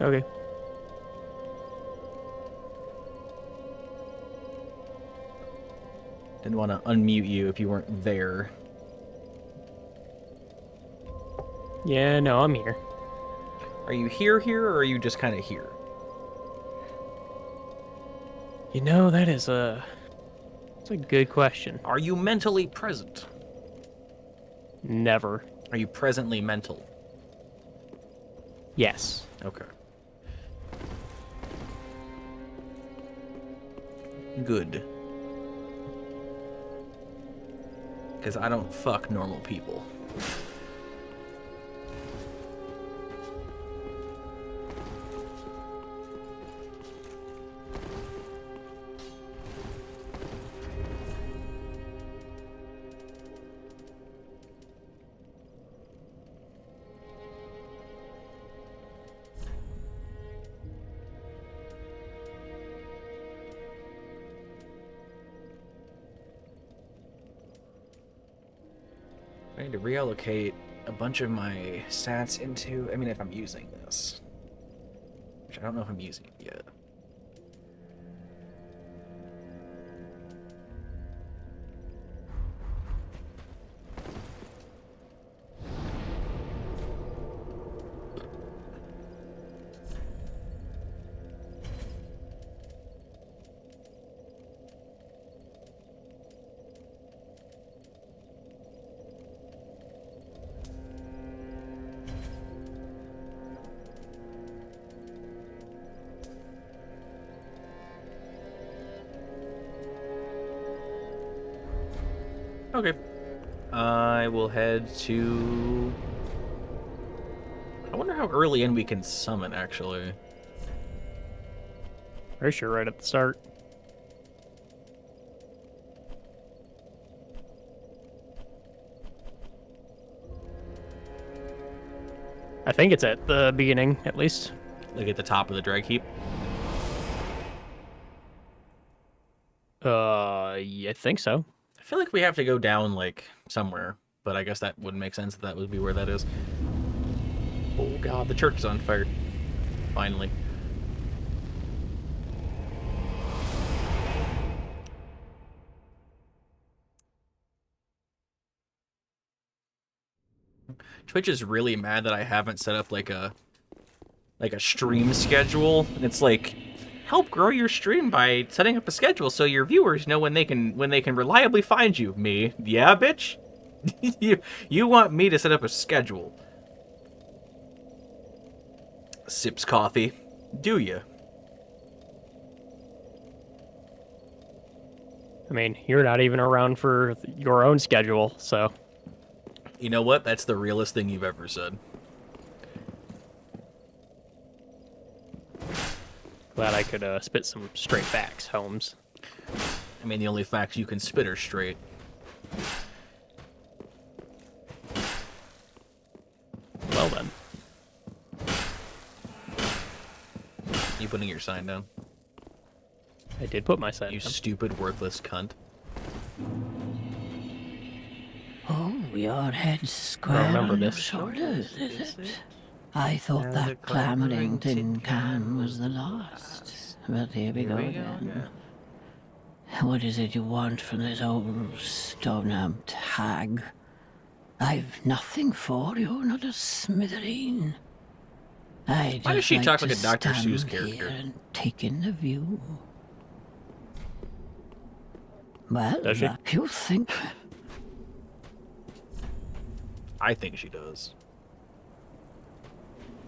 Okay. Didn't want to unmute you if you weren't there. Yeah, no, I'm here. Are you here, or are you just kind of here? You know, that's a good question. Are you mentally present? Never. Are you presently mental? Yes. Okay. Good. Because I don't fuck normal people. I need to reallocate a bunch of my stats into... I mean, if I'm using this. Which I don't know if I'm using it yet. Okay. I will head to... I wonder how early in we can summon, actually. Pretty sure right at the start. I think it's at the beginning, at least. Like at the top of the drag heap. Yeah, I think so. I feel like we have to go down, like, somewhere. But I guess that wouldn't make sense that would be where that is. Oh god, the church is on fire. Finally. Twitch is really mad that I haven't set up like a stream schedule. It's like, help grow your stream by setting up a schedule so your viewers know when they can reliably find you. Me, yeah, bitch. you want me to set up a schedule? Sips coffee, do you? I mean, you're not even around for your own schedule, so. You know what? That's the realest thing you've ever said. Glad I could spit some straight facts, Holmes. I mean, the only facts you can spit are straight. Well then. You putting your sign down? I did put my sign You down. stupid, worthless cunt. Oh, your head's square remember on your this. shoulders, is it? I thought that clamoring tin can was the last. But here we go again. What is it you want from this old stone-amped hag? I've nothing for you, not a smithereen. I Why does just she like talk to like a Dr. stand Seuss here character? and take in the view. Well, Does she? you think... I think she does.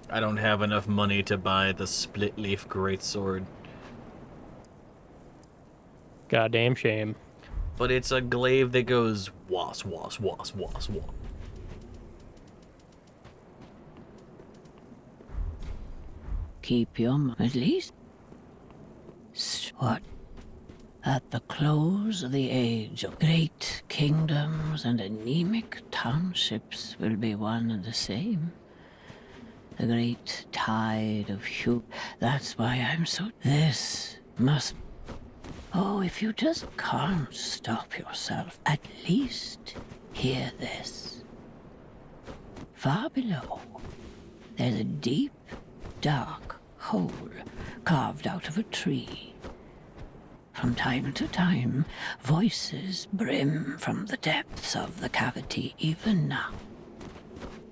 I don't have enough money to buy the split-leaf greatsword. Goddamn shame. But it's a glaive that goes was, was, was, was, was. Keep your at least. What? At the close of the age of great kingdoms and anemic townships will be one and the same. The great tide of hue. That's why I'm so... This must... Oh, if you just can't stop yourself, at least hear this. Far below, there's a deep, dark hole carved out of a tree. From time to time, voices brim from the depths of the cavity even now.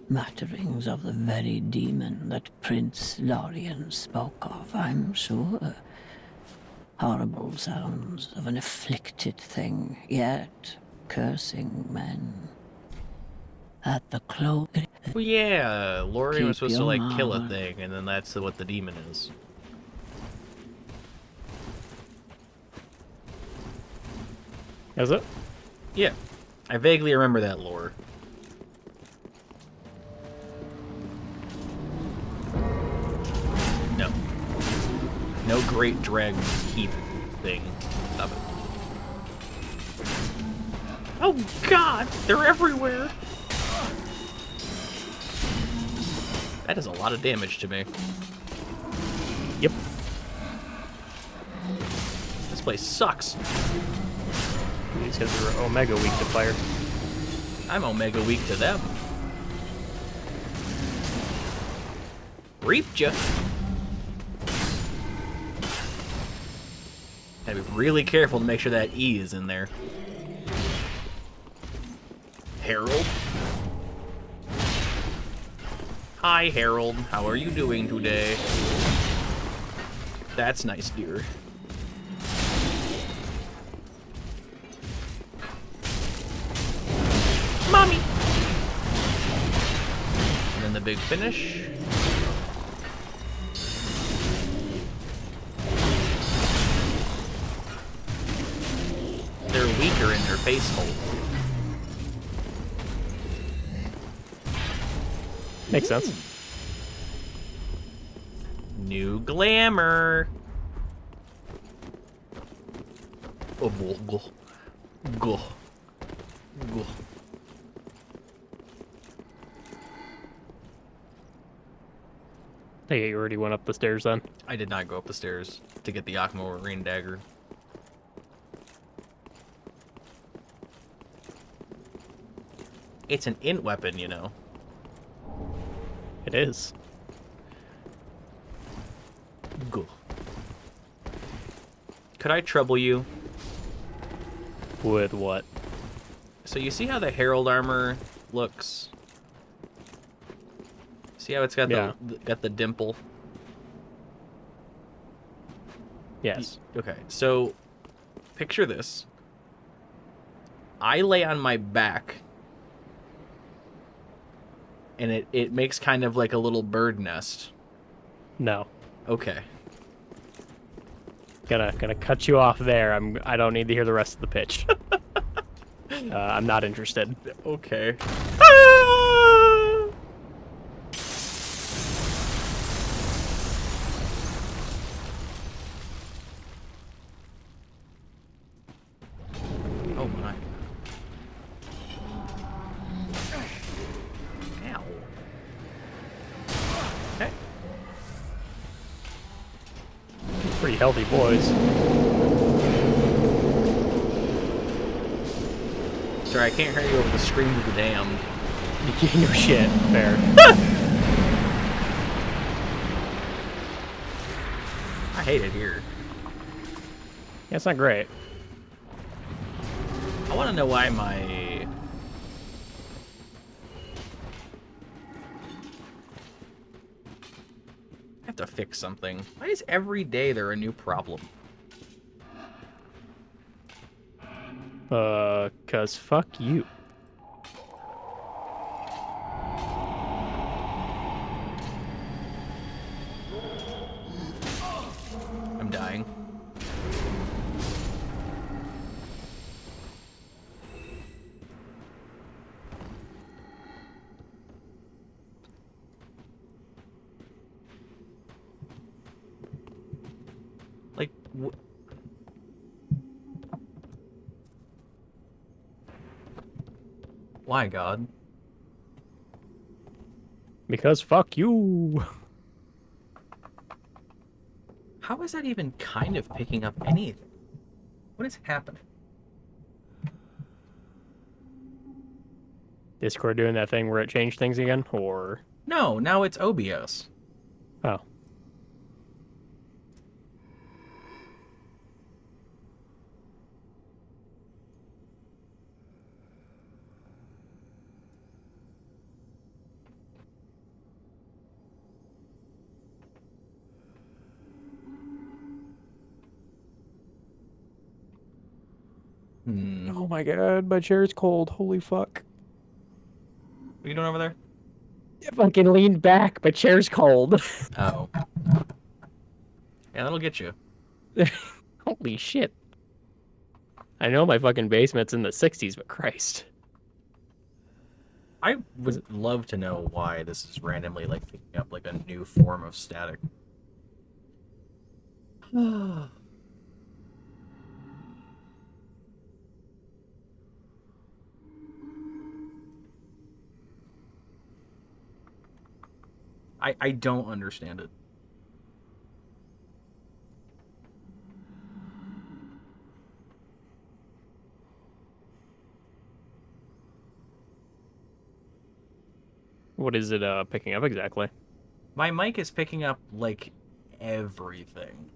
Mutterings of the very demon that Prince Lorien spoke of, I'm sure. Horrible sounds of an afflicted thing, yet cursing men. At the close... Well, yeah, Lorien was Keep supposed to, your like, kill a marvel. thing, and then that's what the demon is. Is it? Yeah. I vaguely remember that lore. No. No great dragon keep thing. Stop it. Oh god! They're everywhere! That does a lot of damage to me. Yep. This place sucks. These guys are Omega weak to fire. I'm Omega weak to them. Reaped ya. Gotta be really careful to make sure that E is in there. Harold. Hi, Harold. How are you doing today? That's nice, dear. Mommy! And then the big finish. They're weaker in their face hold. Makes sense. New glamour. Oh, go. Go. Go. Hey, you already went up the stairs then? I did not go up the stairs to get the Aquamarine dagger. It's an int weapon, you know. It is. Go. Could I trouble you? With what? So you see how the Herald armor looks? See how it's got Yeah. got the dimple? Yes. Okay, so picture this. I lay on my back, and it makes kind of like a little bird nest. No. Okay. Gonna cut you off there. I don't need to hear the rest of the pitch. I'm not interested. Okay. Oh my. Ow. Okay. Pretty healthy boys. Sorry, I can't hear you over the scream of the damned. No shit. Fair. I hate it here. Yeah, it's not great. I want to know why my... I have to fix something. Why is every day there a new problem? 'Cause fuck you. I'm dying. Like, why, God? Because fuck you. How is that even kind of picking up anything? What is happening? Discord doing that thing where it changed things again, or No, now it's OBS. oh, Oh my god, my chair's cold. Holy fuck. What are you doing over there? I fucking leaned back, my chair's cold. Oh. Yeah, that'll get you. Holy shit. I know my fucking basement's in the 60s, but Christ. I would love to know why this is randomly like picking up like a new form of static. I don't understand it. What is it picking up exactly? My mic is picking up like everything.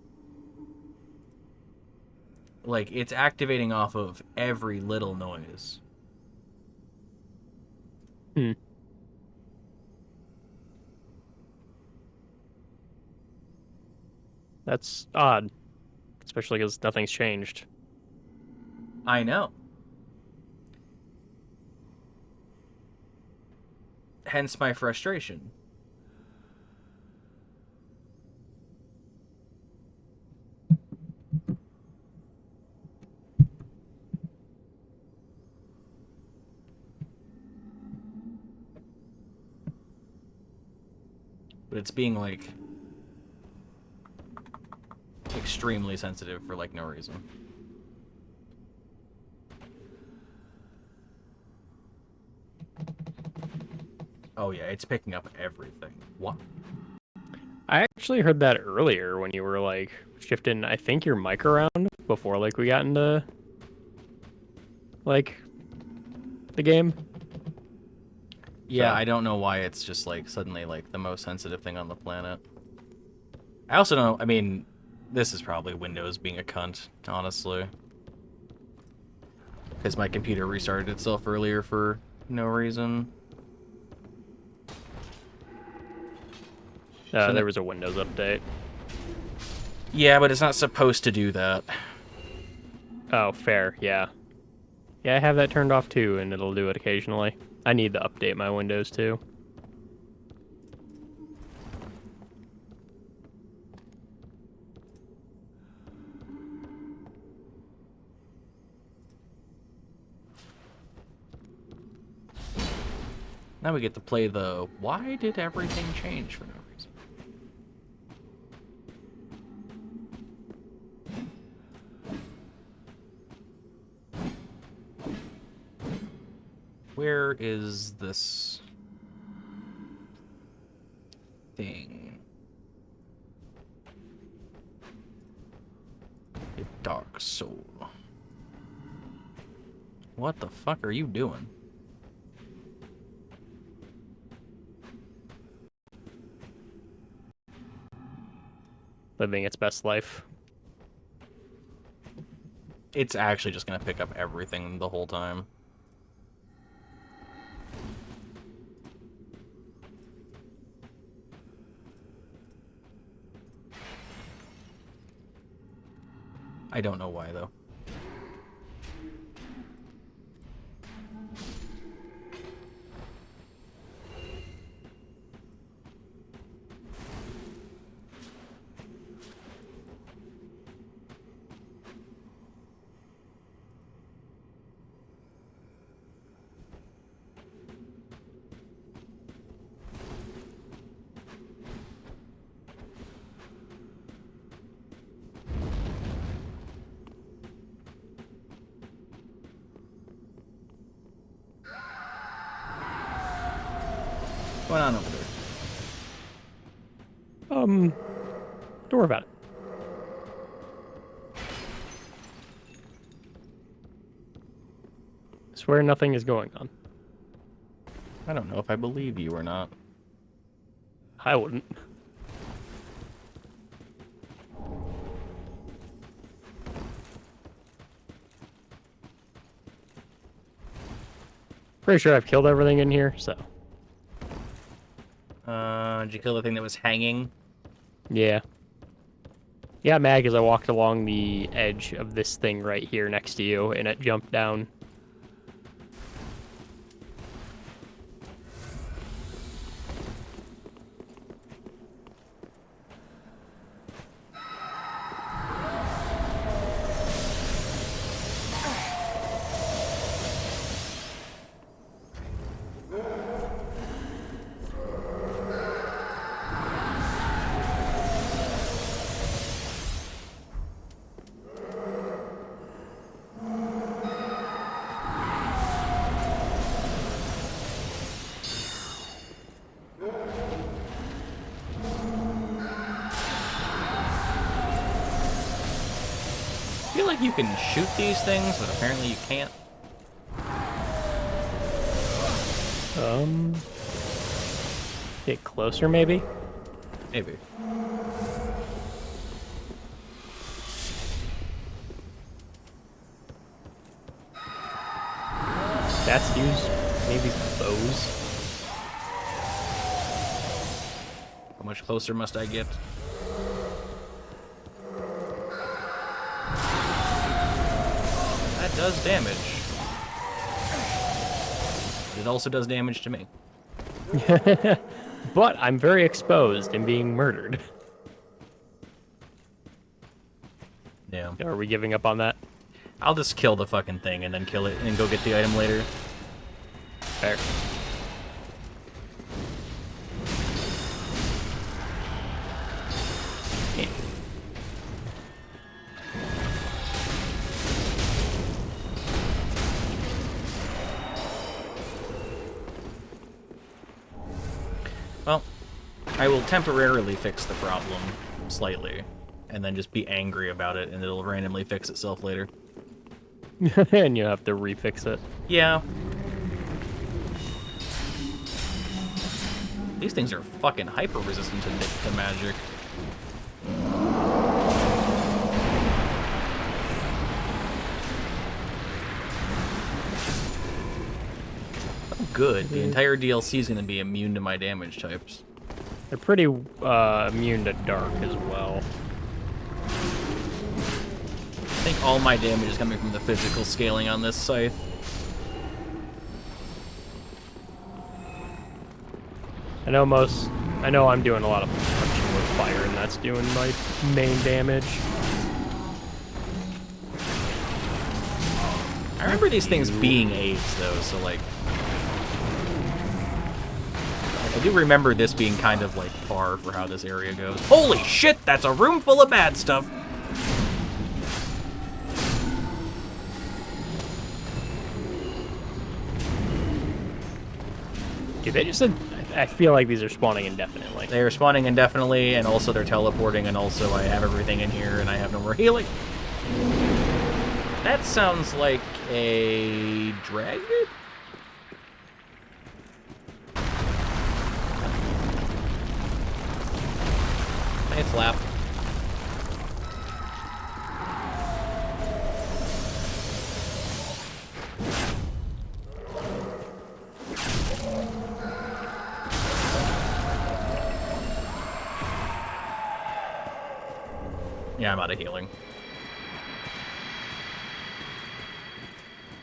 Like it's activating off of every little noise. Hmm. That's odd. Especially because nothing's changed. I know. Hence my frustration. But it's being like extremely sensitive for like no reason. Oh yeah, it's picking up everything. What? I actually heard that earlier when you were like shifting, I think, your mic around before like we got into like the game. Yeah, So. I don't know why it's just like suddenly like the most sensitive thing on the planet. I also don't, I mean, this is probably Windows being a cunt, honestly. Because my computer restarted itself earlier for no reason. So There was a Windows update. yeah, but it's not supposed to do that. Oh, fair, yeah. Yeah, I have that turned off too, and it'll do it occasionally. I need to update my Windows too. Now we get to play the why did everything change for no reason. Where is this thing? A dark soul. What the fuck are you doing? Living its best life. It's actually just gonna pick up everything the whole time. I don't know why, though. What's going on over there? Don't worry about it. I swear nothing is going on. I don't know if I believe you or not. I wouldn't. Pretty sure I've killed everything in here, so. Did you kill the thing that was hanging? Yeah. Yeah, Mag, as I walked along the edge of this thing right here next to you, and it jumped down. I feel like you can shoot these things, but apparently you can't. Get closer, maybe? Maybe. That's use maybe bows. How much closer must I get? That does damage. But it also does damage to me. But I'm very exposed and being murdered. Yeah. Are we giving up on that? I'll just kill the fucking thing and then kill it and go get the item later. Fair. Well, I will temporarily fix the problem slightly, and then just be angry about it, and it'll randomly fix itself later. And you have to refix it. Yeah. These things are fucking hyper-resistant to magic. Oh, good. The entire DLC is going to be immune to my damage types. They're pretty immune to dark as well. I think all my damage is coming from the physical scaling on this scythe. I know I'm doing a lot of punching with fire, and that's doing my main damage. I remember these things being AIDS, though, so, like... I do remember this being kind of, like, par for how this area goes. Holy shit, that's a room full of bad stuff! Dude, they just... I feel like these are spawning indefinitely. They are spawning indefinitely, and also they're teleporting, and also I have everything in here, and I have no more healing. That sounds like a dragon? It's lap. Yeah, I'm out of healing.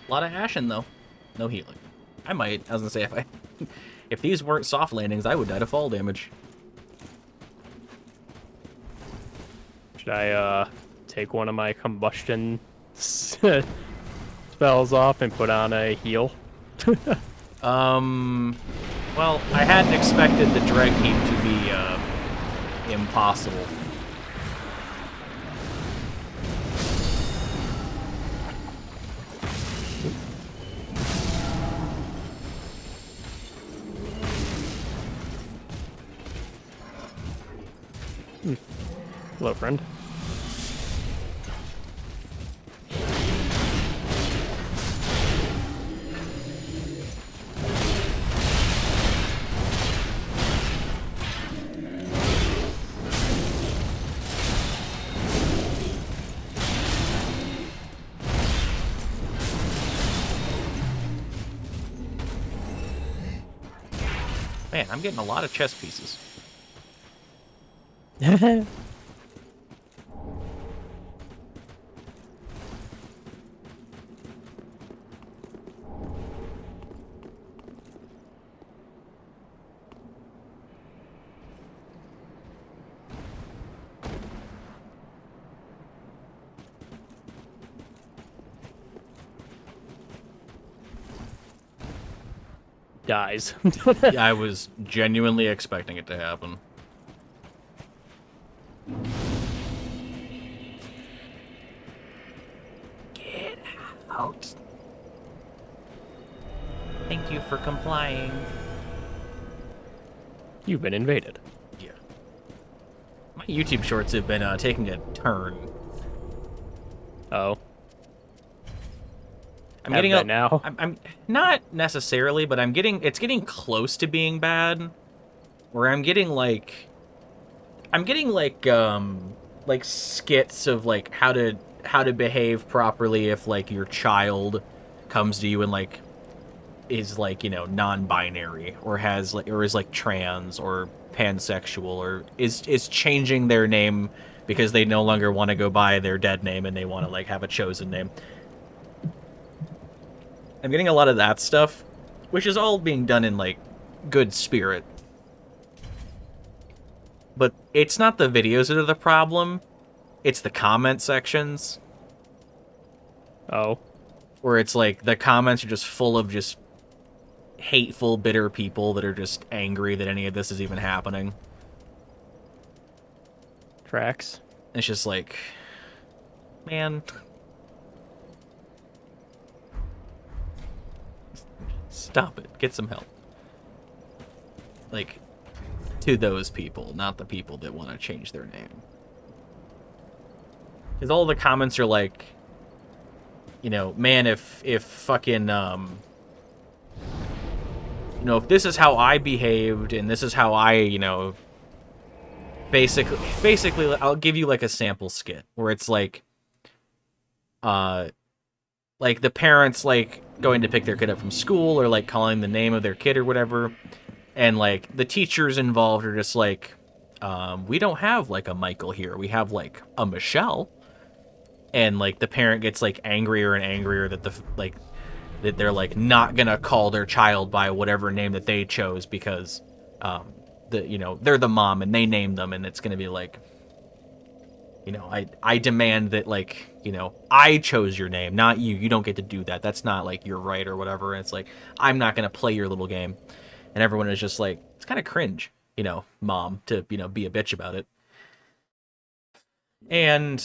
A lot of ashen, though. No healing. I might. I was gonna say, if these weren't soft landings, I would die to fall damage. Should I take one of my combustion spells off and put on a heal? Well, I hadn't expected the dreg heap to be impossible. Hello, friend. Man, I'm getting a lot of chess pieces. dies. Yeah, I was genuinely expecting it to happen. Get out. Thank you for complying. You've been invaded. Yeah. My YouTube shorts have been taking a turn. Oh. I'm Have getting they up now. I'm not necessarily, but it's getting close to being bad. Where I'm getting like skits of like how to behave properly if like your child comes to you and like is like, you know, non-binary or has like or is like trans or pansexual or is changing their name because they no longer want to go by their dead name and they want to like have a chosen name. I'm getting a lot of that stuff, which is all being done in like good spirit. But it's not the videos that are the problem, it's the comment sections. Oh. Where it's like the comments are just full of just hateful, bitter people that are just angry that any of this is even happening. Tracks. It's just like, man. Stop it. Get some help. Like, to those people, not the people that want to change their name. Because all the comments are like, you know, man, if fucking, you know, if this is how I behaved and this is how I, you know, basically, I'll give you like a sample skit where it's like the parents like going to pick their kid up from school or like calling the name of their kid or whatever, and like the teachers involved are just like, we don't have like a Michael here, we have like a Michelle, and like the parent gets like angrier and angrier that that they're like not gonna call their child by whatever name that they chose because you know, they're the mom and they named them, and it's gonna be like, you know, I demand that, like, you know, I chose your name, not you. You don't get to do that. That's not like your right or whatever. And it's like, I'm not gonna play your little game. And everyone is just like, it's kind of cringe, you know, mom, to, you know, be a bitch about it. And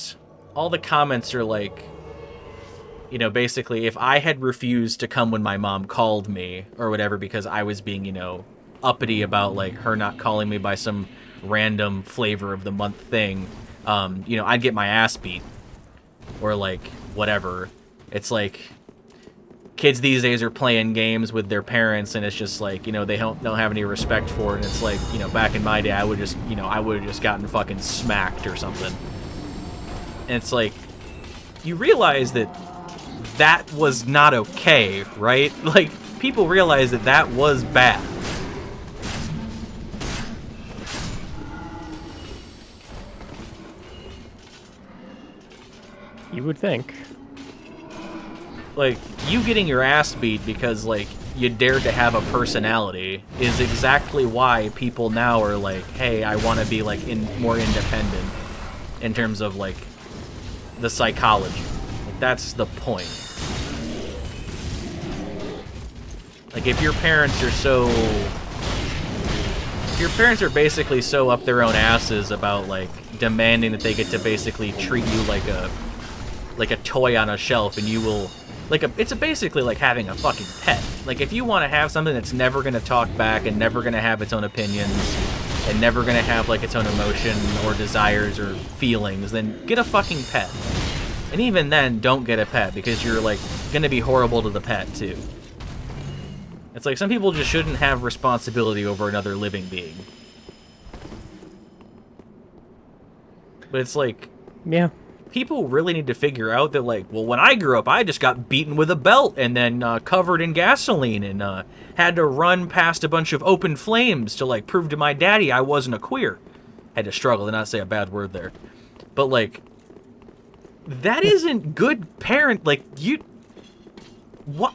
all the comments are like, you know, basically, if I had refused to come when my mom called me or whatever because I was being, you know, uppity about like her not calling me by some random flavor of the month thing, you know, I'd get my ass beat or like whatever. It's like kids these days are playing games with their parents, and it's just like, you know, they don't have any respect for it. And it's like, you know, back in my day, I would have just gotten fucking smacked or something. And it's like, you realize that was not okay, right? Like, people realize that was bad. You would think. Like, you getting your ass beat because, like, you dared to have a personality is exactly why people now are like, hey, I want to be, like, more independent in terms of, like, the psychology. Like, that's the point. Like, if your parents are basically so up their own asses about, like, demanding that they get to basically treat you like a toy on a shelf, and you will, like, it's basically like having a fucking pet. Like, if you want to have something that's never going to talk back and never going to have its own opinions and never going to have, like, its own emotion or desires or feelings, then get a fucking pet. And even then, don't get a pet, because you're, like, going to be horrible to the pet, too. It's like, some people just shouldn't have responsibility over another living being. But it's like, Yeah. people really need to figure out that, like, well, when I grew up, I just got beaten with a belt and then covered in gasoline and had to run past a bunch of open flames to, like, prove to my daddy I wasn't a queer. Had to struggle to not say a bad word there. But, like, that isn't good parent, like, what?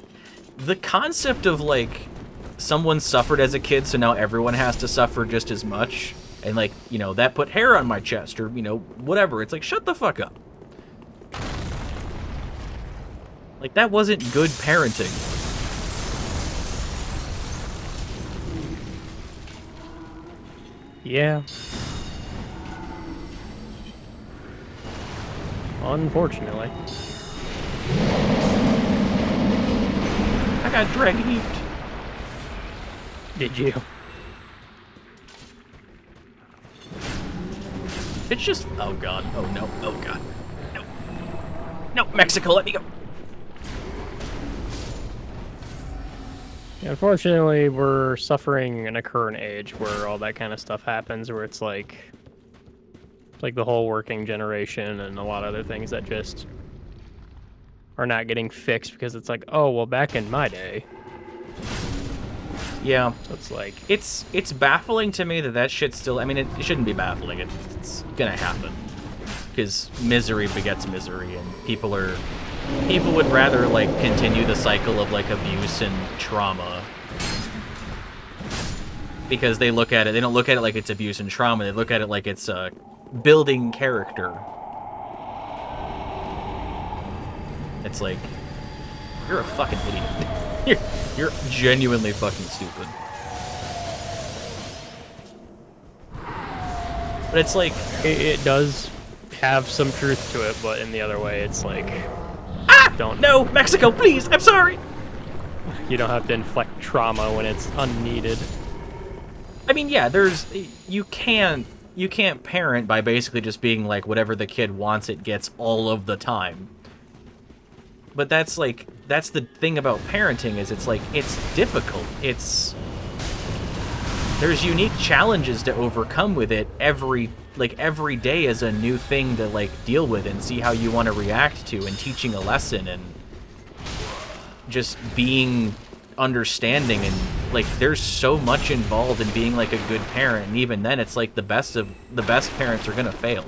The concept of, like, someone suffered as a kid, so now everyone has to suffer just as much, and, like, you know, that put hair on my chest, or, you know, whatever. It's like, shut the fuck up. Like, that wasn't good parenting. Yeah. Unfortunately. I got drag heaped. Did you? It's just... Oh, God. Oh, no. Oh, God. No. No, Mexico, let me go. Yeah, unfortunately, we're suffering in a current age where all that kind of stuff happens, where it's like the whole working generation and a lot of other things that just are not getting fixed because it's like, oh, well, back in my day. Yeah. So it's like... It's baffling to me that that shit still... I mean, it shouldn't be baffling. It's gonna happen. Because misery begets misery, and people would rather, like, continue the cycle of, like, abuse and trauma. Because they look at it... They don't look at it like it's abuse and trauma. They look at it like it's, building character. It's like... You're a fucking idiot. You're genuinely fucking stupid. But it's like... It does have some truth to it, but in the other way, it's like... Ah! Don't... No! Mexico, please! I'm sorry! You don't have to inflict trauma when it's unneeded. I mean, yeah, there's... You can't parent by basically just being like, whatever the kid wants, it gets all of the time. But that's like... That's the thing about parenting, is it's like, it's difficult. It's... There's unique challenges to overcome with it. Every day is a new thing to, like, deal with and see how you want to react to, and teaching a lesson and just being understanding, and, like, there's so much involved in being, like, a good parent, and even then it's like the best parents are gonna fail.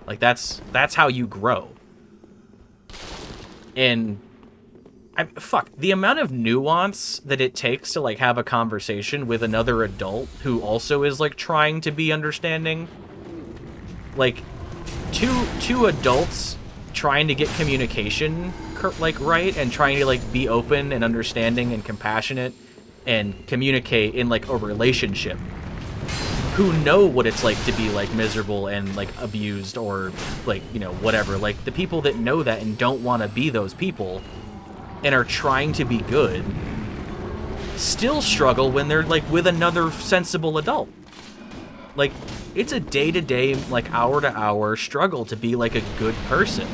Like, that's how you grow. And fuck, the amount of nuance that it takes to, like, have a conversation with another adult who also is, like, trying to be understanding. Like, two adults trying to get communication, like, right, and trying to, like, be open and understanding and compassionate and communicate in, like, a relationship, who know what it's like to be, like, miserable and, like, abused or, like, you know, whatever. Like, the people that know that and don't want to be those people and are trying to be good still struggle when they're, like, with another sensible adult. Like, it's a day-to-day, like, hour-to-hour struggle to be, like, a good person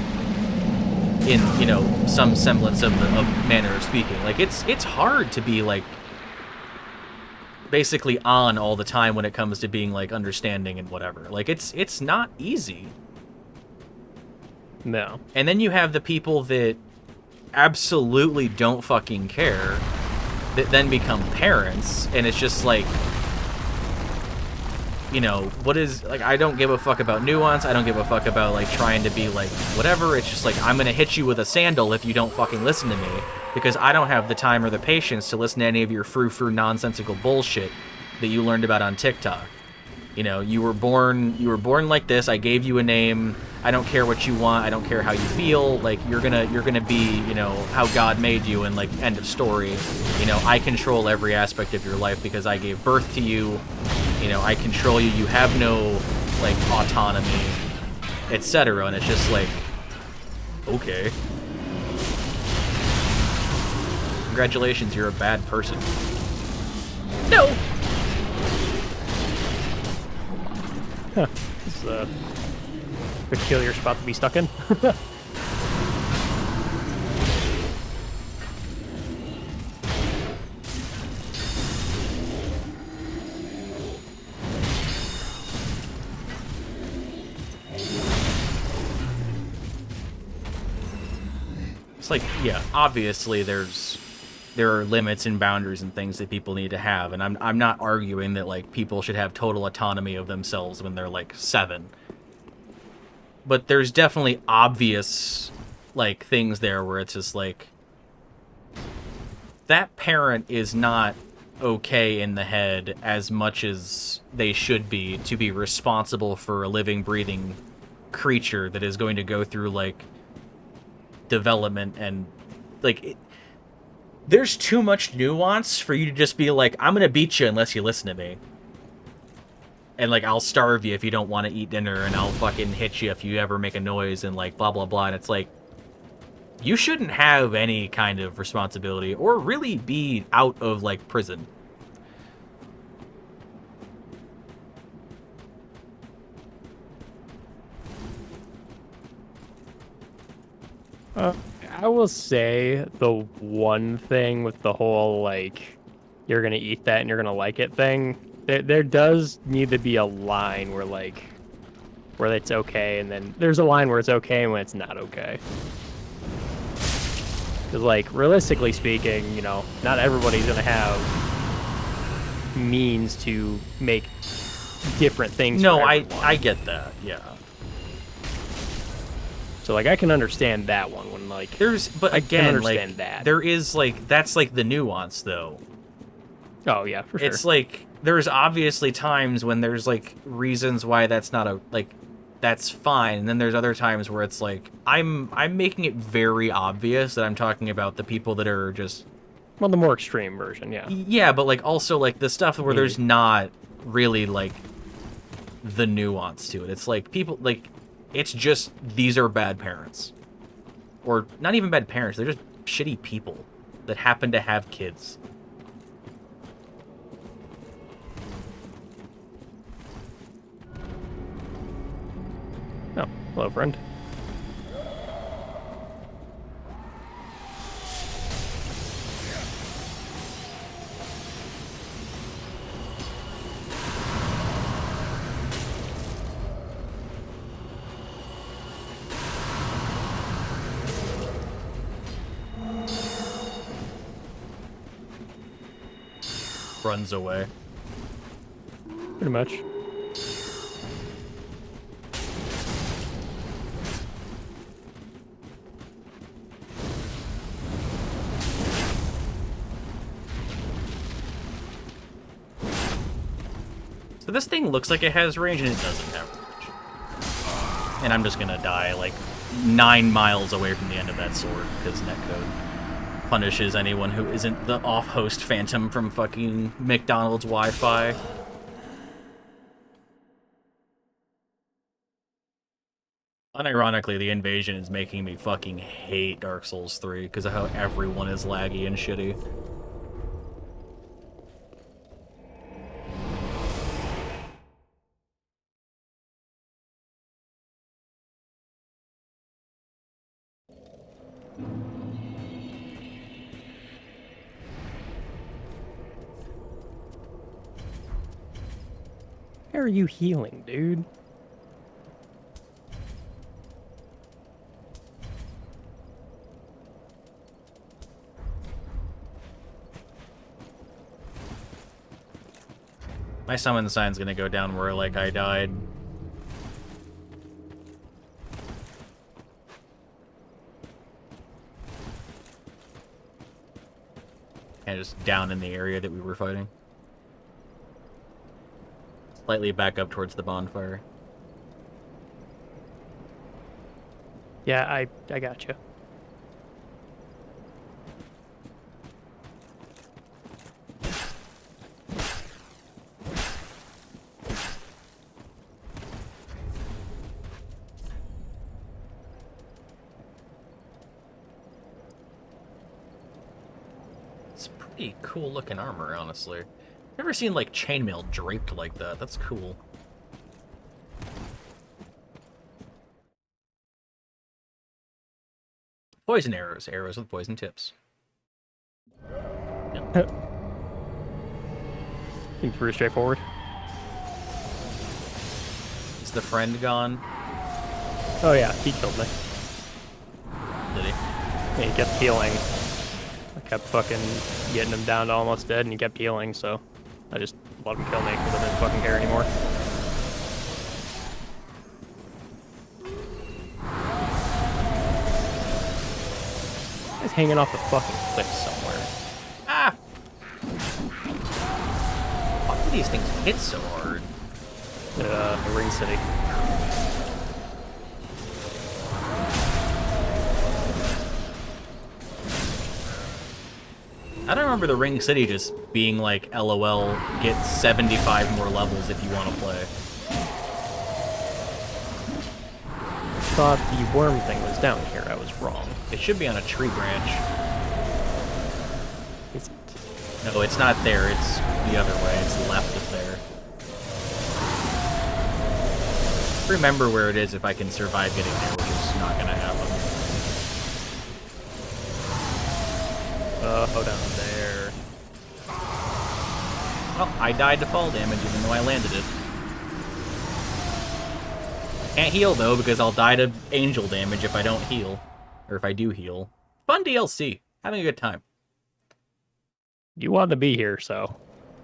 in, you know, some semblance of manner of speaking. Like, it's hard to be, like, basically on all the time when it comes to being, like, understanding and whatever. Like, it's not easy. No. And then you have the people that absolutely don't fucking care, that then become parents, and it's just like, you know, what is, like, I don't give a fuck about nuance, I don't give a fuck about, like, trying to be, like, whatever. It's just like, I'm gonna hit you with a sandal if you don't fucking listen to me, because I don't have the time or the patience to listen to any of your frou-frou nonsensical bullshit that you learned about on TikTok. You know, you were born like this, I gave you a name, I don't care what you want, I don't care how you feel, like, you're gonna be, you know, how God made you, and, like, end of story. You know, I control every aspect of your life because I gave birth to you, you know, I control you, you have no, like, autonomy, etc. And it's just like, okay. Congratulations, you're a bad person. No! Huh. This is a peculiar spot to be stuck in. It's like, yeah, obviously there are limits and boundaries and things that people need to have, and I'm not arguing that, like, people should have total autonomy of themselves when they're, like, 7. But there's definitely obvious, like, things there where it's just like, that parent is not okay in the head as much as they should be to be responsible for a living, breathing creature that is going to go through, like, development and, like, there's too much nuance for you to just be like, I'm gonna beat you unless you listen to me. and like I'll starve you if you don't want to eat dinner, and I'll fucking hit you if you ever make a noise, and like blah blah blah. And it's like, you shouldn't have any kind of responsibility or really be out of like prison. I will say the one thing with the whole, like, you're gonna eat that and you're gonna like it thing, there does need to be a line where, like, where it's okay, and then there's a line where it's okay and when it's not okay. Because, like, realistically speaking, you know, not everybody's gonna have means to make different things. No, for I everyone. get that, yeah. So, like, I can understand that one when, like, But I again, can understand like, that. there is, like, that's, like, the nuance, though. Oh, yeah, for sure. It's, like, there's obviously times when there's, like, reasons why that's not that's fine, and then there's other times where it's, like, I'm making it very obvious that I'm talking about the people that are just... Well, the more extreme version, yeah. Yeah, but, like, also, like, the stuff where there's not really, like, the nuance to it. It's, like, people, like... It's just, these are bad parents. Or, not even bad parents, they're just shitty people that happen to have kids. Oh, hello, friend. Runs away. Pretty much. So this thing looks like it has range, and it doesn't have range. And I'm just gonna die, like, 9 miles away from the end of that sword, because netcode punishes anyone who isn't the off-host phantom from fucking McDonald's Wi-Fi. Unironically, the invasion is making me fucking hate Dark Souls 3 because of how everyone is laggy and shitty. How are you healing, dude? My summon sign's gonna go down where, like, I died. And just down in the area that we were fighting. Slightly back up towards the bonfire. Yeah, I got you. It's pretty cool looking armor, honestly. Never seen, like, chainmail draped like that. That's cool. Poison arrows. Arrows with poison tips. Yep. Seems pretty straightforward. Is the friend gone? Oh yeah, he killed me. Did he? Yeah, he kept healing. I kept fucking getting him down to almost dead, and he kept healing, so I just let him kill me because I didn't fucking care anymore. He's hanging off the fucking cliff somewhere. Ah! Why do these things hit so hard? The Ring City. I don't remember the Ring City just being like, LOL, get 75 more levels if you want to play. Thought the worm thing was down here. I was wrong. It should be on a tree branch. Is it? No, it's not there. It's the other way. It's left of there. Remember where it is if I can survive getting there, which is not going to happen. Oh, down there. Well, I died to fall damage even though I landed it. Can't heal, though, because I'll die to angel damage if I don't heal. Or if I do heal. Fun DLC. Having a good time. You wanted to be here, so.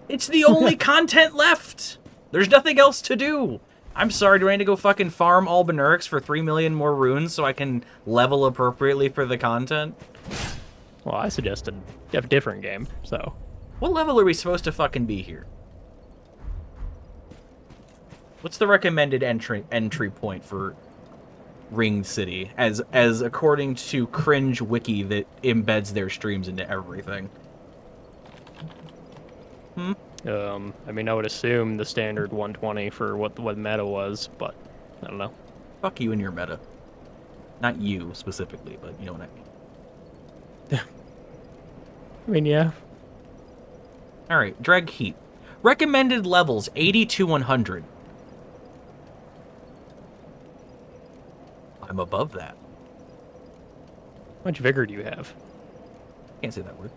It's the only content left! There's nothing else to do! I'm sorry, do I need to go fucking farm Albinaurics for 3 million more runes so I can level appropriately for the content? Well, I suggested a different game, so. What level are we supposed to fucking be here? What's the recommended entry point for Ring City, as according to Cringe Wiki that embeds their streams into everything? I mean, I would assume the standard 120 for what meta was, but I don't know. Fuck you and your meta. Not you specifically, but you know what I mean. I mean, yeah. Alright, Dreg Heat. Recommended levels 80 to 100. I'm above that. How much vigor do you have? Can't say that word.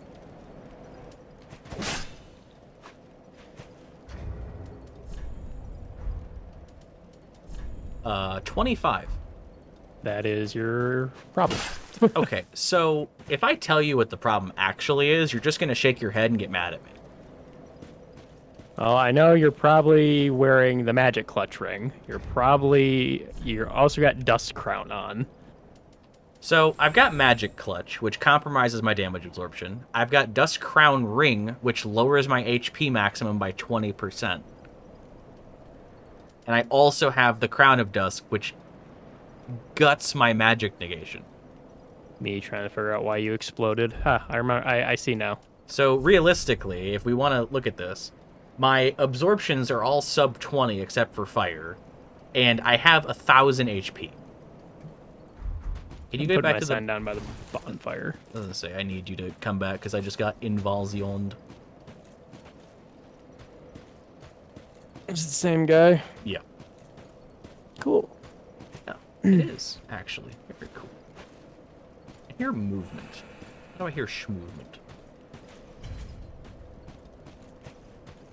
25. That is your problem. Okay, so if I tell you what the problem actually is, you're just going to shake your head and get mad at me. Well, I know you're probably wearing the magic clutch ring. You're also got Dust Crown on. So I've got Magic Clutch, which compromises my damage absorption. I've got Dust Crown Ring, which lowers my HP maximum by 20%. And I also have the Crown of Dusk, which guts my magic negation. Me trying to figure out why you exploded. Ha, I remember. I see now. So realistically, if we want to look at this, my absorptions are all sub 20 except for fire, and I have 1,000 HP. Can you get back to the sign down by the bonfire? I was gonna say I need you to come back because I just got invasioned. It's the same guy. Yeah. Cool. Yeah, it is actually very cool. I hear movement. How do I hear movement?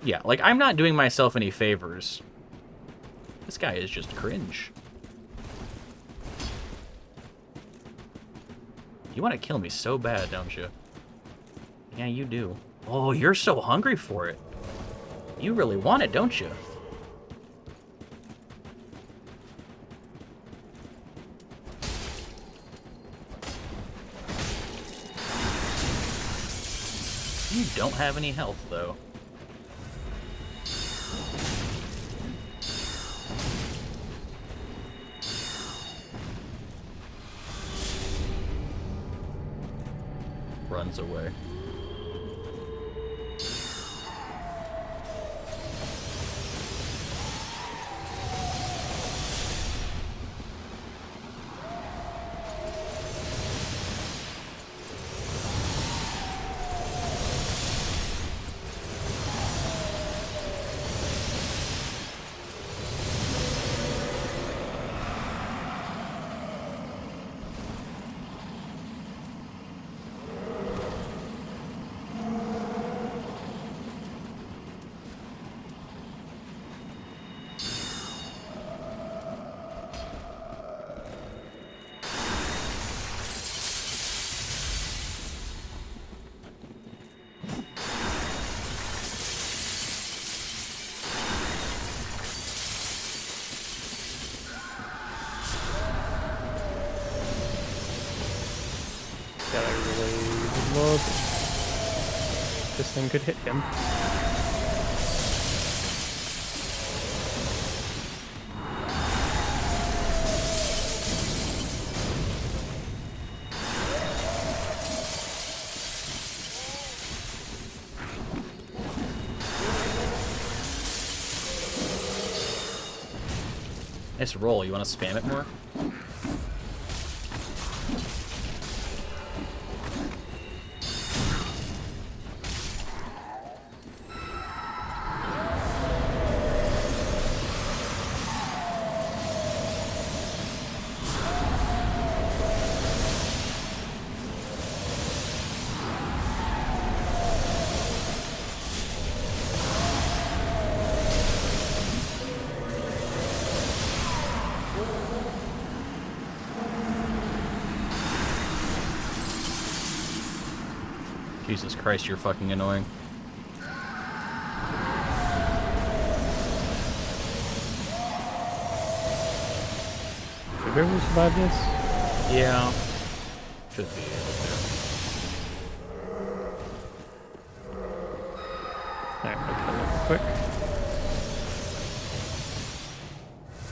Yeah, like I'm not doing myself any favors. This guy is just cringe. You want to kill me so bad, don't you? Yeah, you do. Oh, you're so hungry for it. You really want it, don't you? You don't have any health, though. Runs away. God, I really would love this thing could hit him. Nice roll. You want to spam it more? Jesus Christ, you're fucking annoying. Should we be able to survive this? Yeah. Should be able Alright, I'll kill it real quick. to.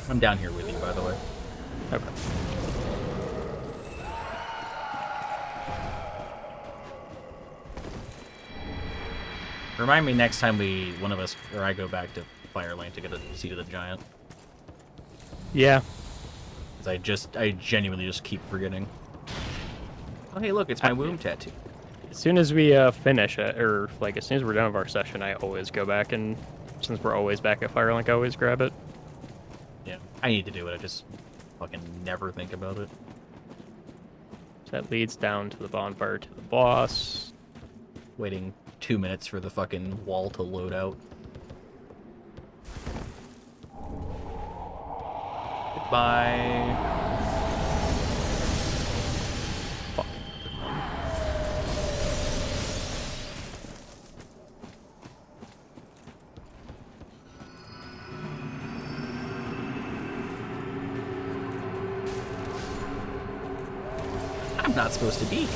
I'm down here with you, by the way. Okay. Remind me next time one of us, or I go back to Firelane to get a Seat of the Giant. Yeah. Because I genuinely just keep forgetting. Oh, hey, look, it's my womb tattoo. As soon as we finish it, or like as soon as we're done with our session, I always go back and, since we're always back at Firelink, I always grab it. Yeah, I need to do it. I just fucking never think about it. So that leads down to the bonfire to the boss. Waiting 2 minutes for the fucking wall to load out. Goodbye. Fuck. I'm not supposed to be here.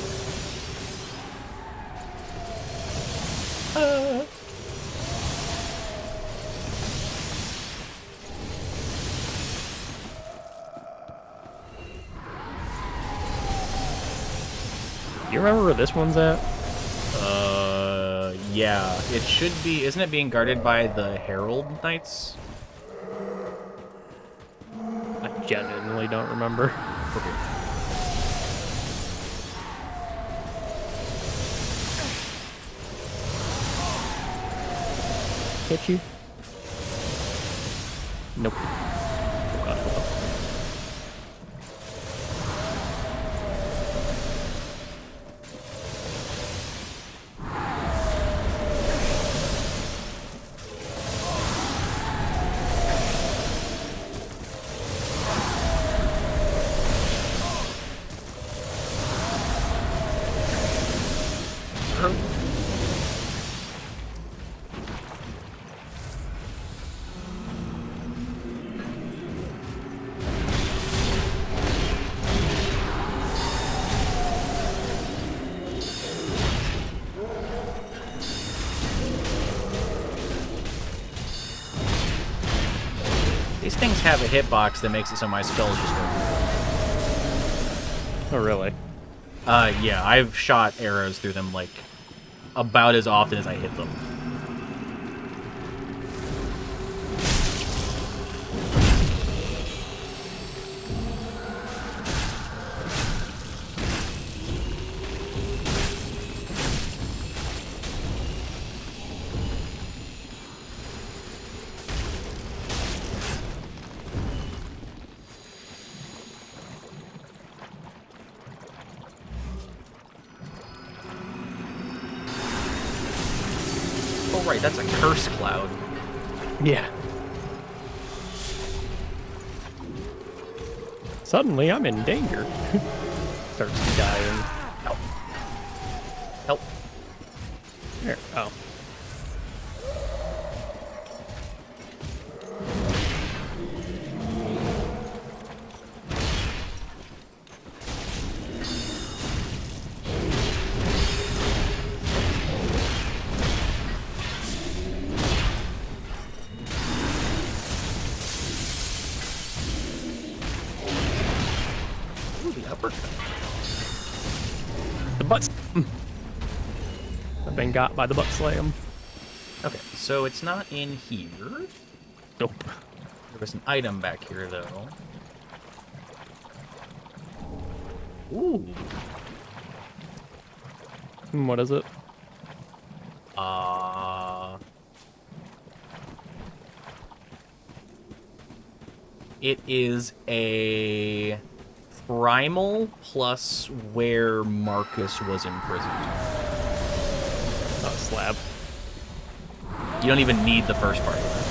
You remember where this one's at? Yeah. It should be... Isn't it being guarded by the Herald Knights? I genuinely don't remember. Okay. Hit you? Nope. Oh god, hello. These things have a hitbox that makes it so my spells just go through. Oh, really? Yeah, I've shot arrows through them, like, about as often as I hit them. Oh, right, that's a curse cloud. Yeah. Suddenly, I'm in danger. Starts dying. Help. Help. There. Oh. Ooh, the uppercut. The butts. I've been got by the butt slam. Okay, so it's not in here. Nope. There was an item back here, though. Ooh. What is it? It is a primal plus where Marcus was imprisoned. Oh, slab. You don't even need the first part of that.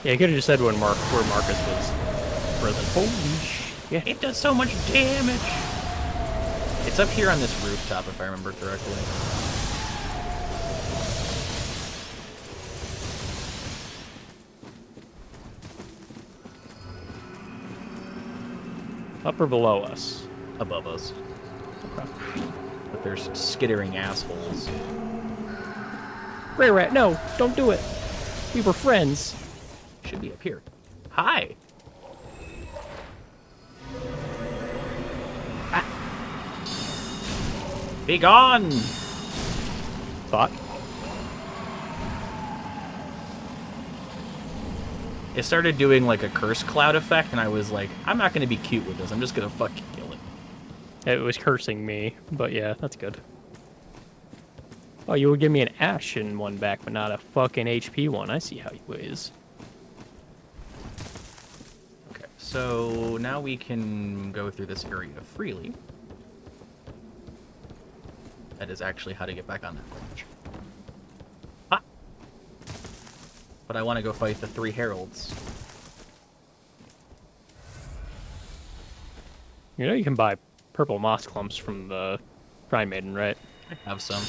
Yeah, you could have just said where Marcus was present. Holy shit. It does so much damage! It's up here on this rooftop, if I remember correctly. Up or below us? Above us. Okay. But there's skittering assholes. Grey Rat, no, don't do it. We were friends. Should be up here. Hi! Ah. Be gone! Thought. It started doing like a curse cloud effect, and I was like, I'm not gonna be cute with this, I'm just gonna fucking kill it. It was cursing me, but yeah, that's good. Oh, you would give me an ashen one back, but not a fucking HP one. I see how you is. Okay, so now we can go through this area freely. That is actually how to get back on that bridge. Ah! But I want to go fight the 3 heralds. You know you can buy purple moss clumps from the Prime Maiden, right? I have some.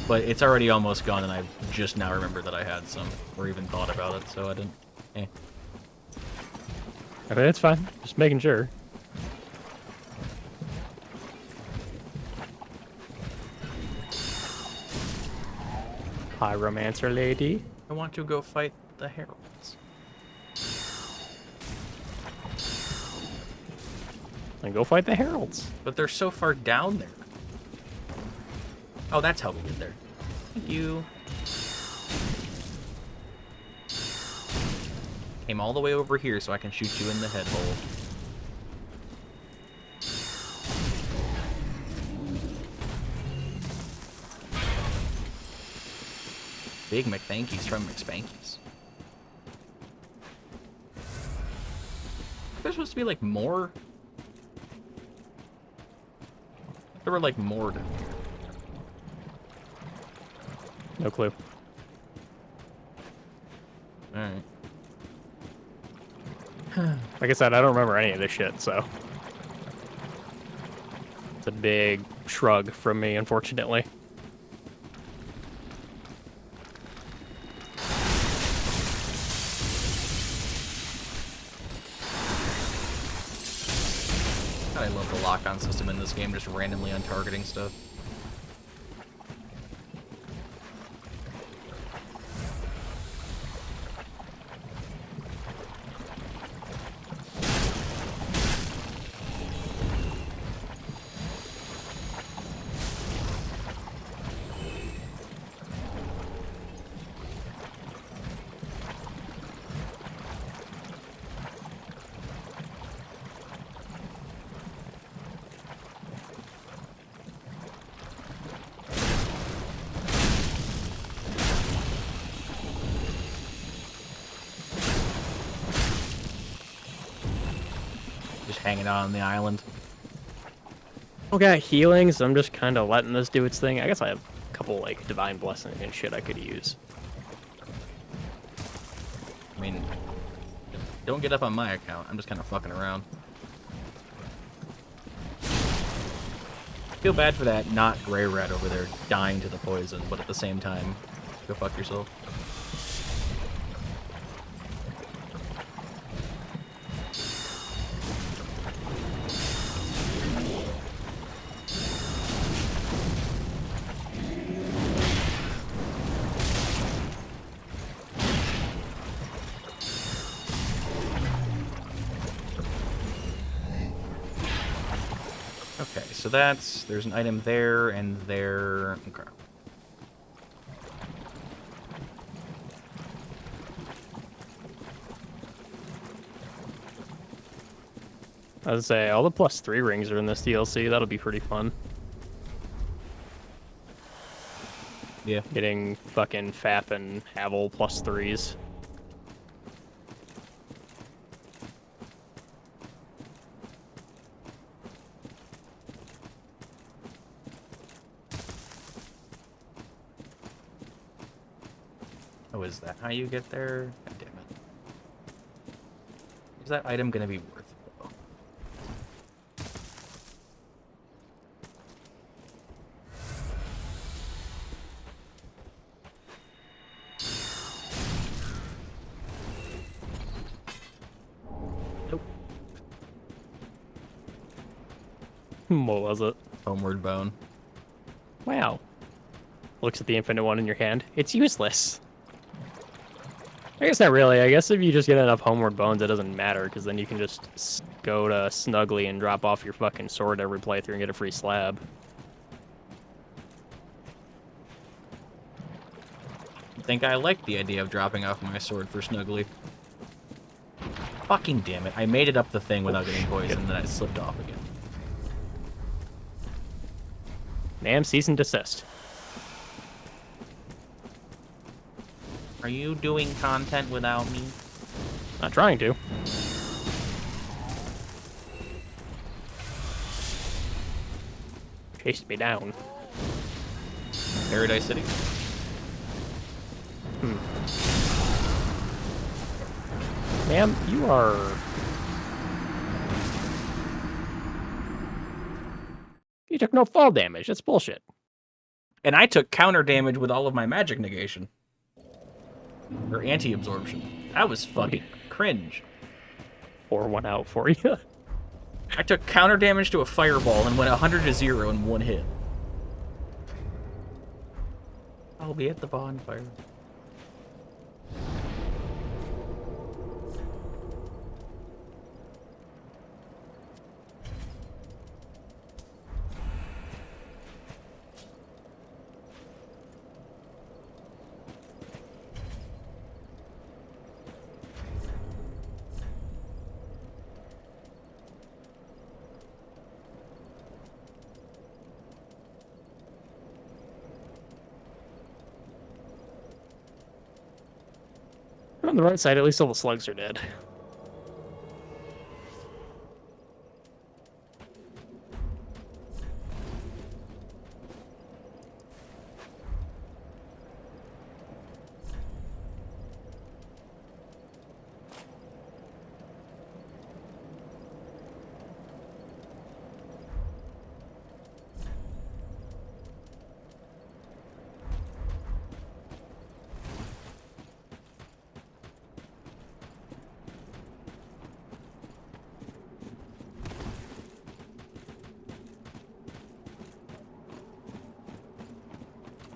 But it's already almost gone, and I just now remembered that I had some, or even thought about it, so I didn't. Eh. I mean, it's fine. Just making sure. Pyromancer lady. I want to go fight the heralds. And go fight the heralds. But they're so far down there. Oh, that's how we get there. Thank you. Came all the way over here so I can shoot you in the head hole. Big McThankies from McSpankies. There's supposed to be like more. There were like more down here. No clue. Alright. Like I said, I don't remember any of this shit, so. It's a big shrug from me, unfortunately. I love the lock-on system in this game, just randomly untargeting stuff. Hanging out on the island. Okay, healing, so I'm just kind of letting this do its thing. I guess I have a couple, like, divine blessings and shit I could use. I mean, don't get up on my account. I'm just kind of fucking around. Feel bad for that not Grey Rat over there dying to the poison, but at the same time, go fuck yourself. Okay, so there's an item there and there. Okay. I would say all the +3 rings are in this DLC. That'll be pretty fun. Yeah. Getting fucking Fap and Havel +3s. Oh, is that how you get there? God damn it. Is that item gonna be worth it, though? Nope. What was it? Homeward Bone. Wow. Looks at the infinite one in your hand. It's useless. I guess not really. I guess if you just get enough homeward bones, it doesn't matter, because then you can just go to Snuggly and drop off your fucking sword every playthrough and get a free slab. I think I like the idea of dropping off my sword for Snuggly. Fucking damn it. I made it up the thing without getting poisoned, and then I slipped off again. Damn, cease and desist. Are you doing content without me? Not trying to. Chased me down. Paradise City? Ma'am, you are... You took no fall damage. That's bullshit. And I took counter damage with all of my magic negation. Or anti-absorption. That was fucking cringe. Pour one out for you. I took counter damage to a fireball and went 100 to 0 in one hit. I'll be at the bonfire. On the right side, at least all the slugs are dead.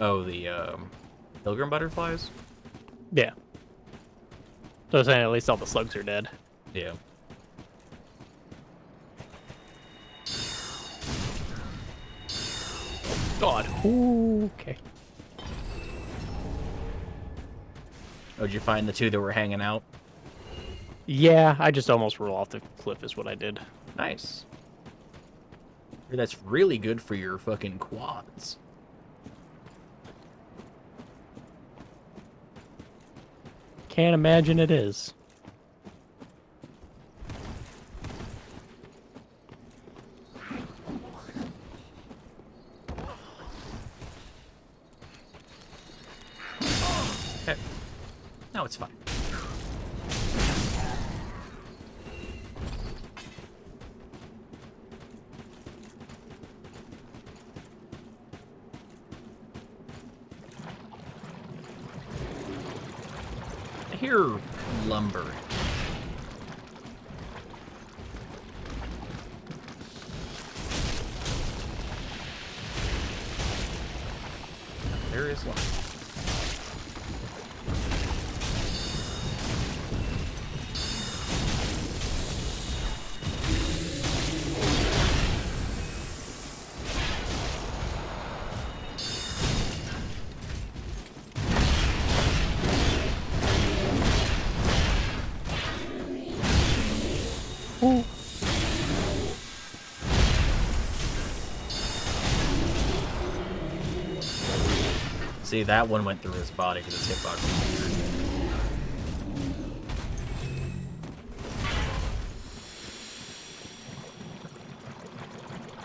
Oh, the pilgrim butterflies? Yeah. So I'm saying at least all the slugs are dead. Yeah. God. Ooh, okay. Oh, did you find the two that were hanging out? Yeah, I just almost roll off the cliff is what I did. Nice. That's really good for your fucking quads. Can't imagine it is. Okay. No, it's fine. I hear lumber. There is lumber. See, that one went through his body because its hitbox was weird.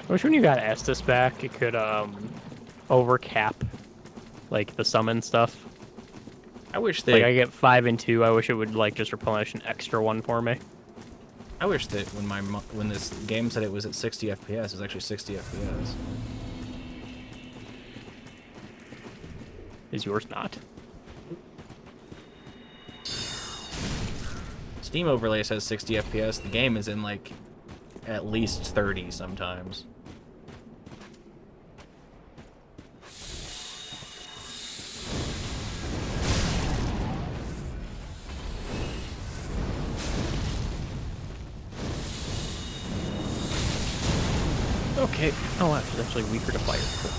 I wish when you got Estus back, it could overcap like the summon stuff. I wish Like that I get 5 and 2. I wish it would like just replenish an extra one for me. I wish that when this game said it was at 60 FPS, it was actually 60 FPS. Is yours not? Steam overlay says 60 FPS. The game is in like at least 30 sometimes. Okay. Oh, that's actually weaker to fire. Cool.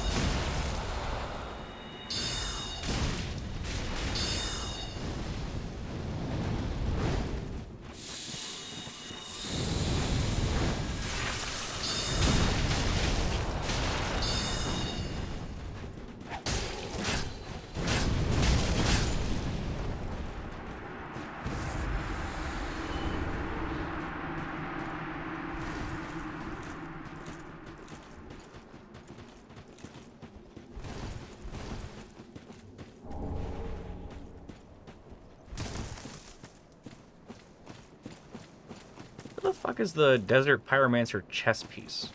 What the fuck is the Desert Pyromancer chess piece?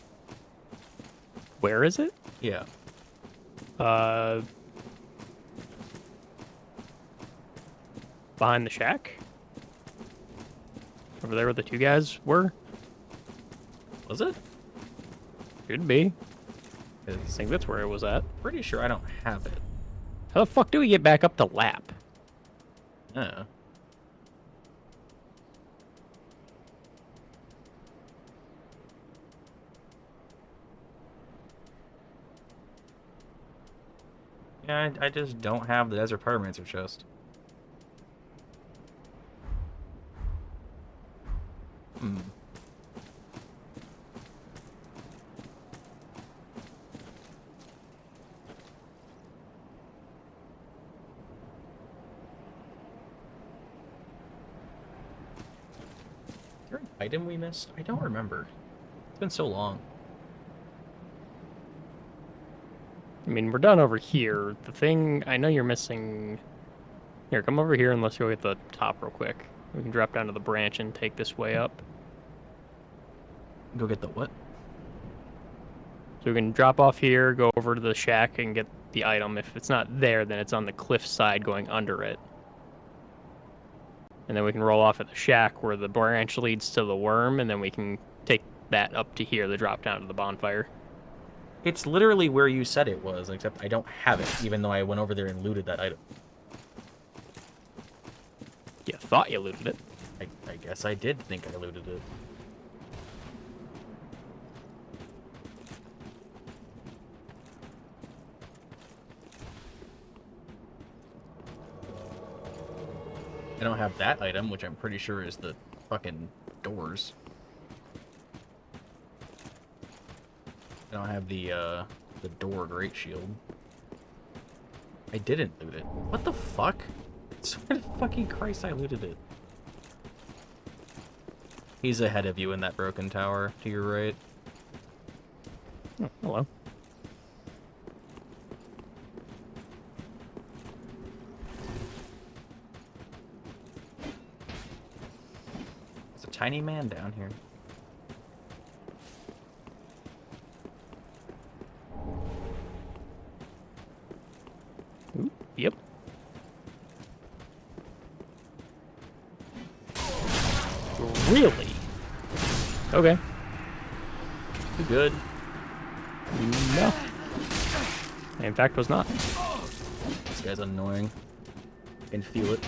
Where is it? Yeah. Behind the shack? Over there where the two guys were? Was it? Should be. I 'Cause think that's where it was at. pretty sure I don't have it. How the fuck do we get back up to lap? Oh. Yeah, I just don't have the Desert Pyromancer chest. Hmm. Is there an item we missed? I don't remember. It's been so long. I mean, we're done over here. The thing, I know you're missing... Here, come over here and let's go at the top real quick. We can drop down to the branch and take this way up. Go get the what? So we can drop off here, go over to the shack and get the item. If it's not there, then it's on the cliff side going under it. And then we can roll off at the shack where the branch leads to the worm, and then we can take that up to here, the drop down to the bonfire. It's literally where you said it was, except I don't have it, even though I went over there and looted that item. You thought you looted it. I guess I did think I looted it. I don't have that item, which I'm pretty sure is the fucking doors. I don't have the door great shield. I didn't loot it. What the fuck? I swear to fucking Christ I looted it. He's ahead of you in that broken tower, to your right. Oh, hello. There's a tiny man down here. Ooh, yep. Really? Okay. You good? No. In fact, was not. This guy's annoying. I can feel it.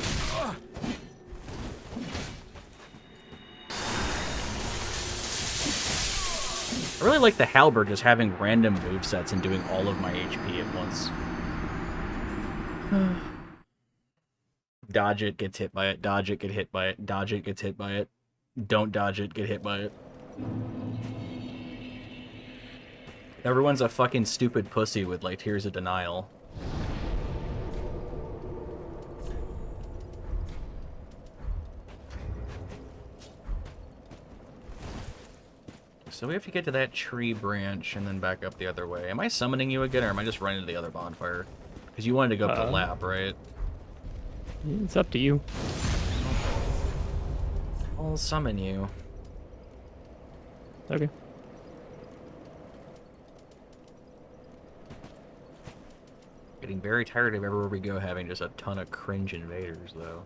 I really like the halberd just having random movesets and doing all of my HP at once. Dodge it, gets hit by it. Dodge it, get hit by it. Dodge it, gets hit by it. Don't dodge it, get hit by it. Everyone's a fucking stupid pussy with, like, Tears of Denial. so we have to get to that tree branch and then back up the other way. Am I summoning you again, or am I just running to the other bonfire? Because you wanted to go up the lab, right? It's up to you. I'll summon you. Okay. Getting very tired of everywhere we go having just a ton of cringe invaders, though.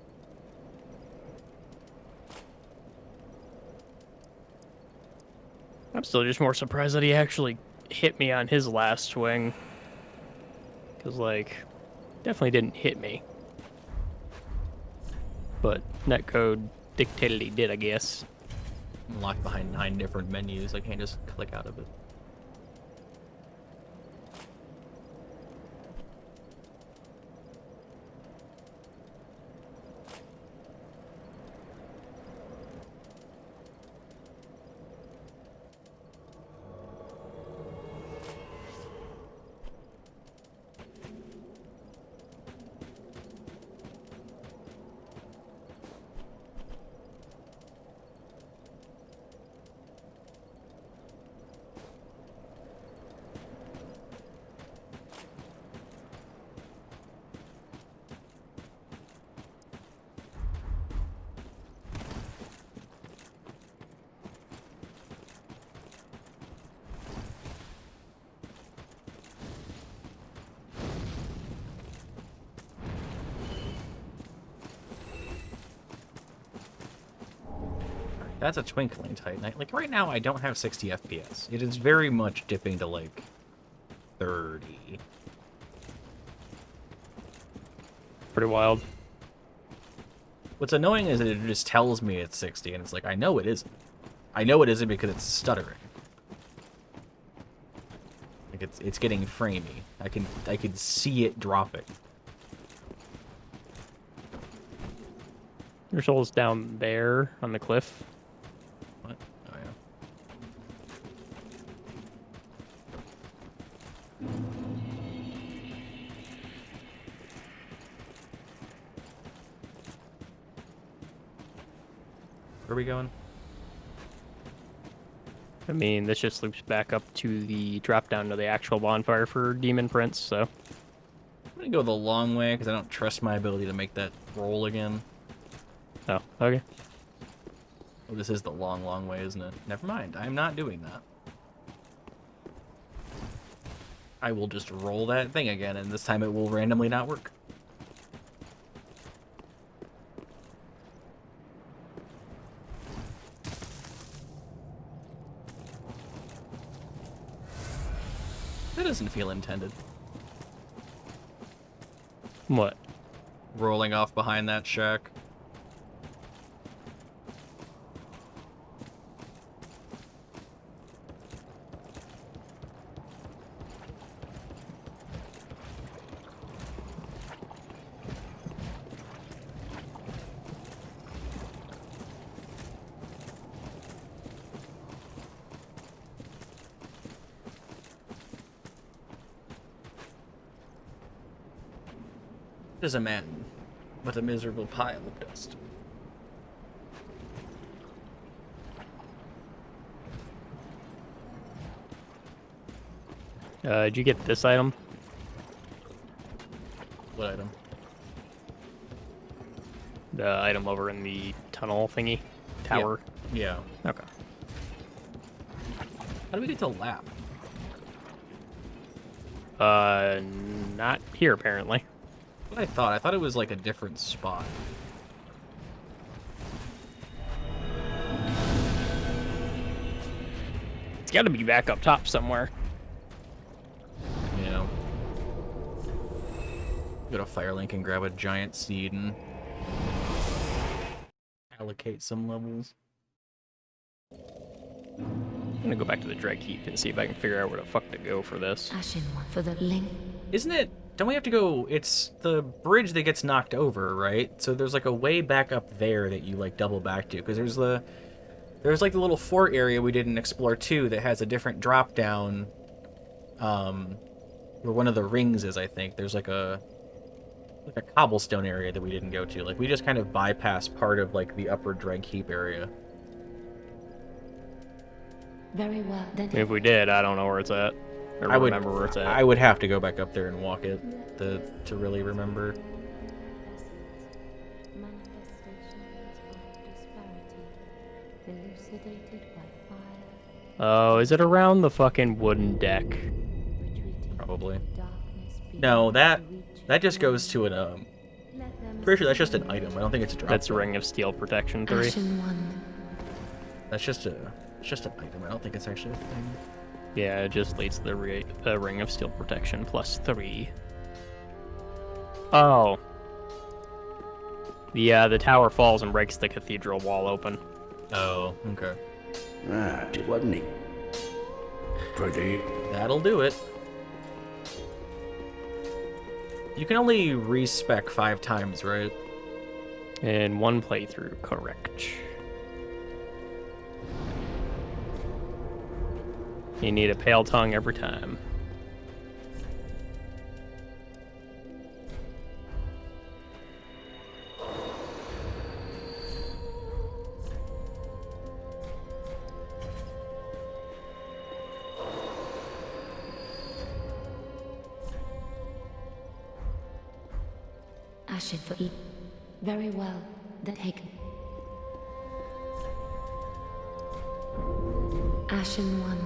I'm still just more surprised that he actually hit me on his last swing. Because, like, definitely didn't hit me. But netcode dictated he did, I guess. I'm locked behind 9 different menus. I can't just click out of it. That's a twinkling Titanite. Like, right now, I don't have 60 FPS. It is very much dipping to, like, 30. Pretty wild. What's annoying is that it just tells me it's 60, and it's like, I know it isn't. I know it isn't because it's stuttering. Like, it's getting framey. I can see it dropping. Your soul's down there on the cliff. What? Oh, yeah. Where are we going? I mean, this just loops back up to the drop down to the actual bonfire for Demon Prince, so. I'm gonna go the long way because I don't trust my ability to make that roll again. Oh, okay. Oh, this is the long, long way, isn't it? Never mind. I'm not doing that. I will just roll that thing again, and this time it will randomly not work. That doesn't feel intended. What? Rolling off behind that shack. Is a man, but a miserable pile of dust. Did you get this item? What item? The item over in the tunnel thingy? Tower? Yeah. Okay. How do we get to lab? Not here, apparently. What I thought. I thought it was like a different spot. It's gotta be back up top somewhere. Yeah. Go to Firelink and grab a giant seed and allocate some levels. I'm gonna go back to the dreg heap and see if I can figure out where the fuck to go for this. Ashen one for the link. Isn't it? Don't we have to go? It's the bridge that gets knocked over, right? So there's like a way back up there that you like double back to, because there's like the little fort area we didn't explore too that has a different drop down. Where one of the rings is, I think. There's like a cobblestone area that we didn't go to. Like we just kind of bypassed part of like the upper dreg heap area. Very well. Then If we did, I don't know where it's at. Or I would remember where it's at. I would have to go back up there and walk it to really remember. Oh, is it around the fucking wooden deck? Probably. No, that just goes to an pretty sure that's just an item. I don't think it's a drop. That's zone. Ring of Steel Protection 3. Ashen One. That's just an item. I don't think it's actually a thing. Yeah, it just leads to the Ring of Steel Protection plus 3. Oh. Yeah, the tower falls and breaks the cathedral wall open. Oh, okay. Right, wasn't he? Pretty. That'll do it. You can only respec 5 times, right? In one playthrough, correct. You need a pale tongue every time. Ashen for eat. Very well. Then taken. Ashen One.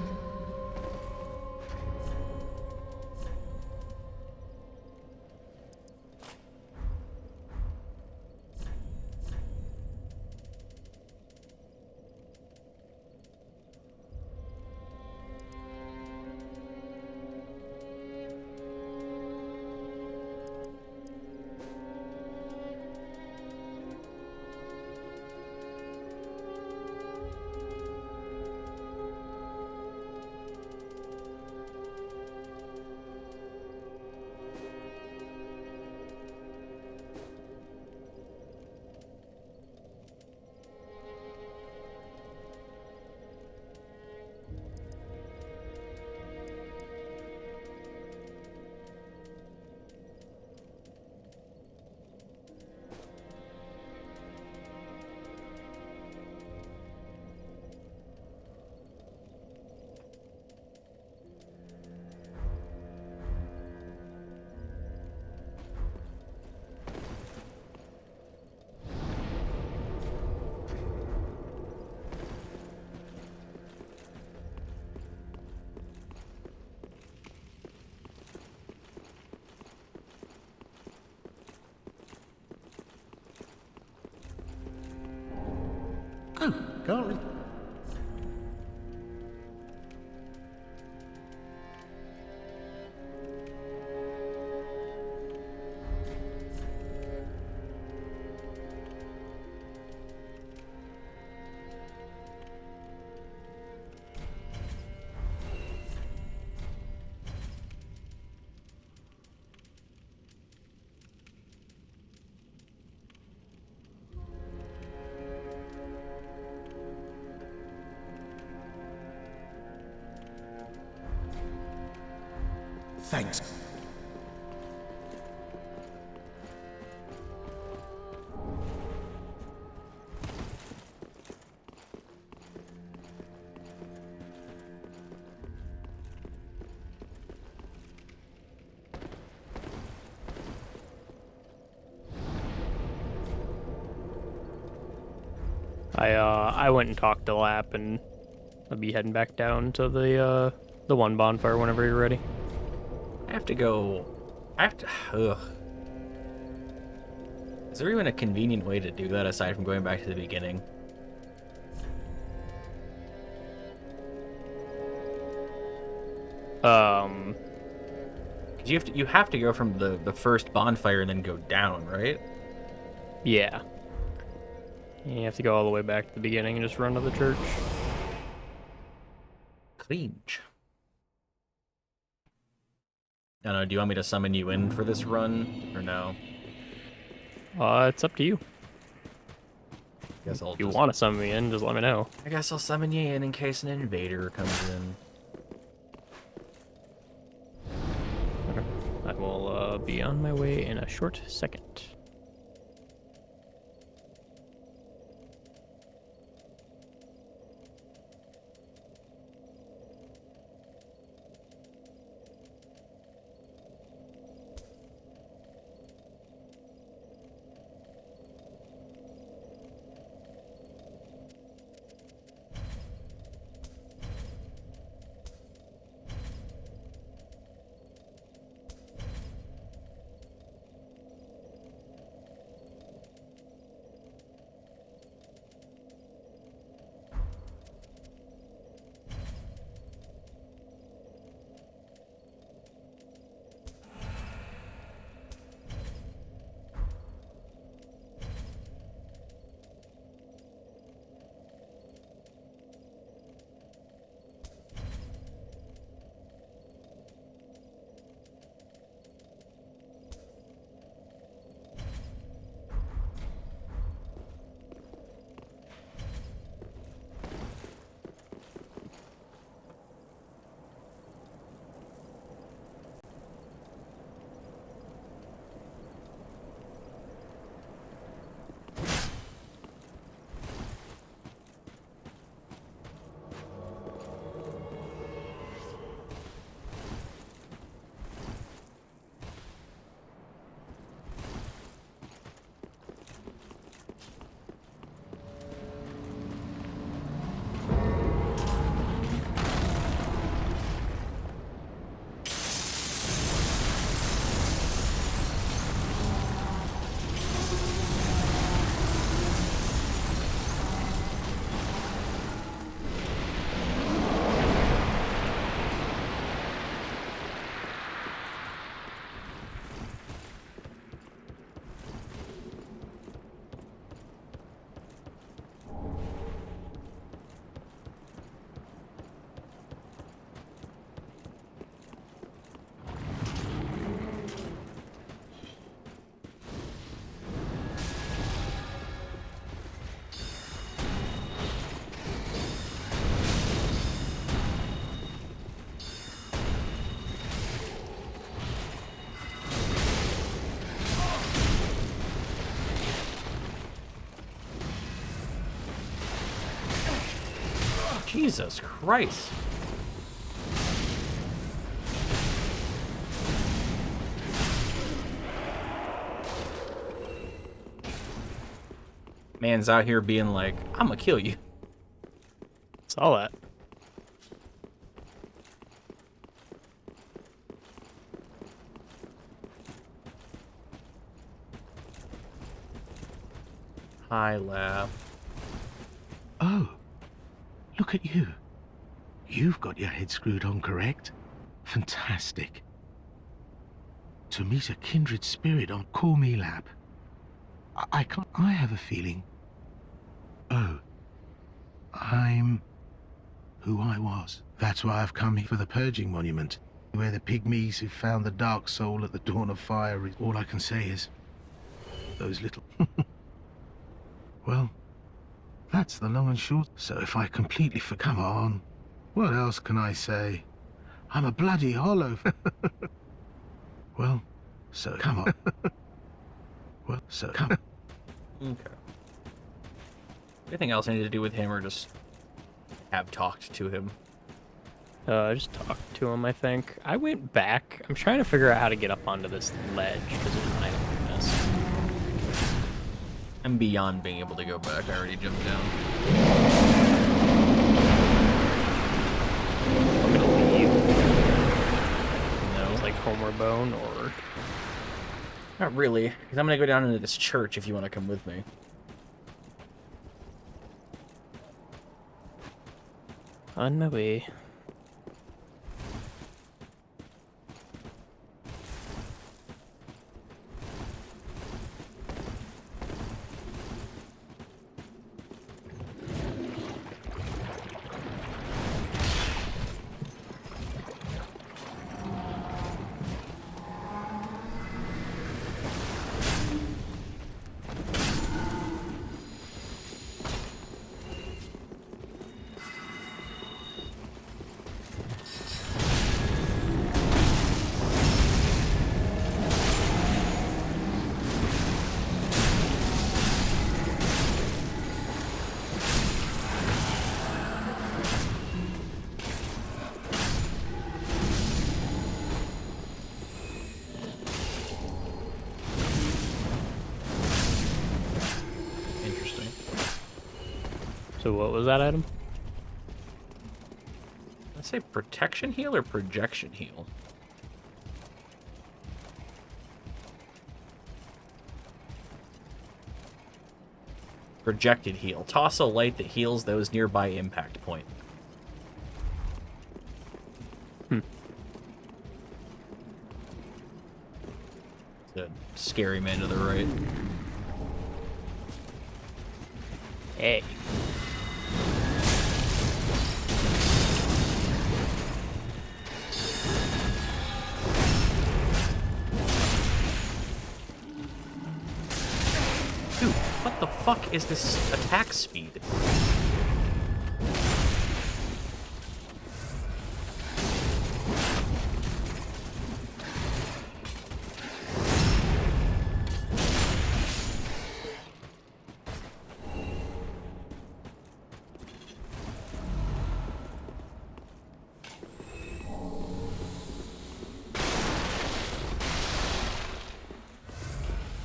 Oh, golly. Thanks. I went and talked to Lap, and I'll be heading back down to the one bonfire whenever you're ready. I have to go. Ugh. Is there even a convenient way to do that aside from going back to the beginning? Because you have to go from the first bonfire and then go down, right? Yeah. You have to go all the way back to the beginning and just run to the church. Cringe. I don't know, do you want me to summon you in for this run, or no? It's up to you. Guess I'll If you just- want to summon me in, just let me know. I guess I'll summon you in case an invader comes in. I will be on my way in a short second. Jesus Christ. Man's out here being like, I'm gonna kill you. Saw that. Hi, lab. Oh, look at you. You've got your head screwed on correct. Fantastic. To meet a kindred spirit on Call Me Lab. I can't. I have a feeling. Oh, I'm who I was. That's why I've come here for the Purging Monument, where the pygmies who found the dark soul at the dawn of fire is. All I can say is, those little. Well, that's the long and short. So if I completely come on, what else can I say? I'm a bloody hollow. Well, so come on. Well, so come on. Okay. Anything else I need to do with him, or just have talked to him? I just talked to him, I think. I went back. I'm trying to figure out how to get up onto this ledge, because there's an item I missed. I'm beyond being able to go back. I already jumped down. I'm gonna leave. No. It's like Homeward Bone, or... Not really, because I'm gonna go down into this church if you want to come with me. On my way. Interesting. So what was that item? Let's say protection heal or projection heal? Projected heal. Toss a light that heals those nearby impact point. The scary man to the right. Hey. Dude, what the fuck is this attack speed?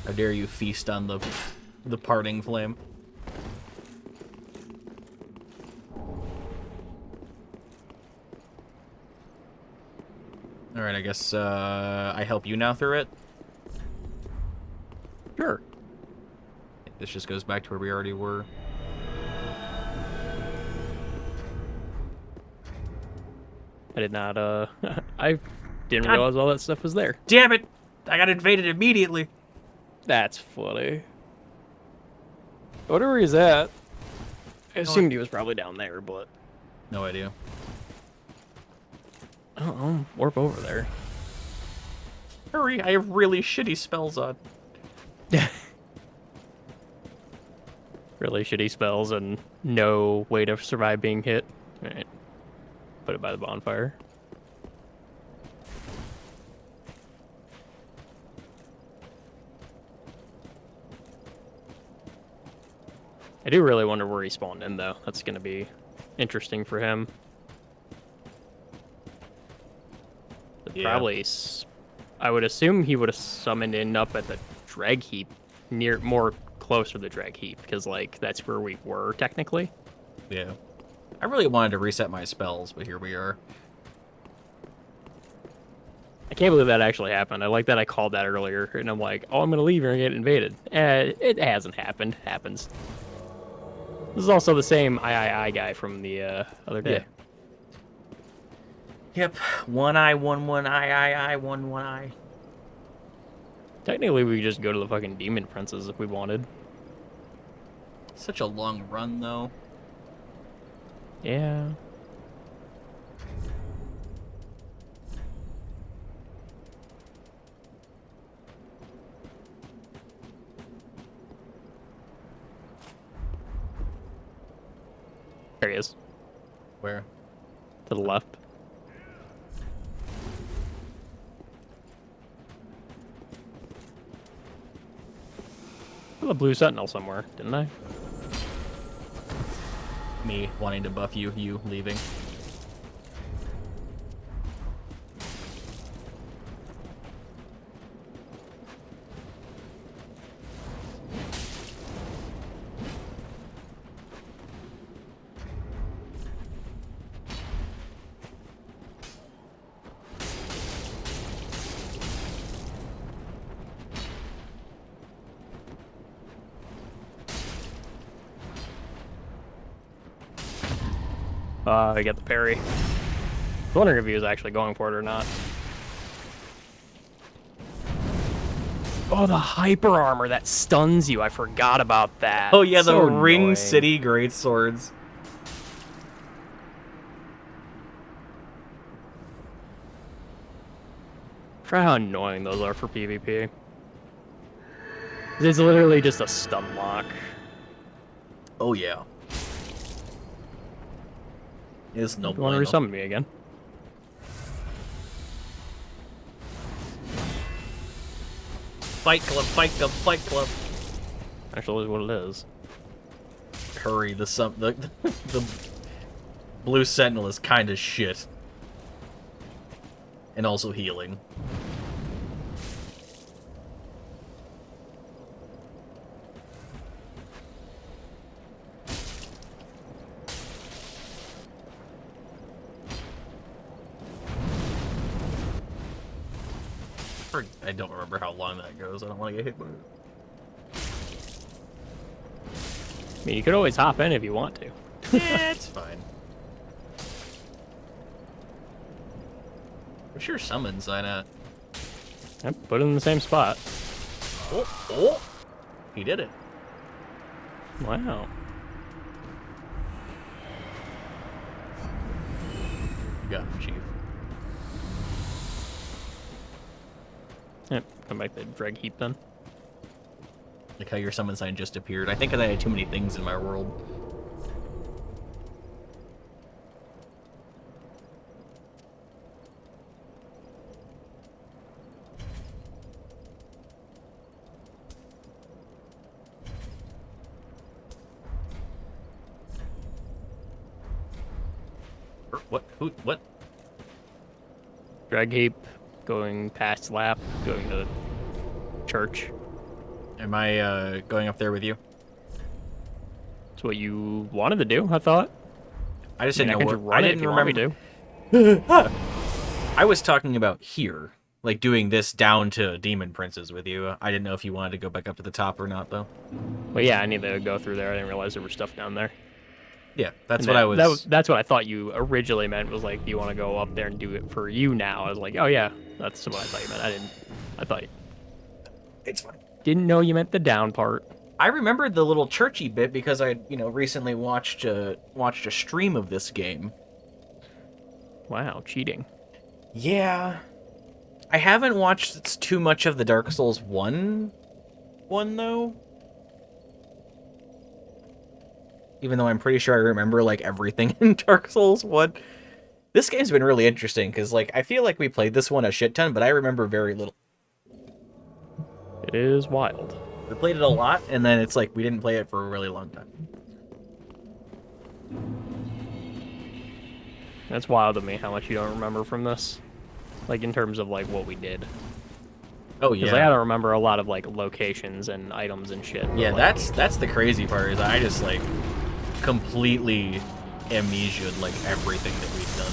How dare you feast on the parting flame? Alright, I guess I help you now through it. Sure. This just goes back to where we already were. I did not, I didn't God. realize all that stuff was there. Damn it! I got invaded immediately. That's funny. I wonder where he's at. I assumed he was probably down there, but... No idea. I'll warp over there. Hurry, I have really shitty spells on. Really shitty spells and no way to survive being hit. Alright. Put it by the bonfire. I do really wonder where he spawned in, though. That's going to be interesting for him. Yeah. Probably, I would assume he would have summoned in up at the drag heap, more closer to the drag heap, because like that's where we were technically. Yeah. I really wanted to reset my spells, but here we are. I can't believe that actually happened. I like that I called that earlier, and I'm like, oh, I'm gonna leave here and get invaded. It hasn't happened. Happens. This is also the same I guy from the other day. Yeah. Yep. One eye, one eye, one eye. Technically, we could just go to the fucking demon princes if we wanted. Such a long run, though. Yeah. There he is. Where? To the left. I saw the blue sentinel somewhere, didn't I? Me wanting to buff you, you leaving. I got the parry. I was wondering if he was actually going for it or not. Oh, the hyper armor that stuns you. I forgot about that. Oh yeah, the So Ring annoying. City Great Swords. Try how annoying those are for PvP. It's literally just a stun lock. Oh yeah. It's no You want to bueno. resummon me again? Fight club, fight club, fight club. Actually, is what it is. Hurry, the blue sentinel is kind of shit. And also healing. I don't remember how long that goes. I don't want to get hit by it. I mean, you could always hop in if you want to. Yeah, it's fine. What's your summon sign at? Yep, put it in the same spot. Oh! He did it. Wow. You got him, Chief. Yep, come back to drag heap then. Like how your summon sign just appeared. I think I had too many things in my world. What? Who? What? Drag heap, going past lap, going to church. Am I going up there with you? That's what you wanted to do, I thought. I just I mean, didn't I know could where. run I it didn't if you want me remember. to. I was talking about here, like doing this down to Demon Princes with you. I didn't know if you wanted to go back up to the top or not, though. Well, yeah, I need to go through there. I didn't realize there was stuff down there. Yeah, that's And what I was. That's what I thought you originally meant. Was like, do you want to go up there and do it for you now? I was like, oh yeah, that's what I thought you meant. I thought you It's fine. didn't know you meant the down part. I remembered the little churchy bit because I, recently watched a stream of this game. Wow, cheating. Yeah, I haven't watched too much of the Dark Souls one though. Even though I'm pretty sure I remember like everything in Dark Souls 1. This game's been really interesting because like I feel like we played this one a shit ton, but I remember very little. It is wild. We played it a lot, and then it's like we didn't play it for a really long time. That's wild to me how much you don't remember from this. Like, in terms of, like, what we did. Oh Because, like, I yeah. don't remember a lot of, like, locations and items and shit. But, Yeah, like, that's the crazy part is I just like completely amnesia'd like everything that we've done.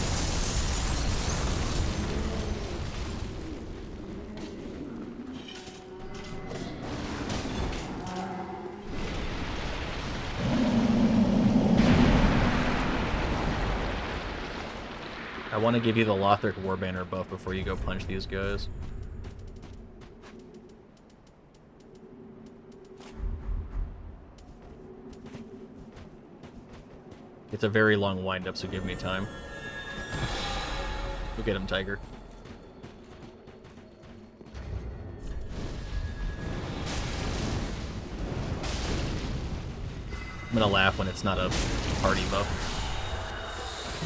I want to give you the Lothric Warbanner buff before you go punch these guys. It's a very long wind-up, so give me time. Go get him, Tiger. I'm gonna laugh when it's not a party buff.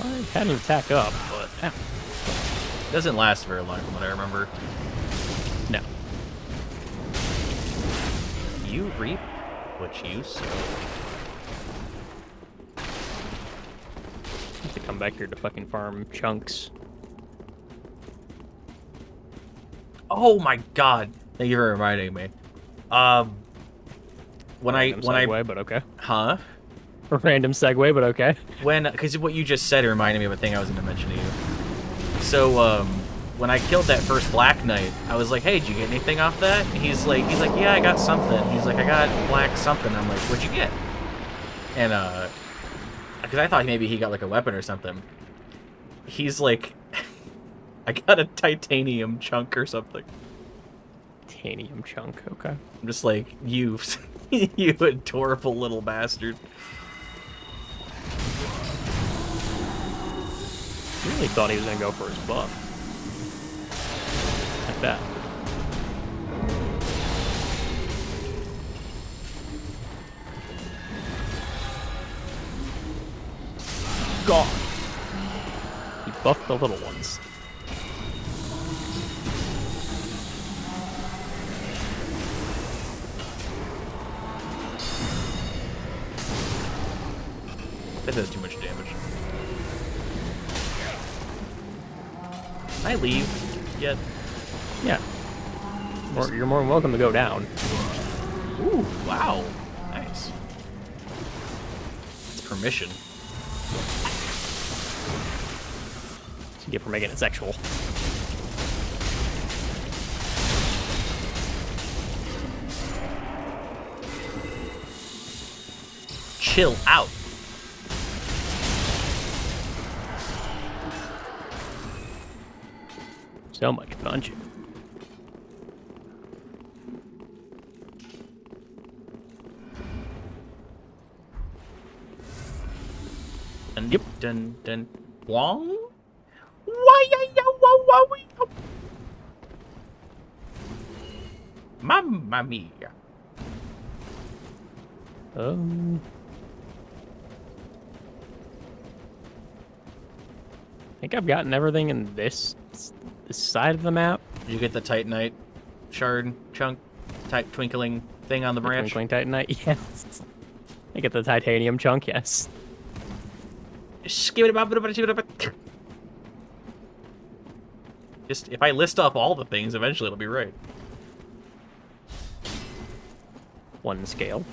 I had an attack up, but... It doesn't last very long from what I remember. No. You reap what you sow. I have to come back here to fucking farm chunks. Oh my god! Thank you for reminding me. When Random segue, but okay. huh? A random segue, but okay. Because what you just said reminded me of a thing I was going to mention to you. So, when I killed that first Black Knight, I was like, hey, did you get anything off that? And he's like, yeah, I got something. He's like, I got black something. I'm like, what'd you get? And, because I thought maybe he got, like, a weapon or something. He's like, I got a titanium chunk or something. Titanium chunk, okay. I'm just like, you, you adorable little bastard. I really thought he was gonna go for his buff. Like that. God. He buffed the little ones. That does too much damage. Can I leave yet? Yeah. You're more than welcome to go down. Ooh, wow. Nice. It's permission. You get for making it sexual. Chill out. So much punching. Dun, Yep. Dun dun. Wong. Why ya wah wah wee. Mamma mia. I think I've gotten everything in this side of the map. You get the Titanite shard chunk, twinkling thing on the branch. Twinkling Titanite, yes. I get the titanium chunk, yes. Just if I list off all the things, eventually it'll be right. One scale.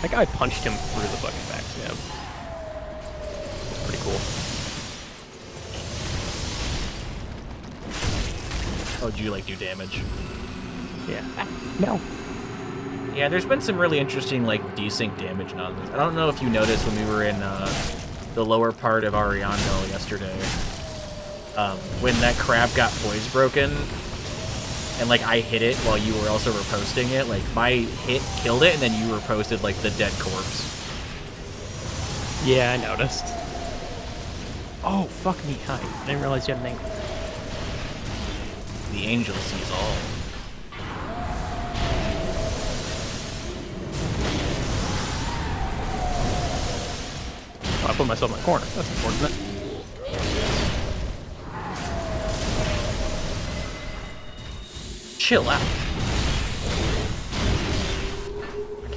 That guy punched him through the fucking backstab. That's pretty cool. Oh, do you like do damage? Yeah. No. Yeah, there's been some really interesting, like, desync damage on this. I don't know if you noticed when we were in the lower part of Ariando yesterday. When that crab got poise broken, and, like, I hit it while you were also reposting it, like, my hit killed it, and then you reposted, like, the dead corpse. Yeah, I noticed. Oh, fuck me. Hi. I didn't realize you had an angle. The angel sees all. Oh, I put myself in the corner. That's unfortunate. Chill out.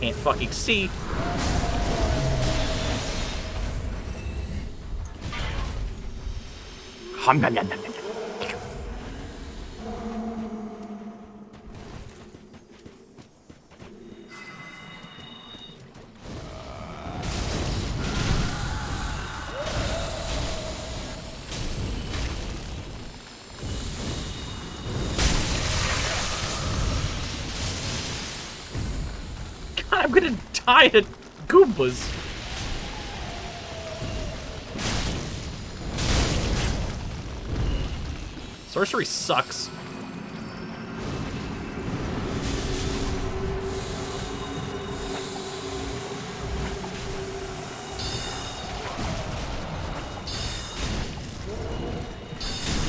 can't fucking see. Hum, nom, nom, nom, nom. God, I'm gonna die to Goombas. Sorcery sucks.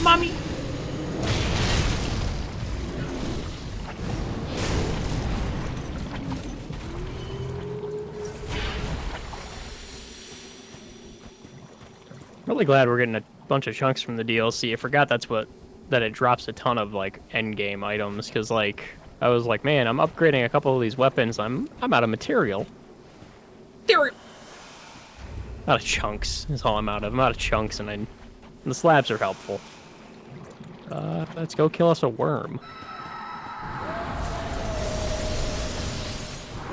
Mommy. Really glad we're getting a bunch of chunks from the DLC. I forgot that it drops a ton of like end game items because like I was like, man, I'm upgrading a couple of these weapons. I'm out of material. There. Out of chunks is all I'm out of. I'm out of chunks, and the slabs are helpful. Let's go kill us a worm.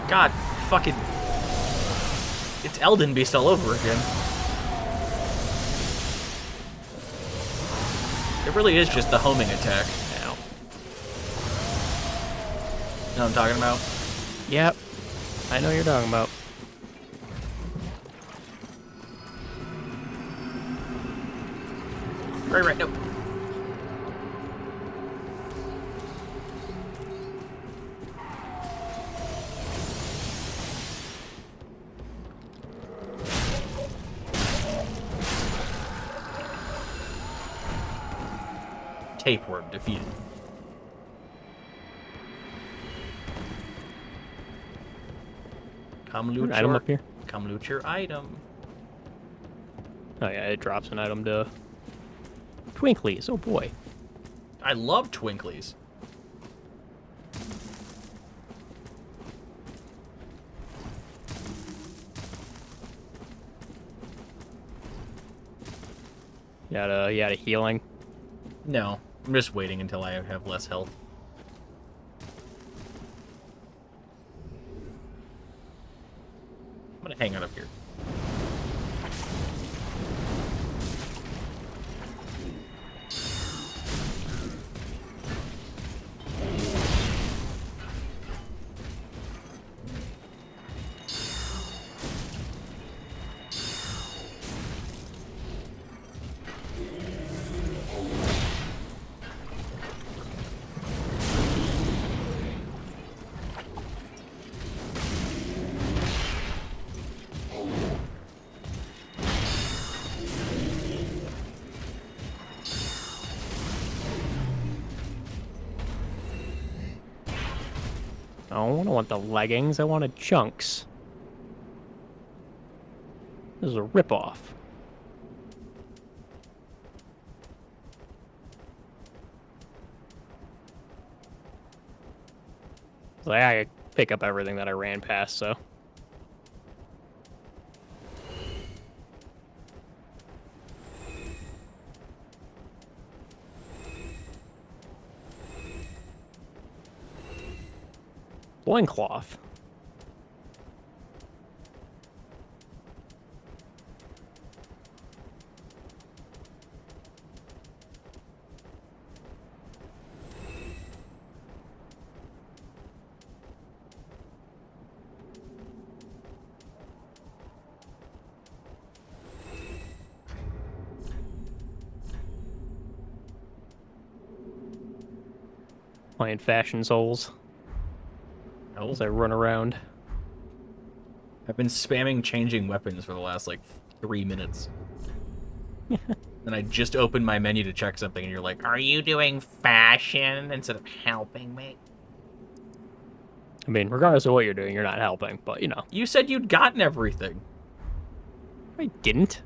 God, fucking. It's Elden Beast all over again. It really is just the homing attack. Ow. You know what I'm talking about? Yep. I know what you're talking about. Right, no. Tapeworm defeated. Come loot Item your up here. Come loot your item. Oh yeah, it drops an item to Twinklies. Oh boy. I love Twinklies. You had a healing. No, I'm just waiting until I have less health. I'm gonna hang out up here. Oh, I don't want the leggings. I wanted chunks. This is a ripoff. Like, I could pick up everything that I ran past, so. Loincloth. Playing Fashion Souls No. as I run around. I've been spamming changing weapons for the last, like, 3 minutes. And I just opened my menu to check something, and you're like, are you doing fashion instead of helping me? I mean, regardless of what you're doing, you're not helping, but you know. You said you'd gotten everything. I didn't.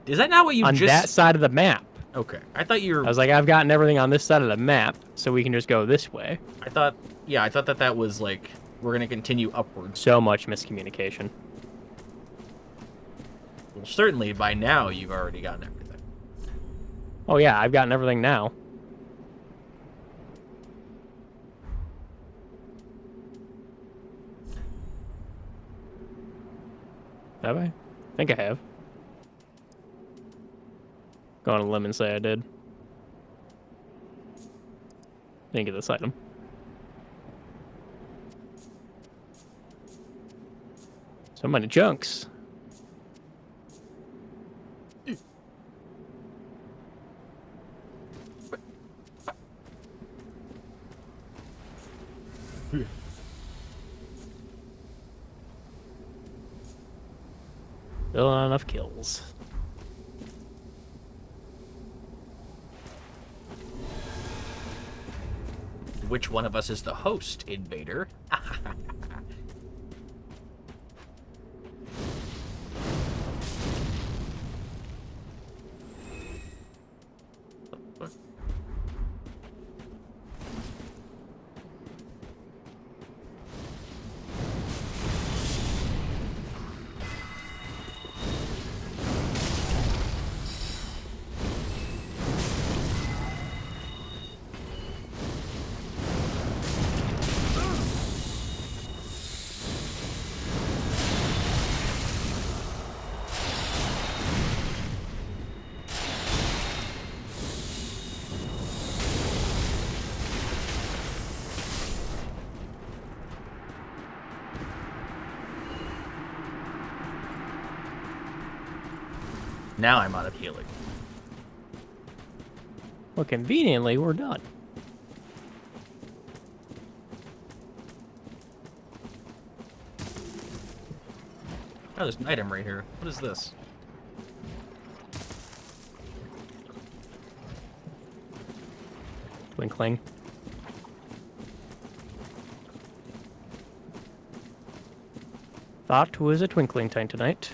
Is that not what you On just... that side of the map. Okay. I thought you were... I was like, I've gotten everything on this side of the map, so we can just go this way. I thought that that was, like, we're gonna continue upwards. So much miscommunication. Well, certainly by now you've already gotten everything. Oh yeah, I've gotten everything now. Have I? I think I have. Go on a limb and say I did. Didn't get this item. So many junks. Still not enough kills. Which one of us is the host, Invader? Now I'm out of healing. Well, conveniently, we're done. Oh, there's an item right here. What is this? Twinkling. Thought was a twinkling titanite.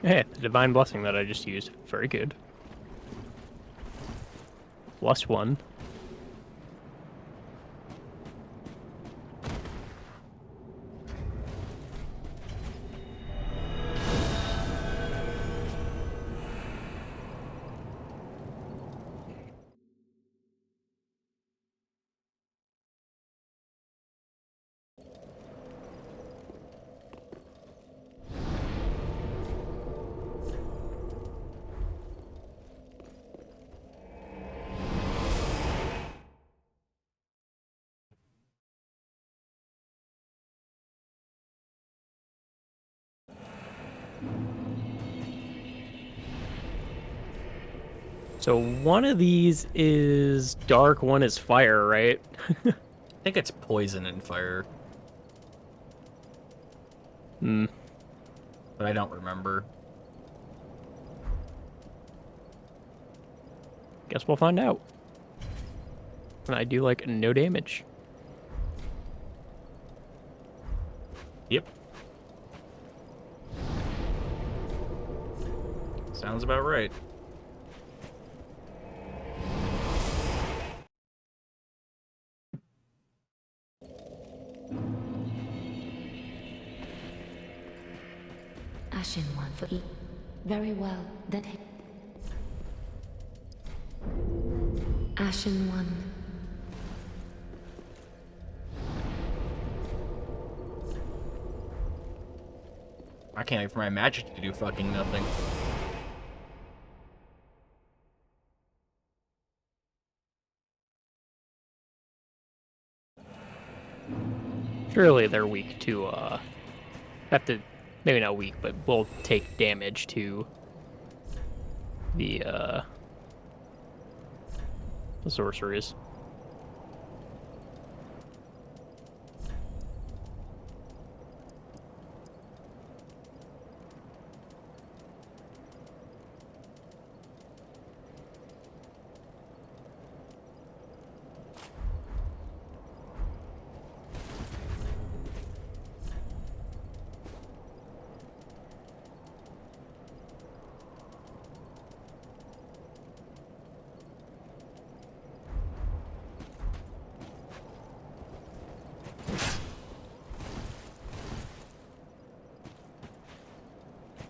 Hey, the divine blessing that I just used. Very good. +1. So one of these is dark, one is fire, right? I think it's poison and fire, Hmm. but I don't remember. Guess we'll find out. And I do like no damage. Yep. Sounds about right. Ashen one for each. Very well, then. Ashen one. I can't wait for my magic to do fucking nothing. Surely they're weak to, have to, maybe not weak, but will take damage to the sorceries.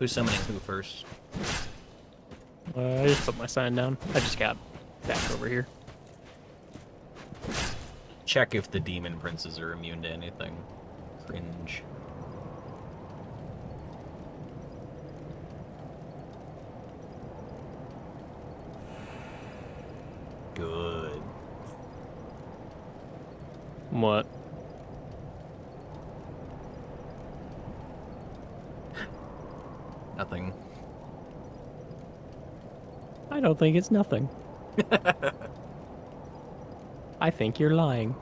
Who's summoning who first? I just put my sign down. I just got back over here. Check if the demon princes are immune to anything. Cringe. Good. What? Nothing. I don't think it's nothing. I think you're lying.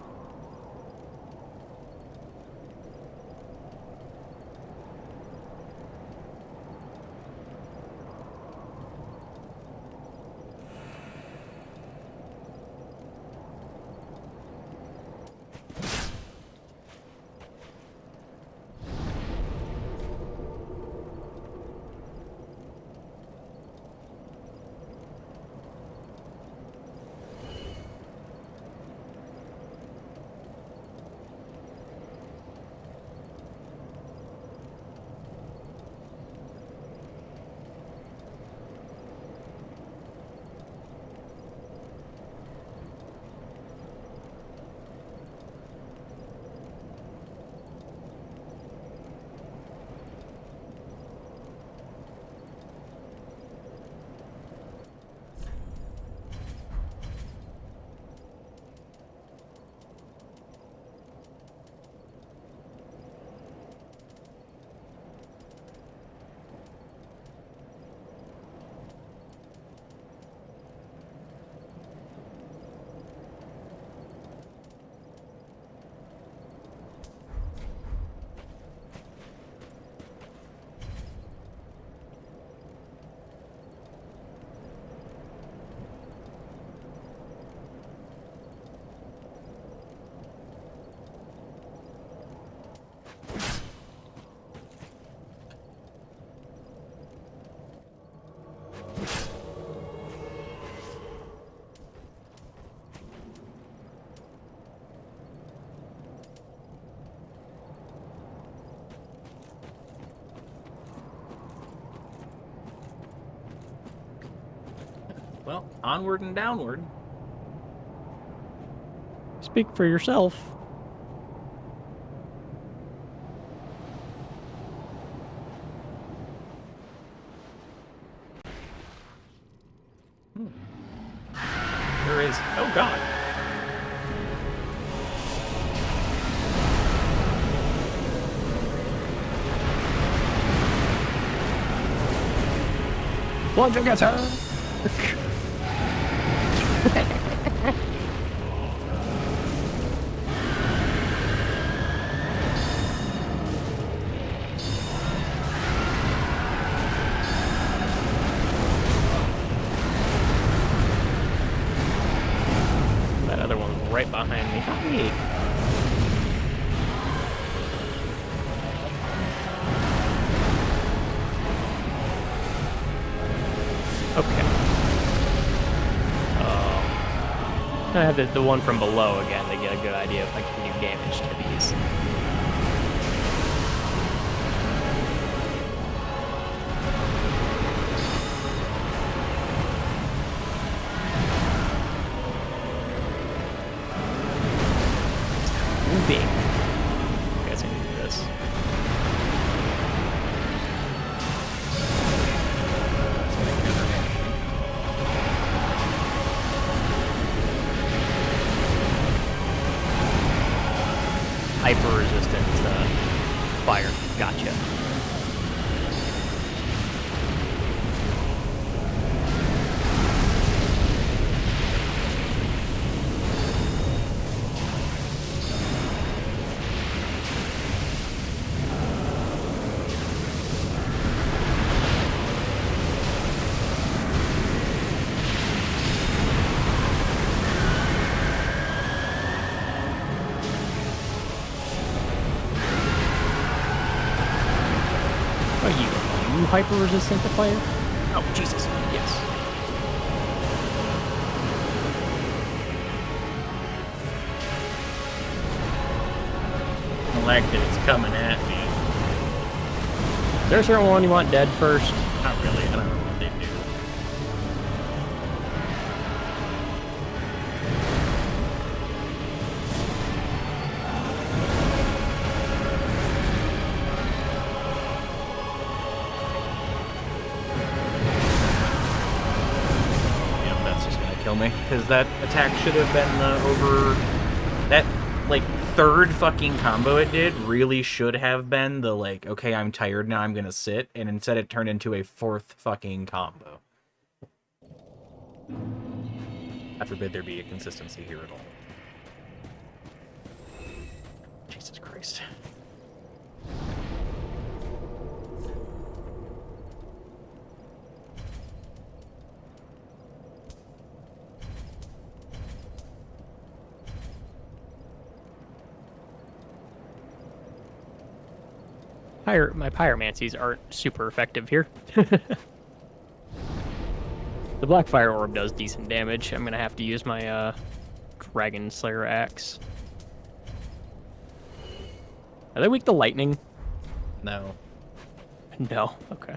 Well, onward and downward. Speak for yourself. There is. Oh God. Plunge against her! That other one's right behind me. Hey. Okay. I have the one from below again to get a good idea if I can do damage to these. Moving. I guess I can do this. Hyper-resistant fire. Gotcha. Are you hyper-resistant to fire? Oh, Jesus. Yes. I like that it's coming at me. Is there a certain one you want dead first? Not really. I don't know what they do. Yep, that's just gonna kill me. Because that attack should have been over... That, like, third fucking combo it did really should have been the, like, okay, I'm tired, now I'm gonna sit, and instead it turned into a fourth fucking combo. I forbid there be a consistency here at all. Jesus Christ. My pyromancies aren't super effective here. The Blackfire Orb does decent damage. I'm gonna have to use my Dragon Slayer axe. Are they weak to lightning? No. No. Okay.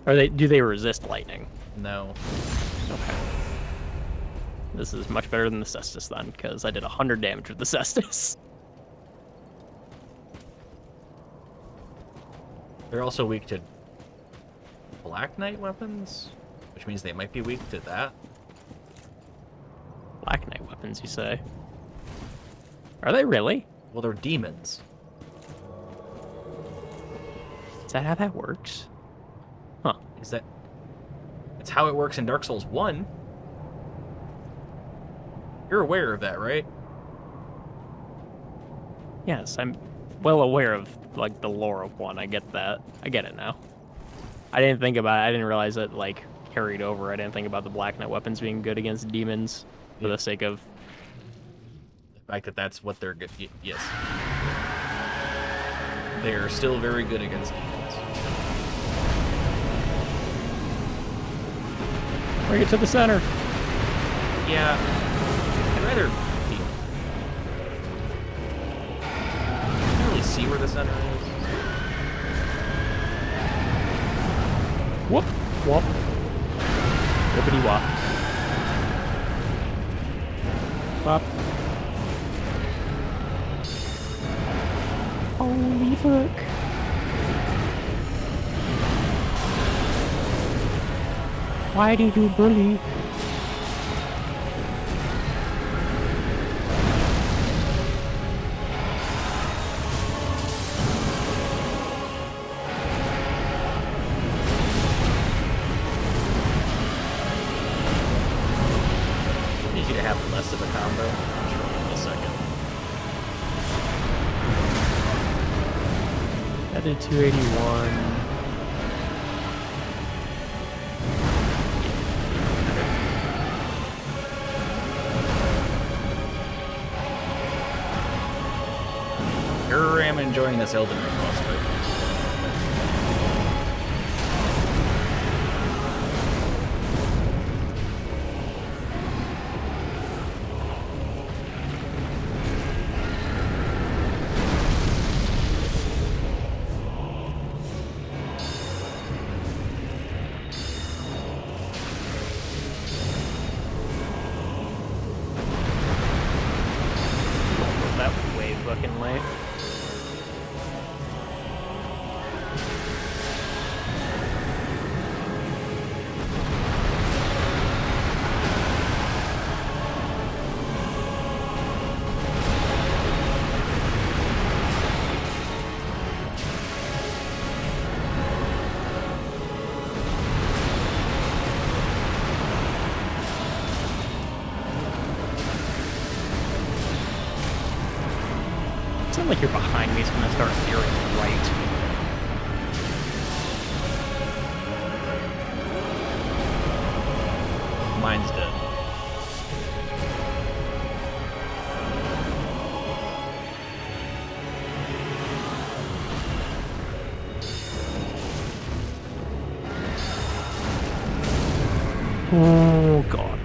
Are they? Do they resist lightning? No. Okay. This is much better than the Cestus then, because I did 100 damage with the Cestus. They're also weak to Black Knight weapons, which means they might be weak to that. Black Knight weapons, you say? Are they really? Well, they're demons. Is that how that works? Huh. Is that... It's how it works in Dark Souls 1. You're aware of that, right? Yes, I'm well aware of, like, the lore of one. I get that. I get it now. I didn't think about it. I didn't realize it, like, carried over. I didn't think about the Black Knight weapons being good against demons for the sake of... The fact that that's what they're good... Yes. They are still very good against demons. Bring it to the center. Yeah. I'd rather... See where the center is. Whoop, whoop. Whippity wop. Bop. Holy fuck. Why did you bully? Less of a combo. I'll show you in a second. That did 281. Sure am enjoying this Elden Ring boss fight. Fucking late. Sounds like you're behind me, so I'm gonna start veering right. Mine's dead. Oh god.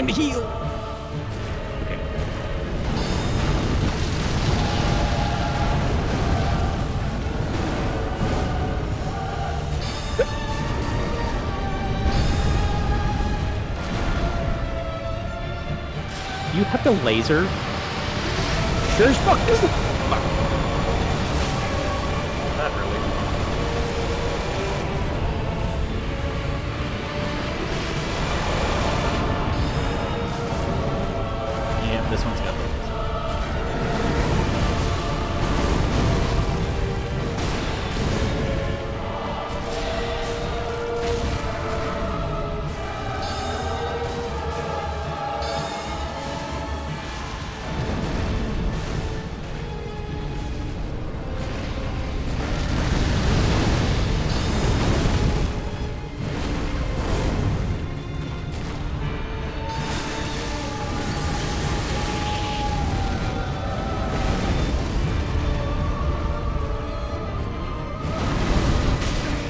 Time to heal. Okay. You have to laser? Sure as fuck doesn't. Fuck. Not really. Yeah, this one's got those.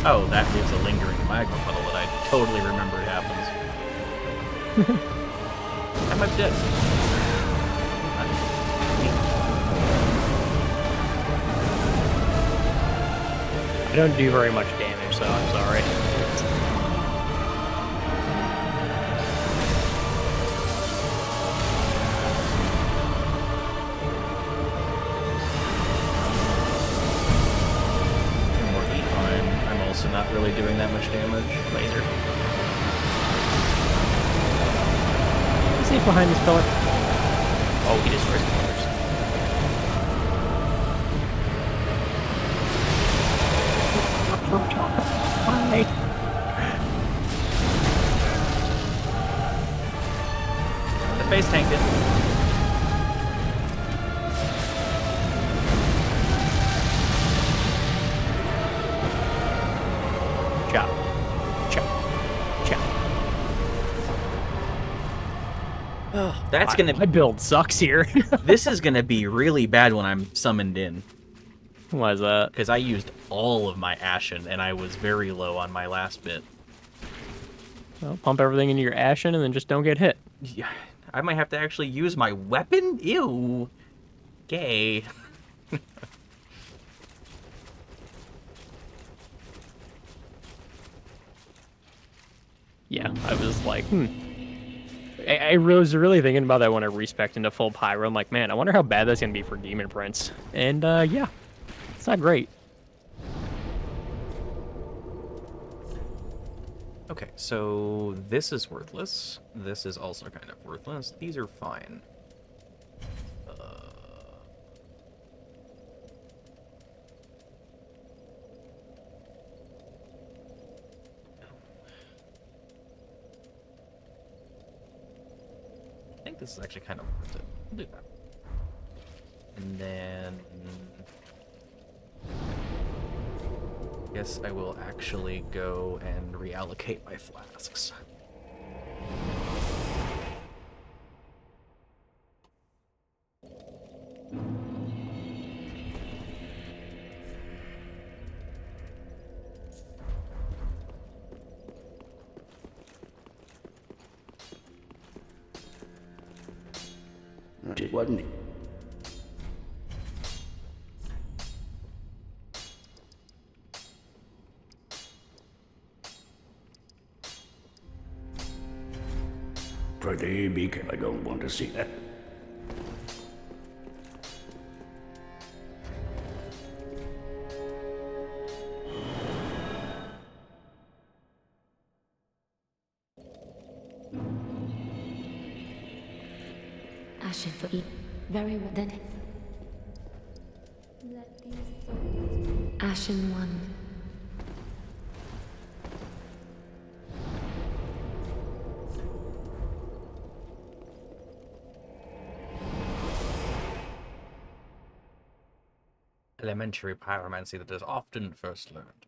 Oh, that leaves a lingering magma puddle that I totally remembered happens. I might be dead. I don't do very much damage, so I'm sorry. More econ. I'm also not really doing that much damage. Laser. Is he behind this pillar? Oh, he destroys the pillars. Hi. The face tanked it. Chop. Chop. Chop. Oh, that's gonna. My build sucks here. This is gonna be really bad when I'm summoned in, Why is that? because I used all of my Ashen and I was very low on my last bit. Well, pump everything into your Ashen and then just don't get hit. Yeah, I might have to actually use my weapon? Ew. Gay. Yeah, I was like, I was really thinking about that when I respec'd into full Pyro. I'm like, man, I wonder how bad that's going to be for Demon Prince. And, yeah, it's not great. Okay, so this is worthless. This is also kind of worthless. These are fine. I think this is actually kind of worth it. We'll do that. And then... guess I will actually go and reallocate my flasks. It wasn't. Pretty be careful. I don't want to see that. Ashen for eat. Very well then. Ashen 1. Elementary pyromancy that is often first learned.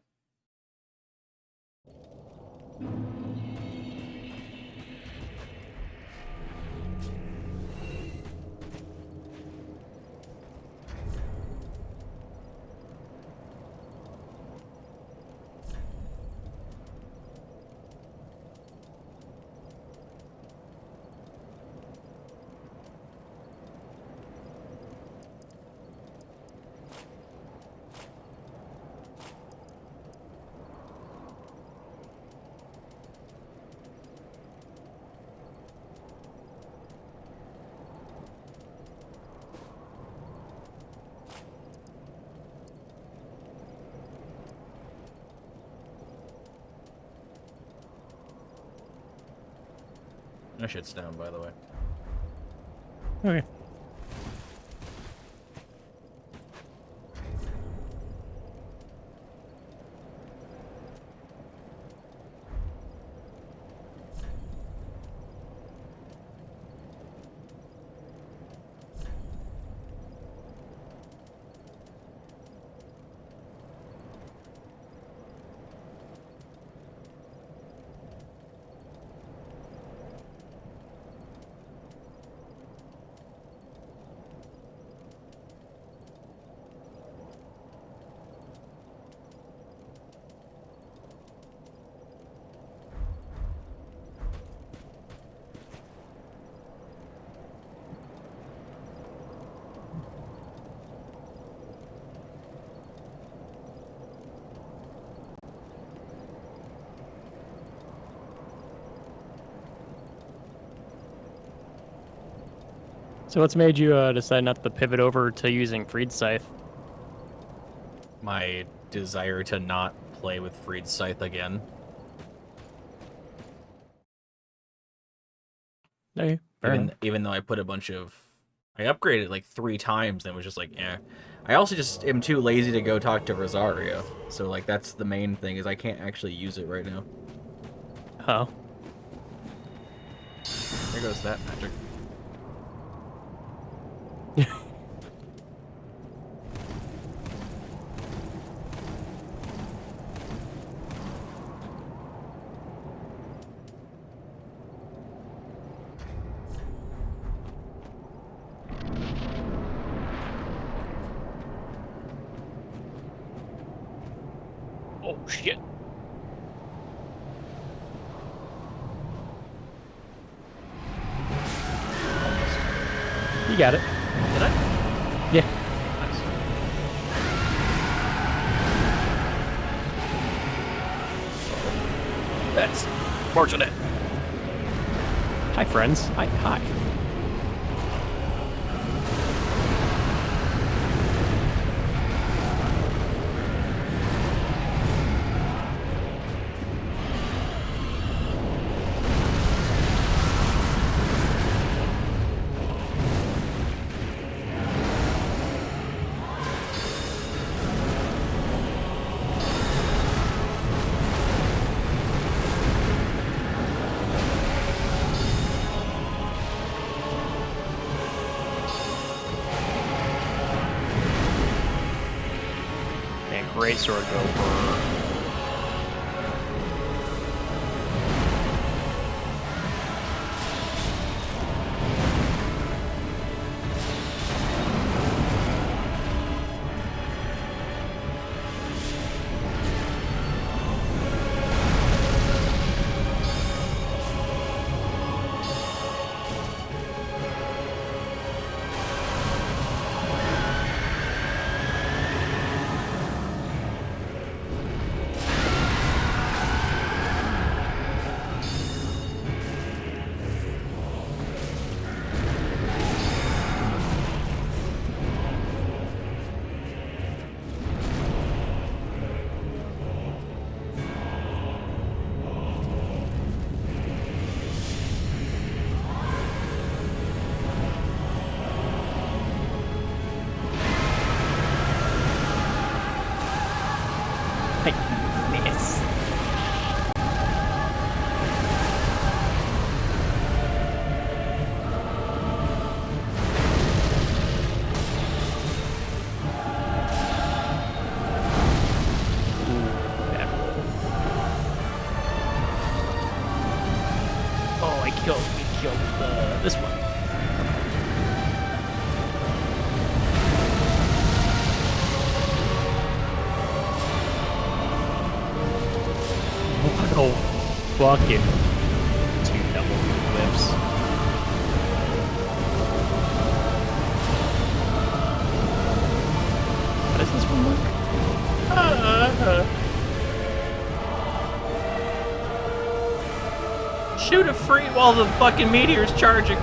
That shit's down, by the way. Okay. So what's made you decide not to pivot over to using Freed Scythe? My desire to not play with Freed Scythe again. Okay, fair enough. Even though I put a bunch of... I upgraded like 3 times and it was just like, eh. I also just am too lazy to go talk to Rosario. So like that's the main thing, is I can't actually use it right now. Oh. There goes that magic. Oh, shit. You got it. Did I? Yeah. That's fortunate. Hi, friends. Hi. And great sword go for... Miss. Oh, we killed this one. Oh, fucking 2 double whips. How does this one look? Shoot a free while the fucking meteor's charging.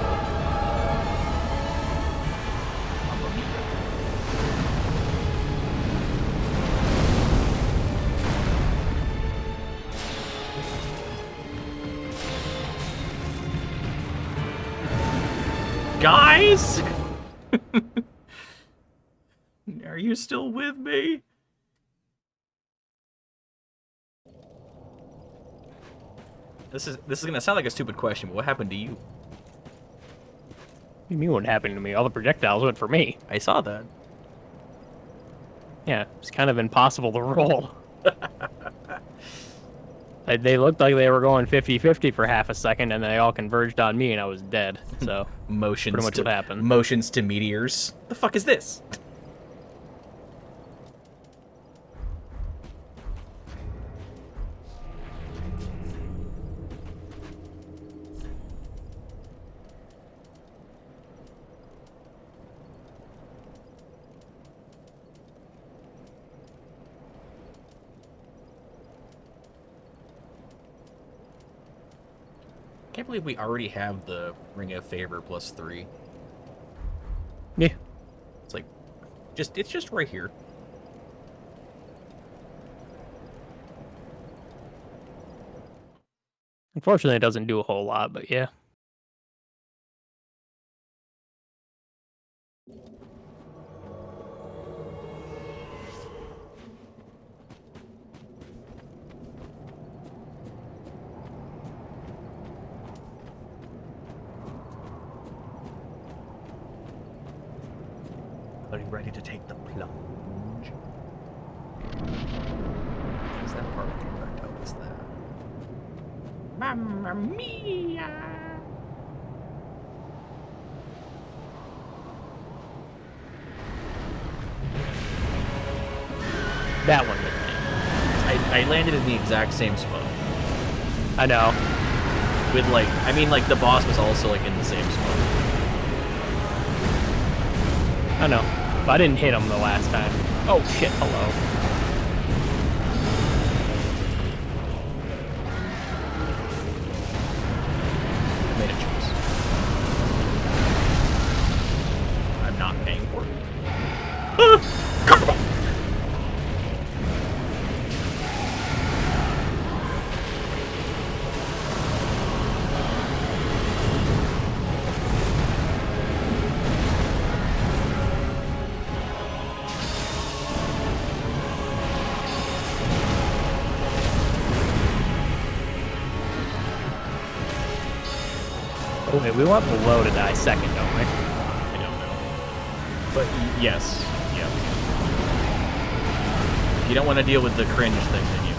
guys? Are you still with me? This is gonna sound like a stupid question, but what happened to you? You mean what happened to me? All the projectiles went for me. I saw that. Yeah, it's kind of impossible to roll. They looked like they were going 50-50 for half a second, and they all converged on me, and I was dead. So, Motions pretty much to what happened. motions to meteors. The fuck is this? I can't believe we already have the Ring of Favor +3. Yeah. It's like, it's just right here. Unfortunately, it doesn't do a whole lot, but yeah. Are you ready to take the plunge? Is that part of the correct? Oh, it's that. Mamma mia! That one didn't hit. I landed in the exact same spot. I know. With like, I mean, like the boss was also like in the same spot. I know. But I didn't hit him the last time. Oh shit, hello. Made a choice. I'm not paying for it. Karma! Oh wait, we want below to die second, don't we? I don't know. But yes. Yeah. If you don't want to deal with the cringe thing, then yes.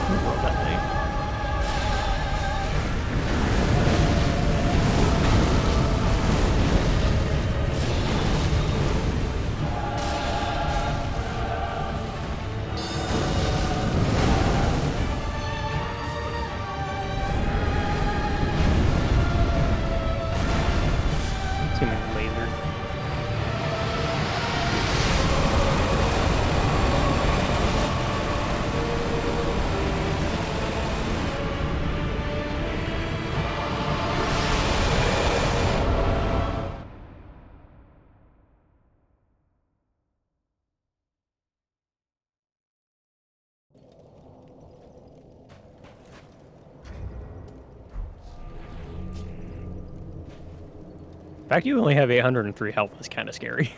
Roll that thing. Too many lasers. The fact you only have 803 health is kind of scary.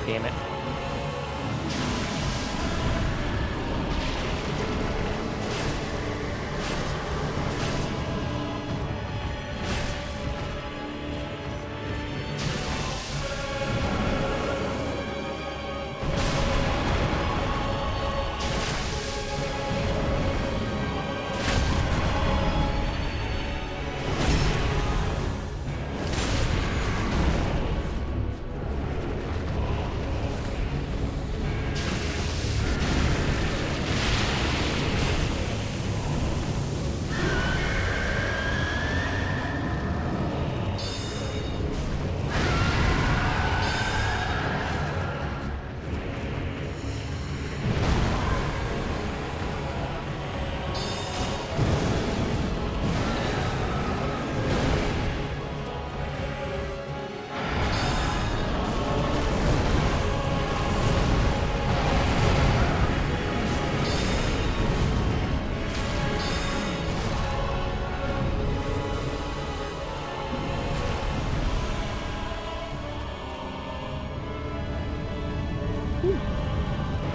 Damn it.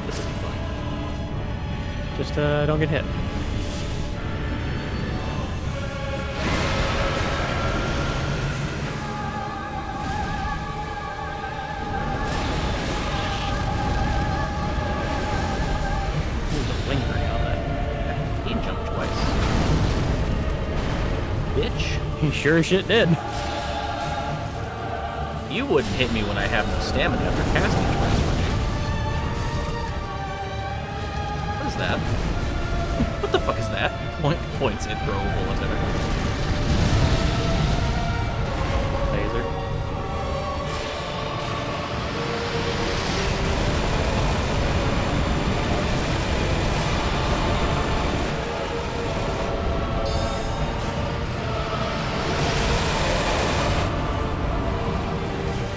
This will be fun. Just don't get hit. Ooh, the lingering on that. He jumped twice. Bitch. He sure as shit did. You wouldn't hit me when I have no stamina after casting twice. What is that? What the fuck is that? Points and throw a bullet at her. Laser.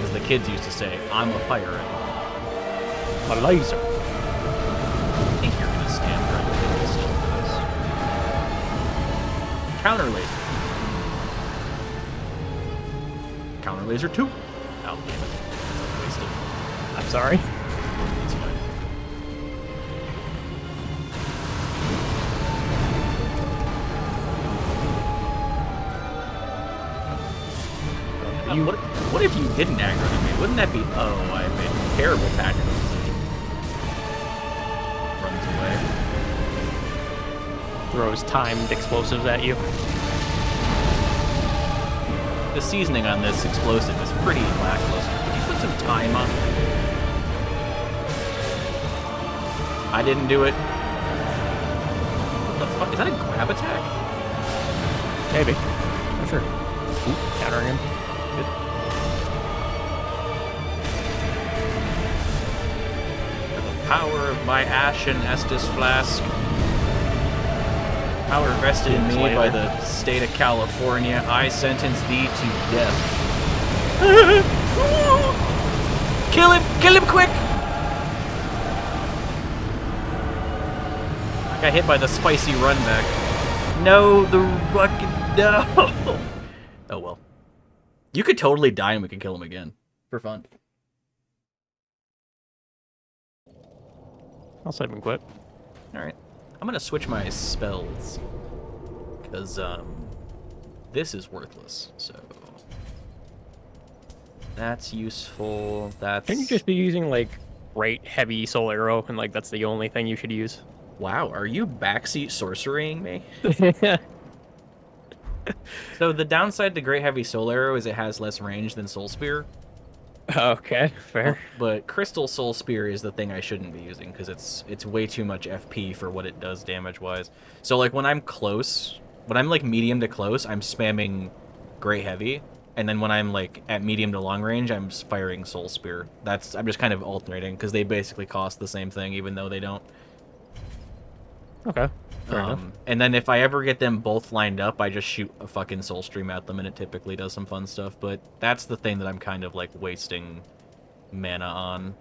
As the kids used to say, I'm a fire emblem. A laser. I think you're gonna stand right there still for this. Counter laser. Counter laser 2. Oh, damn it. Wasted. I'm sorry. It's fine. What if you didn't aggro me? Wouldn't that be... Oh, I made a terrible tactical decision. Runs away. Throws timed explosives at you. the seasoning on this explosive is pretty lackluster. Can you put some time on it? I didn't do it. What the fuck? Is that a grab attack? Maybe. Not sure. Ooh, countering him. Good. For the power of my Ashen Estus flask. Power vested in me by the state of California, I sentence thee to death. Kill him! Kill him quick! I got hit by the spicy run back. No, the fucking no! Oh well. You could totally die and we can kill him again. For fun. I'll save him quick. Alright. I'm gonna switch my spells. Because, this is worthless, so... That's useful, that's... Shouldn't you just be using, like, great heavy soul arrow, and, like, that's the only thing you should use? Wow, are you backseat sorcerying me? So the downside to Great Heavy Soul Arrow is it has less range than Soul Spear. Okay, fair. But Crystal Soul Spear is the thing I shouldn't be using, because it's way too much FP for what it does damage-wise. So, like, when I'm close, when I'm, like, medium to close, I'm spamming Great Heavy, and then when I'm, like, at medium to long range, I'm firing Soul Spear. I'm just kind of alternating, because they basically cost the same thing, even though they don't. Okay, fair enough. And then if I ever get them both lined up, I just shoot a fucking Soul Stream at them, and it typically does some fun stuff. But that's the thing that I'm kind of, like, wasting mana on.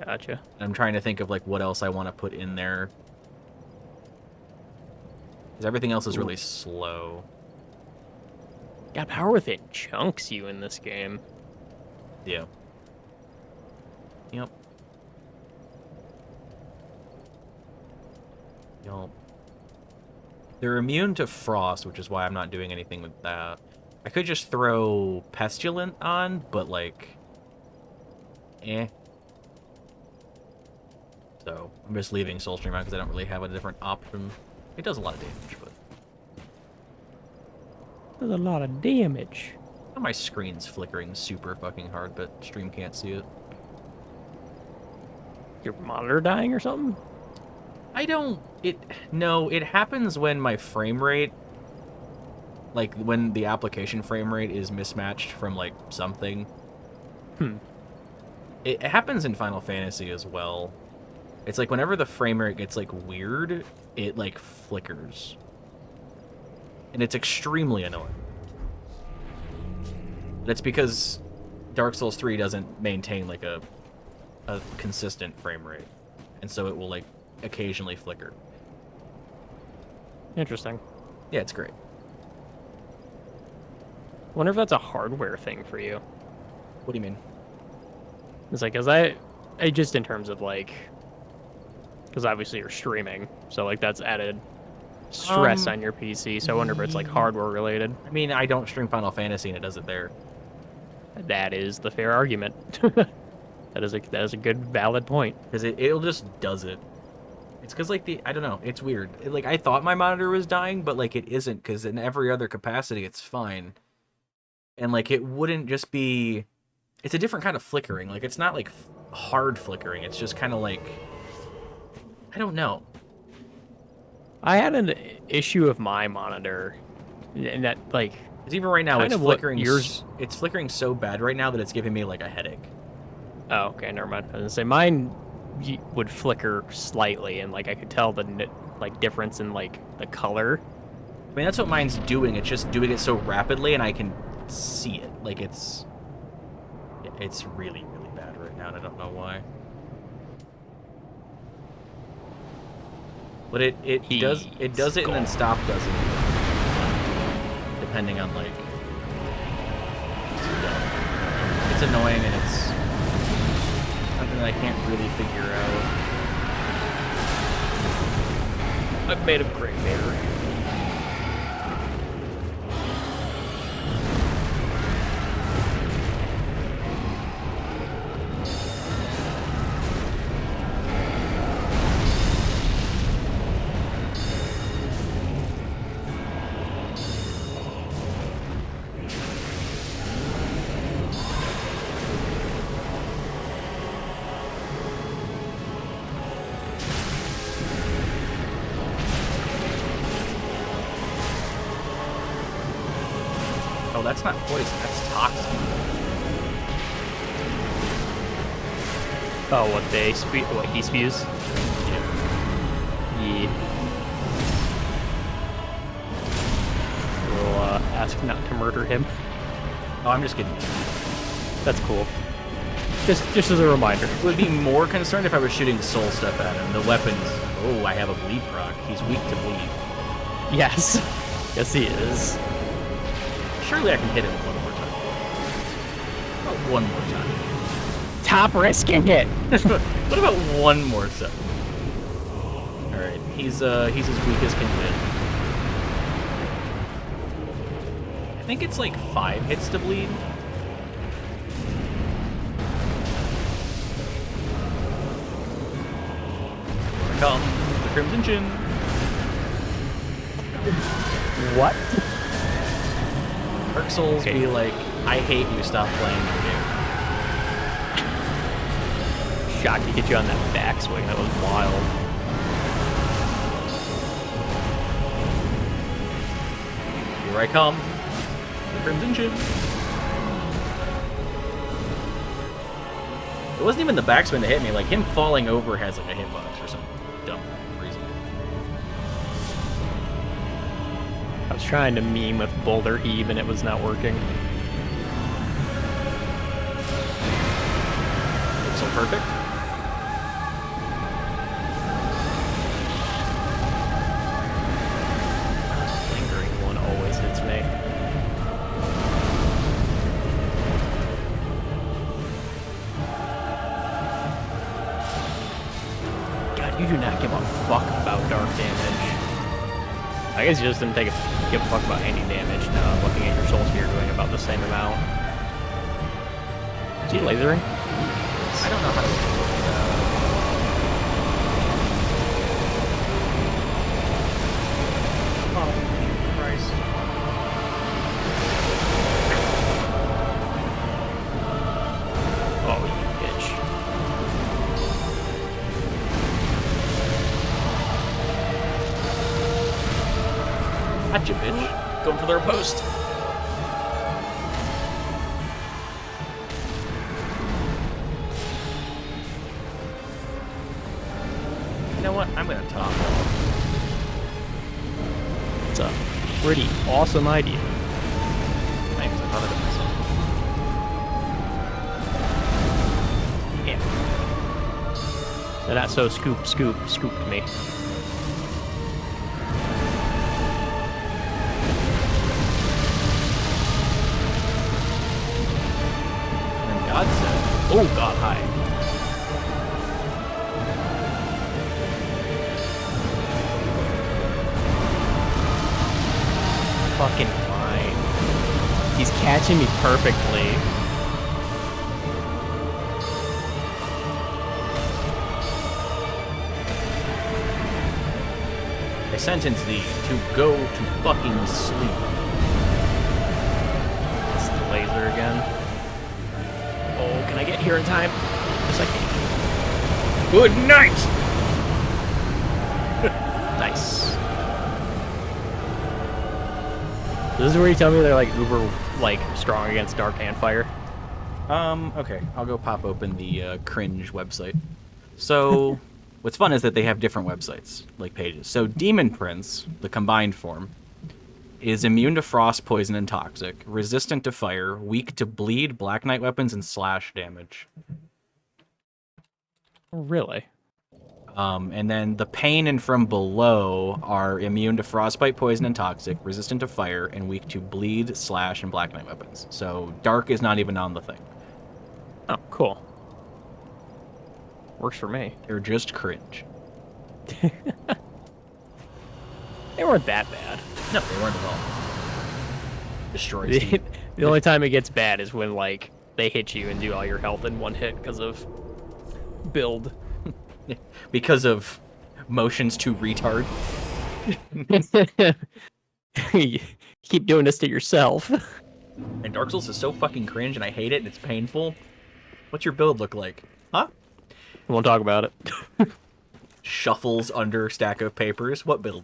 Gotcha. I'm trying to think of, like, what else I want to put in there. Because everything else is really slow. God, Power Within chunks you in this game. Yeah. Yep. Yup. They're immune to frost, which is why I'm not doing anything with that. I could just throw Pestilent on, but, like... eh. So, I'm just leaving Soulstream out because I don't really have a different option. It does a lot of damage, but... Does a lot of damage. my screen's flickering super fucking hard, but stream can't see it. Your monitor dying or something? No, it happens when my frame rate, like, when the application frame rate is mismatched from, like, something. It happens in Final Fantasy as well. It's like whenever the frame rate gets, like, weird, it, like, flickers. And it's extremely annoying. That's because Dark Souls 3 doesn't maintain, like, a consistent frame rate. And so it will, like, occasionally flicker. Interesting. Yeah, it's great. Wonder if that's a hardware thing for you. What do you mean? It's like, cause I just in terms of like, cause obviously you're streaming, so like that's added stress on your PC. So I wonder if it's like hardware related. I mean, I don't stream Final Fantasy and it does it there. That is the fair argument. That is a good valid point. Because it'll just does it. It's because, like, I don't know, it's weird. Like, I thought my monitor was dying, but, like, it isn't, because in every other capacity, it's fine. And, like, it wouldn't just be... It's a different kind of flickering. Like, it's not, like, hard flickering. It's just kind of, like... I don't know. I had an issue with my monitor, and that, like... Because even right now, it's flickering... Yours... It's flickering so bad right now that it's giving me, like, a headache. Oh, okay, never mind. I was gonna say, mine would flicker slightly, and, like, I could tell the, like, difference in, like, the color. I mean, that's what mine's doing. It's just doing it so rapidly, and I can see it. Like, it's really, really bad right now, and I don't know why. But it does it and then stop does it. Depending on, like... It's annoying, and it's something that I can't really figure out. I'm made of great favor. Oh, that's not poison. That's toxic. Oh, what they spew? What he spews? Yeah. We'll ask not to murder him. Oh, I'm just kidding. That's cool. Just as a reminder. Would be more concerned if I was shooting soul step at him. The weapons. Oh, I have a bleed proc. He's weak to bleed. Yes. Yes, he is. Surely I can hit him one more time. Oh, one more time. Top risking it. What about one more time? Alright, he's as weak as can be. I think it's like 5 hits to bleed. Here come the Crimson Chin. What? Dark Souls be like, I hate you, stop playing your game. Shocked to get you on that backswing. That was wild. Here I come. The Crimson Chin. It wasn't even the backswing that hit me. Like, him falling over has like a hitbox for some dumb reason. I was trying to meme with Boulder Eve and it was not working. Pixel perfect. Lingering one always hits me. God, you do not give a fuck about dark damage. I guess you just didn't give a fuck about any damage. Now I'm looking at your soul spear doing about the same amount. Is he lasering? I don't know how to do Oh, Christ. Oh, you bitch. Gotcha, bitch. Going for their post. You know what? I'm gonna top. It's a pretty awesome idea. Thanks, I thought of it myself. Yeah. They're not so scooped me. And God said, Oh god, hi. Fucking line. He's catching me perfectly. I sentence thee to go to fucking sleep. It's the laser again. Oh, can I get here in time? Yes, I can. Good night! Nice. This is where you tell me they're like uber strong against dark and fire. Okay. I'll go pop open the Cringe website. So, what's fun is that they have different websites, like pages. So, Demon Prince, the combined form, is immune to frost, poison, and toxic, resistant to fire, weak to bleed, Black Knight weapons, and slash damage. Really? And then the Pain and From Below are immune to frostbite, poison, and toxic, resistant to fire, and weak to bleed, slash, and Black Knight weapons. So, dark is not even on the thing. Oh, cool. Works for me. They're just cringe. They weren't that bad. No, they weren't at all. Destroys the... The only time it gets bad is when, like, they hit you and do all your health in one hit because of build. Because of motions to retard. You keep doing this to yourself. And Dark Souls is so fucking cringe and I hate it and it's painful. What's your build look like? Huh? We won't talk about it. Shuffles under stack of papers. What build?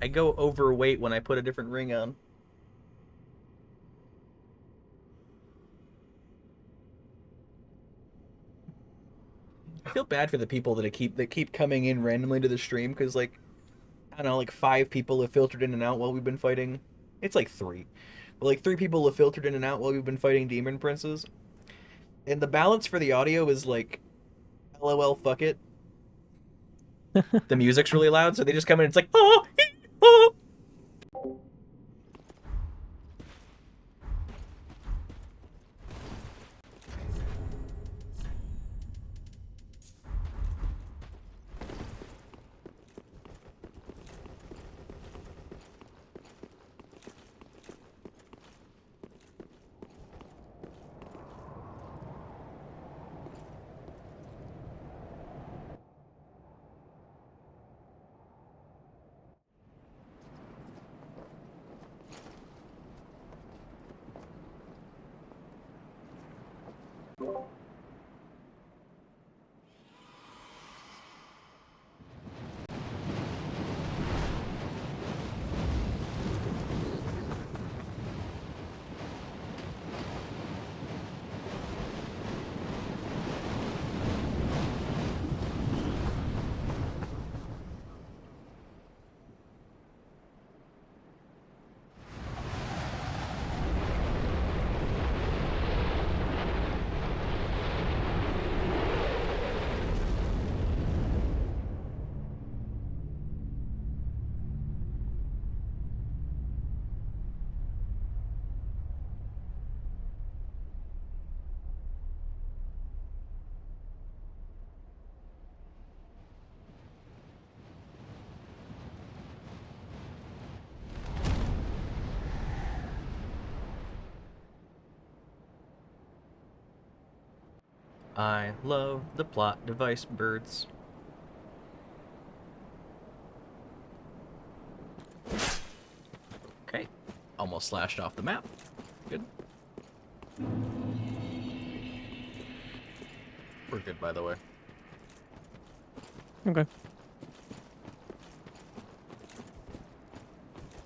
I go overweight when I put a different ring on. I feel bad for the people that keep coming in randomly to the stream because like I don't know, like 5 people have filtered in and out while we've been fighting. It's like 3, but like 3 people have filtered in and out while we've been fighting demon princes, and the balance for the audio is like, LOL, fuck it. The music's really loud, so they just come in. And it's like, oh, oh. I love the plot device birds. Okay. Almost slashed off the map. Good. We're good, by the way. Okay.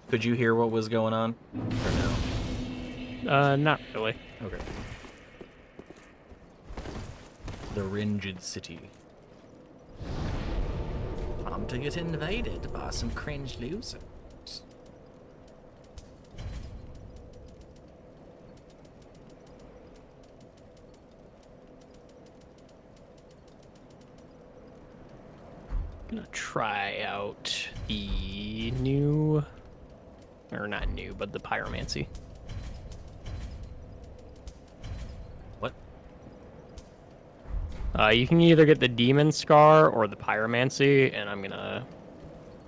Could you hear what was going on? Or no? Not really. Okay. The Ringed City. Time to get invaded by some cringe losers. Gonna try out the new, or not new, but the pyromancy. What? You can either get the demon scar or the pyromancy, and I'm gonna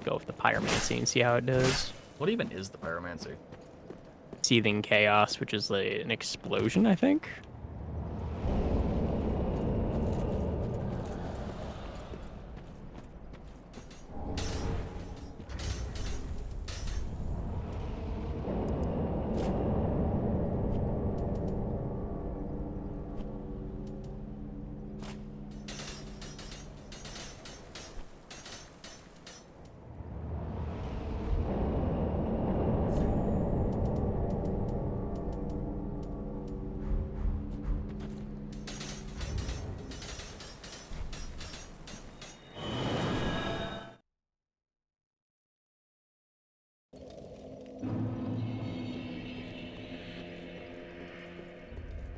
go with the pyromancy and see how it does. What even is the pyromancy? Seething chaos, which is like an explosion, I think.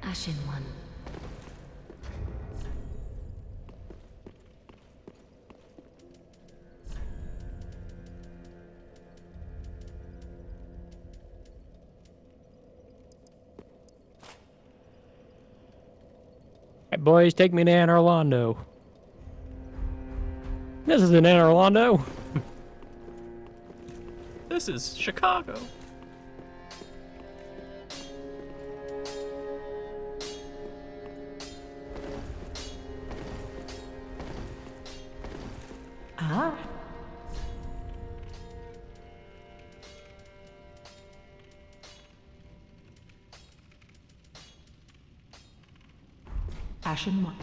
Ashen One. Hey, boys, take me to Anne Orlando. This is an Anne Orlando. This is Chicago. Ah. Ashen One.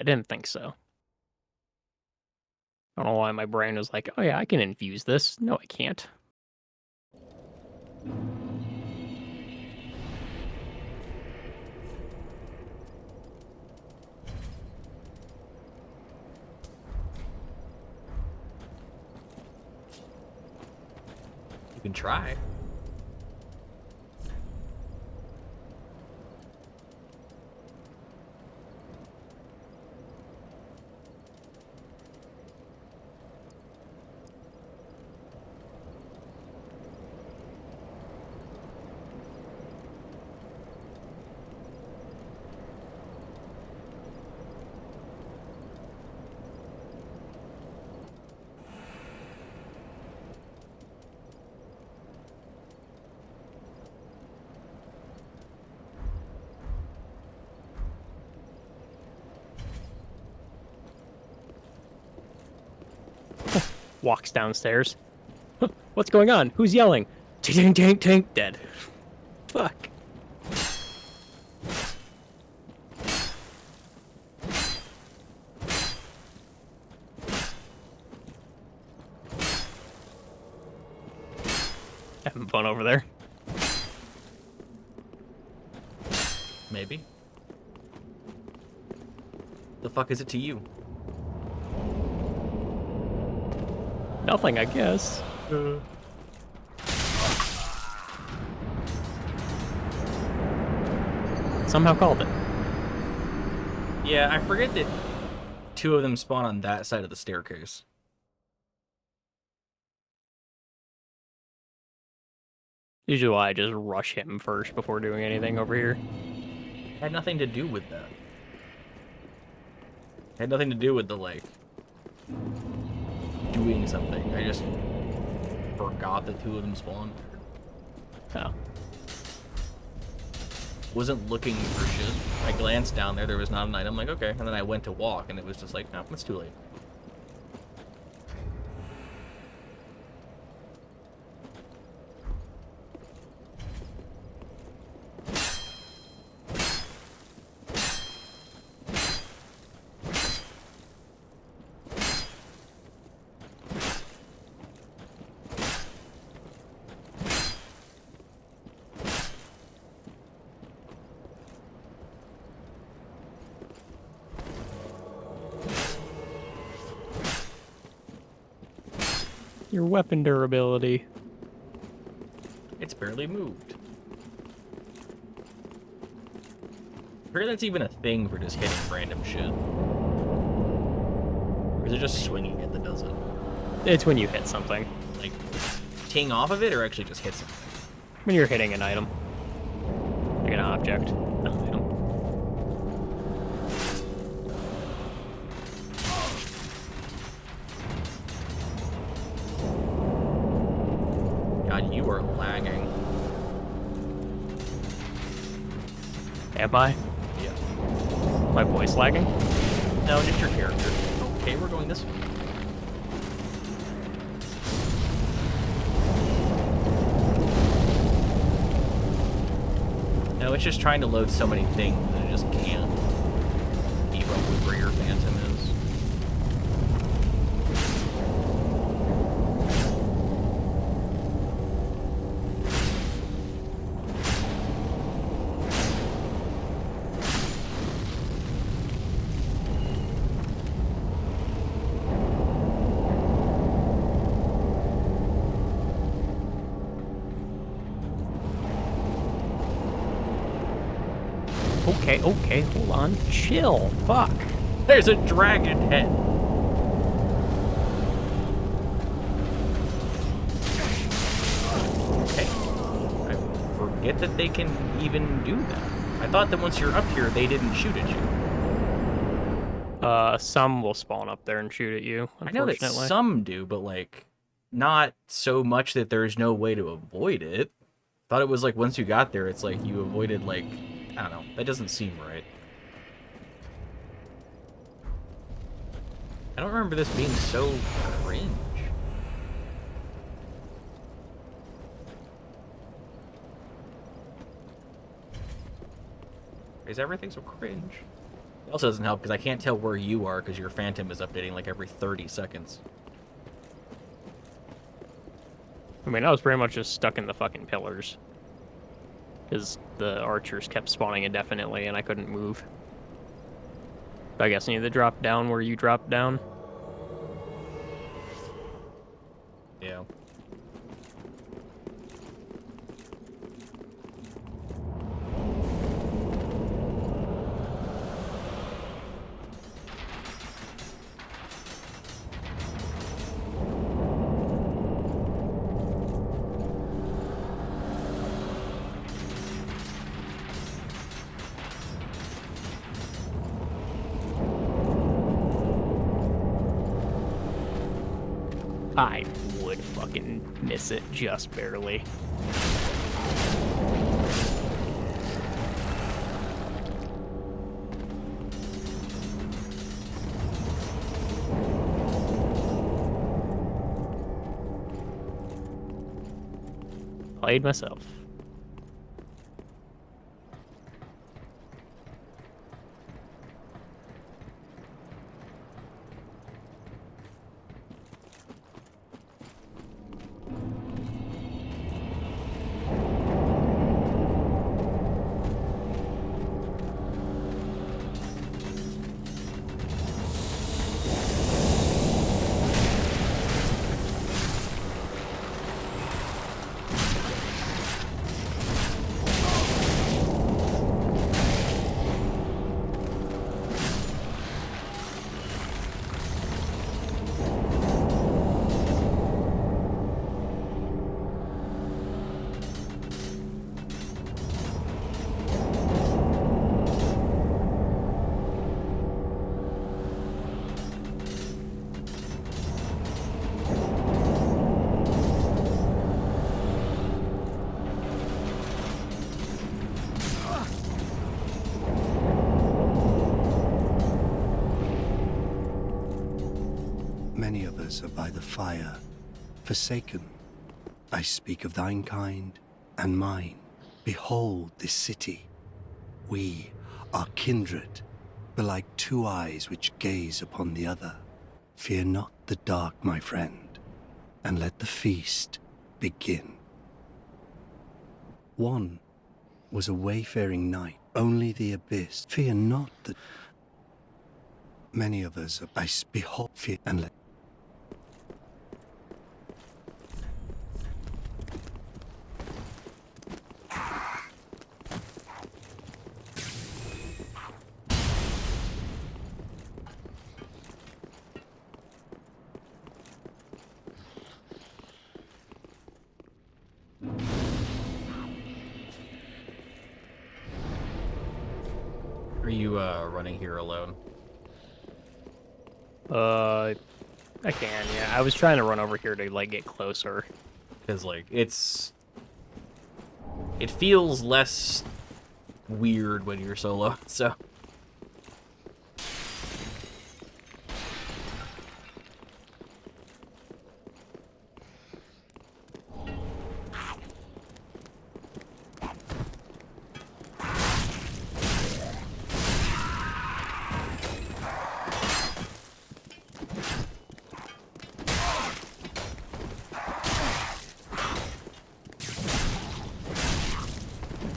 didn't think so. I don't know why my brain was like, oh yeah, I can infuse this. No, I can't. You can try. Walks downstairs. Huh, what's going on? Who's yelling? Tank, tank, tank, dead. Fuck. Having fun over there. Maybe. The fuck is it to you? Nothing, I guess. Somehow called it. Yeah, I forget that 2 of them spawn on that side of the staircase. Usually I just rush him first before doing anything over here. Had nothing to do with that. Had nothing to do with the, like, doing something. I just forgot that 2 of them spawned. Oh. Wasn't looking for shit. I glanced down there was not an item. Like, okay. And then I went to walk, and it was just like, no, it's too late. Your weapon durability. It's barely moved. I forget that's even a thing for just hitting random shit. Or is it just swinging it that does it? It's when you hit something. Like, ting off of it, or actually just hit something? When you're hitting an item. Like an object. Not an item. God, you are lagging. Am I? Yeah. My voice lagging? No, just your character. Okay, we're going this way. No, it's just trying to load so many things that it just can't keep up with where your phantom is. Okay, hold on. Chill. Fuck. There's a dragon head. Okay. I forget that they can even do that. I thought that once you're up here, they didn't shoot at you. Some will spawn up there and shoot at you, I know that unfortunately. some do, but, like, not so much that there's no way to avoid it. Thought it was, like, once you got there, it's like you avoided, like, I don't know. That doesn't seem right. I don't remember this being so cringe. Is everything so cringe? It also doesn't help because I can't tell where you are because your phantom is updating like every 30 seconds. I mean, I was pretty much just stuck in the fucking pillars. Because the archers kept spawning indefinitely and I couldn't move. I guess I need to drop down where you dropped down. Yeah. I would fucking miss it just barely. Played myself. Many of us are by the fire, forsaken. I speak of thine kind and mine. Behold this city. We are kindred, but like two eyes which gaze upon the other. Fear not the dark, my friend, and let the feast begin. One was a wayfaring knight, only the abyss. Fear not the... Many of us are... behold, fear and let... Are you running here alone? I can, yeah. I was trying to run over here to, like, get closer. Because, like, it feels less weird when you're solo, so...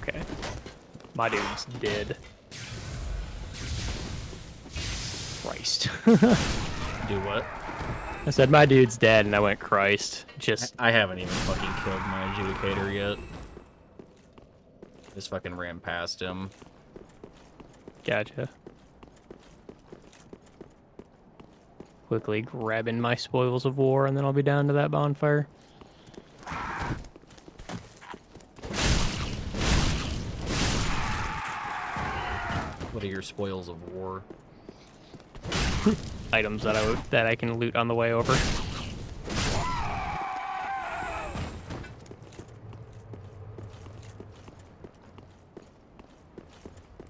Okay. My dude's dead. Christ. Do what? I said my dude's dead, and I went Christ. Just I haven't even fucking killed my adjudicator yet. Just fucking ran past him. gotcha. Quickly grabbing my spoils of war, and then I'll be down to that bonfire. What are your spoils of war? Items that I can loot on the way over.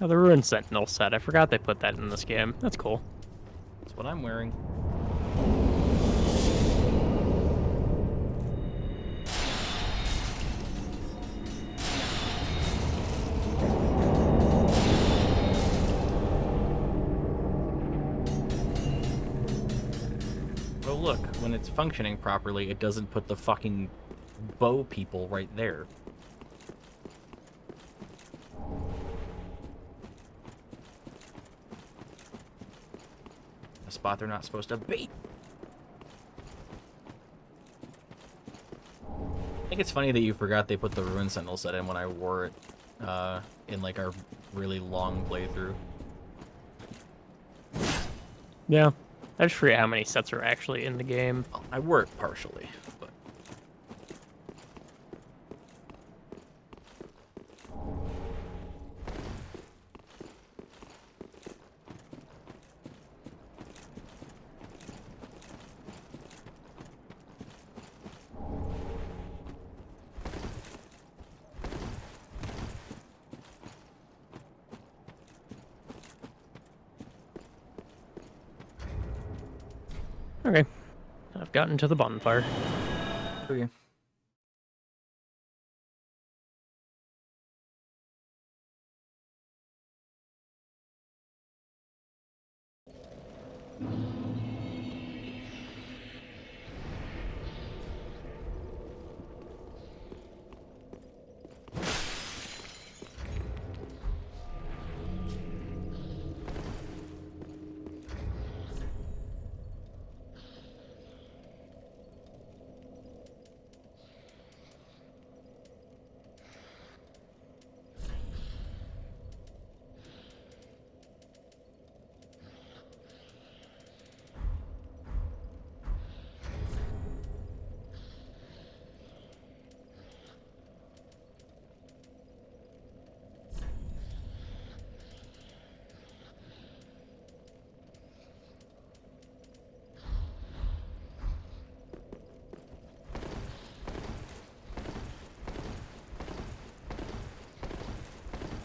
Oh, the Ruined Sentinel set. I forgot they put that in this game. That's cool. That's what I'm wearing. Oh look, when it's functioning properly, it doesn't put the fucking bow people right there. A spot they're not supposed to be. I think it's funny that you forgot they put the Ruin Sentinel set in when I wore it in like our really long playthrough. Yeah. I just forget how many sets are actually in the game. Well, I wore it partially, but Okay. I've gotten to the bonfire. okay.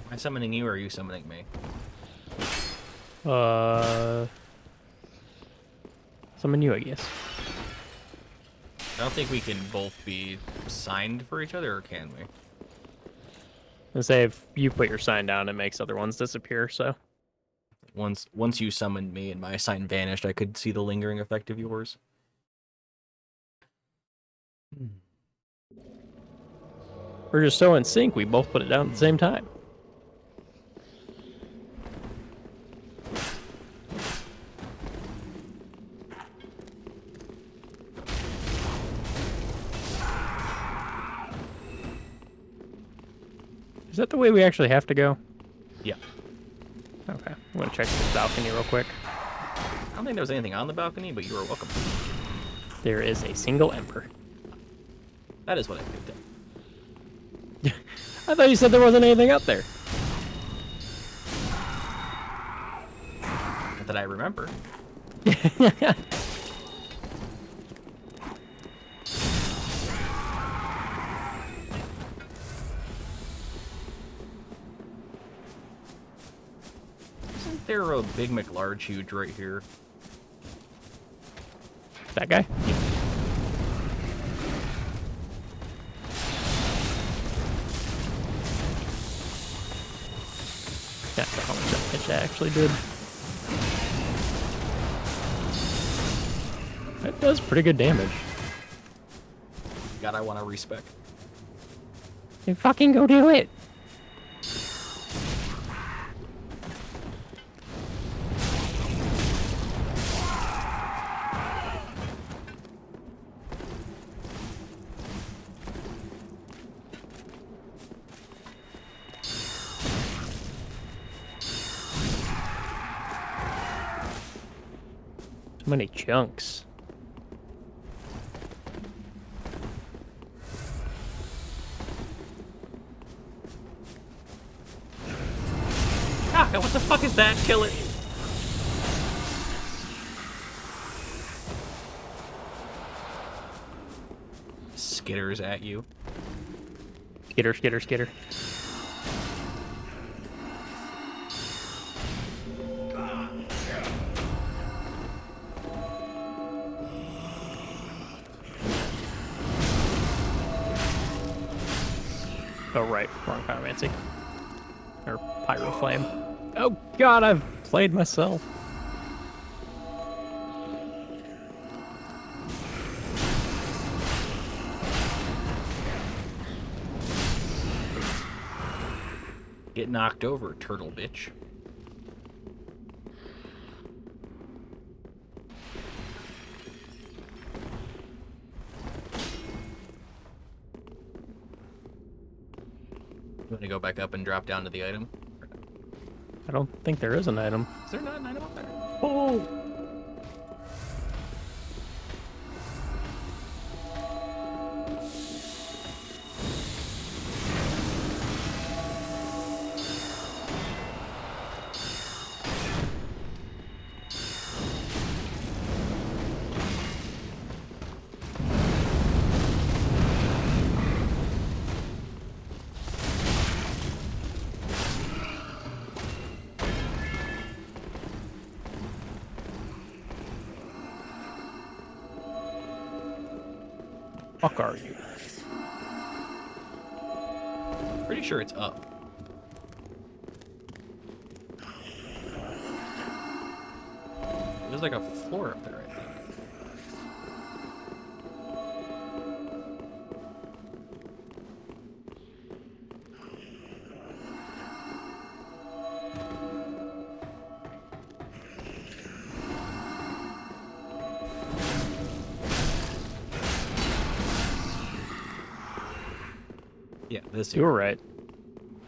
Am I summoning you or are you summoning me? Summon you, I guess. I don't think we can both be signed for each other, or can we? And say if you put your sign down, it makes other ones disappear, so. Once you summoned me and my sign vanished, I could see the lingering effect of yours. We're just so in sync, we both put it down at the same time. Is that the way we actually have to go? Yeah. Okay, I'm gonna check this balcony real quick. I don't think there was anything on the balcony, but you are welcome. There is a single ember. That is what I picked up. I thought you said there wasn't anything up there. Not that I remember. Isn't there a Big McLarge huge right here? That guy? That's how much damage that actually did. That does pretty good damage. God, I want to respec. Then fucking go do it! So many chunks. Ah, what the fuck is that? Kill it! Skitters at you. Skitter, skitter, skitter. Oh, right. Wrong pyromancy. Or pyro flame. Oh, God, I've played myself. get knocked over, turtle bitch. You want to go back up and drop down to the item? I don't think there is an item. Is there not an item up there? Oh! Fuck are you? Pretty sure it's up. There's like a floor up there, I think. Yeah, this You were right.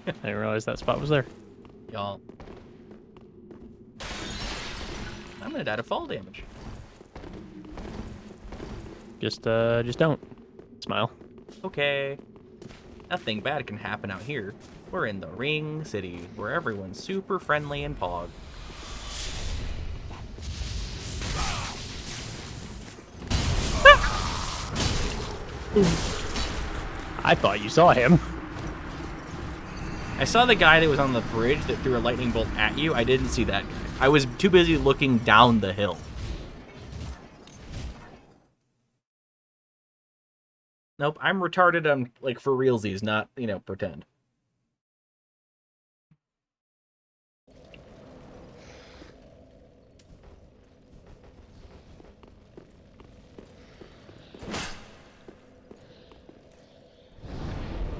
I didn't realize that spot was there. y'all. I'm gonna die to fall damage. Just don't. Smile. Okay. Nothing bad can happen out here. We're in the Ring City, where everyone's super friendly and pog. I thought you saw him. I saw the guy that was on the bridge that threw a lightning bolt at you. I didn't see that guy. I was too busy looking down the hill. Nope, I'm retarded. I'm like for realsies, not, you know, pretend.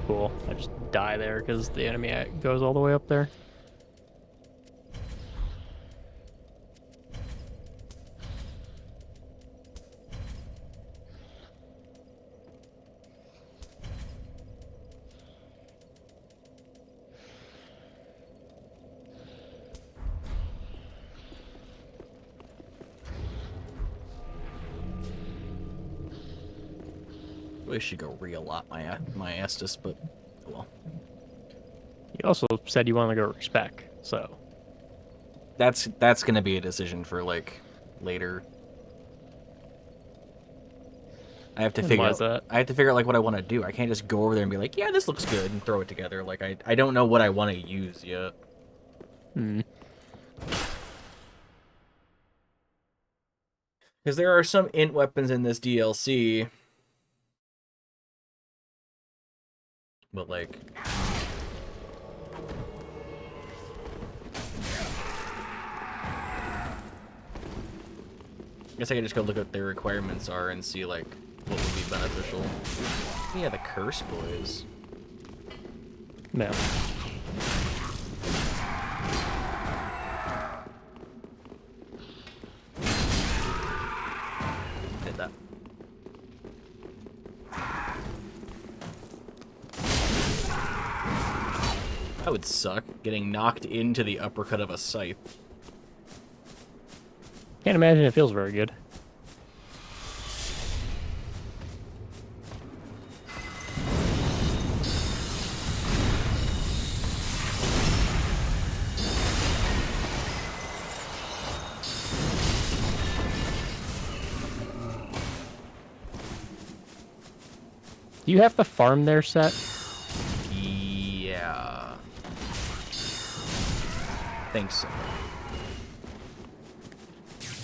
Cool. I just die there because the enemy goes all the way up there. Really should go re-allot my Estus, but oh well. You also said you want to go respec, so That's gonna be a decision for like later. I have to And figure why out. is that? I have to figure out like what I want to do. I can't just go over there and be like, yeah, this looks good, and throw it together. Like I don't know what I want to use yet. Because there are some int weapons in this DLC. But like, I guess I could just go look at what their requirements are and see like what would be beneficial. Yeah, the Curse Boys. no. Did that. That would suck, getting knocked into the uppercut of a scythe. Can't imagine it feels very good. Do you have to farm their set? Yeah. Think so.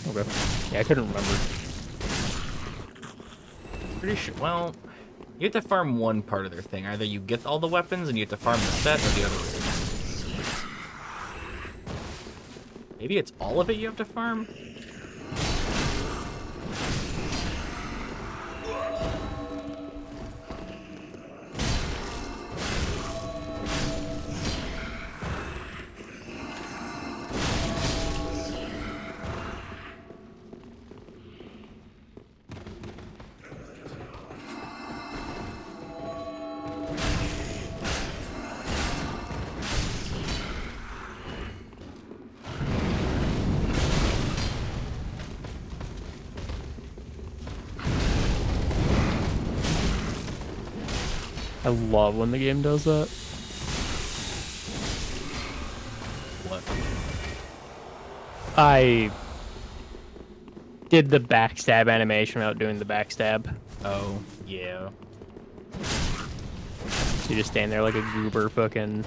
Okay. Yeah, I couldn't remember. Pretty sure. Well, you have to farm one part of their thing. Either you get all the weapons and you have to farm the set, or the other way. Maybe it's all of it you have to farm? I love when the game does that. What? I did the backstab animation without doing the backstab. Oh, yeah. So you just stand there like a goober fucking...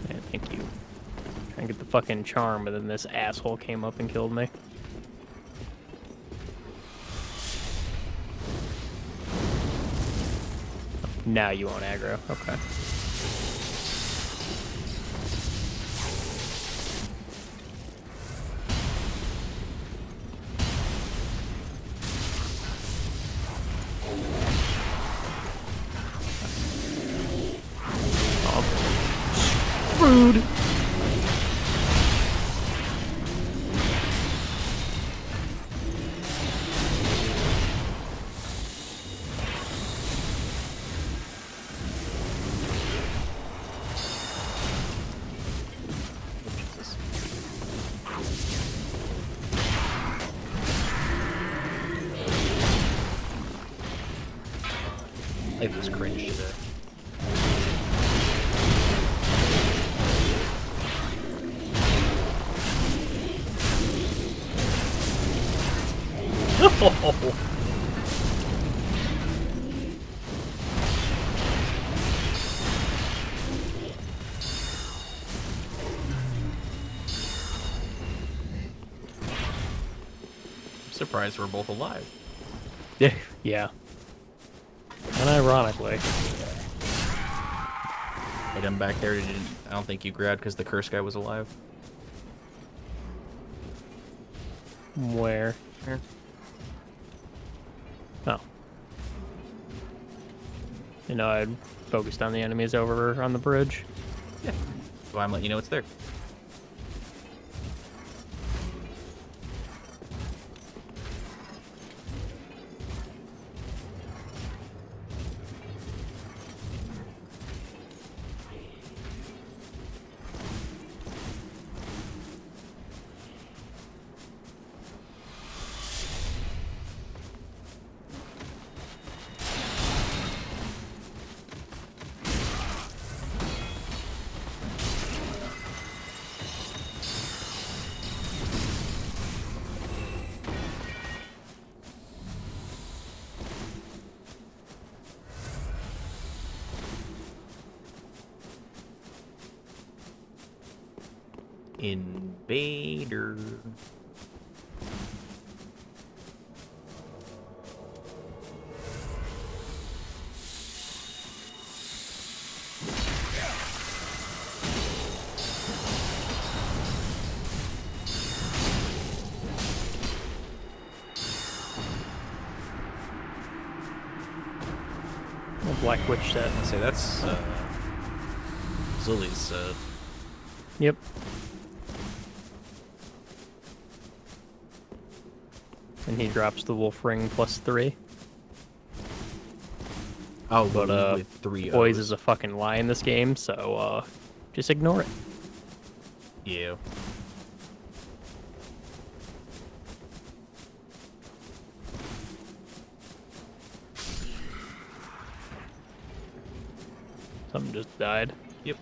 Yeah, thank you. Trying to get the fucking charm, but then this asshole came up and killed me. Now you want aggro. Okay. Rude. Life was cringe today. I'm surprised we're both alive. Yeah. Unironically. Item back there, I don't think you grabbed because the curse guy was alive. Where? Here. Oh. You know, I focused on the enemies over on the bridge. Yeah. So I'm letting you know it's there. Invader. Black Witch set. I'll say that's Zully's Yep. And he drops the Wolf Ring +3. Oh, But with 3 Poise O's. is a fucking lie in this game, so just ignore it. Yeah. Something just died. Yep.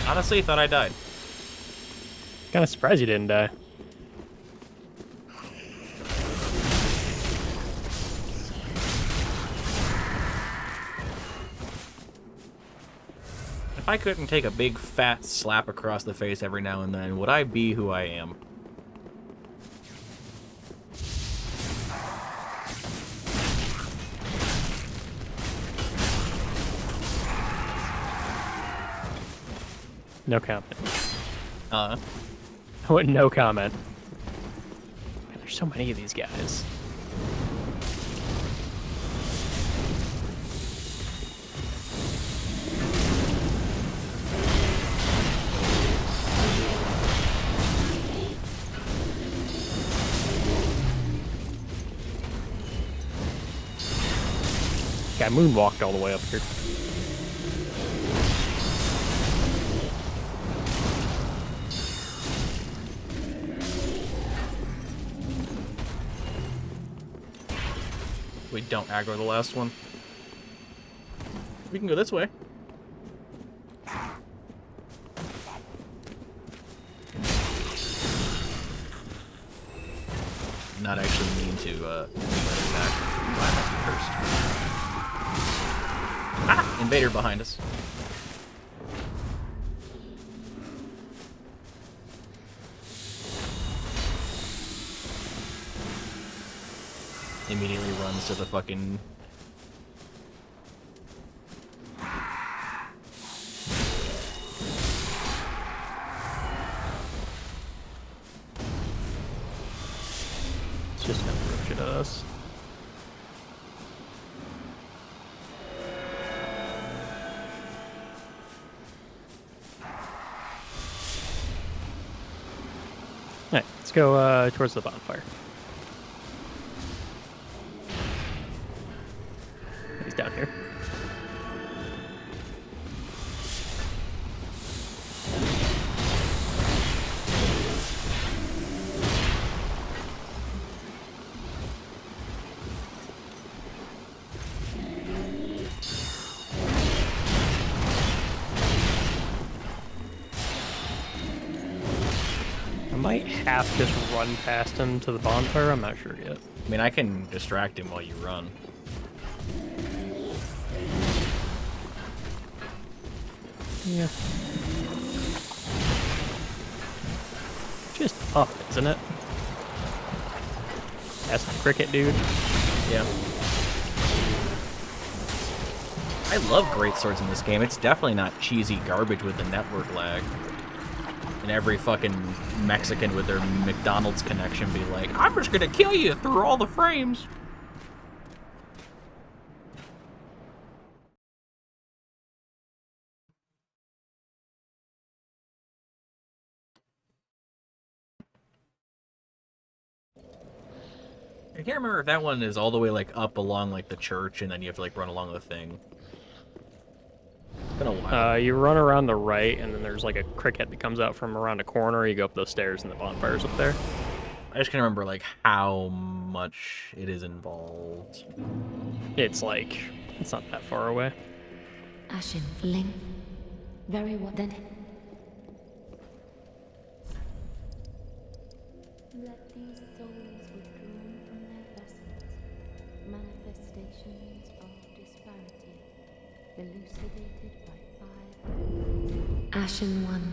Honestly, thought I died. Kind of surprised you didn't die. If I couldn't take a big fat slap across the face every now and then, would I be who I am? No comment. Uh, I went no comment. Man, there's so many of these guys. Guy moonwalked all the way up here. we don't aggro the last one. We can go this way. Not actually mean to attack. I might be cursed. Ah! Invader behind us. Immediately runs to the fucking... It's just gonna throw shit at us. Alright, let's go towards the bonfire. He's down here. I might have to just run past him to the bonfire. I'm not sure yet. I mean, I can distract him while you run. Yeah. Just up, isn't it? That's the cricket, dude. Yeah. I love great swords in this game. It's definitely not cheesy garbage with the network lag. And every fucking Mexican with their McDonald's connection be like, I'm just gonna kill you through all the frames. I can't remember if that one is all the way like up along like the church and then you have to like run along the thing. It's been a while. You run around the right, and then there's like a cricket that comes out from around a corner. You go up those stairs, and the bonfire's up there. I just can't remember like how much it is involved. It's not that far away. Ashen fling. Very well then. Let these souls withdrawn from their vessels, manifestations of disparity, elucidated by fire. Ashen one.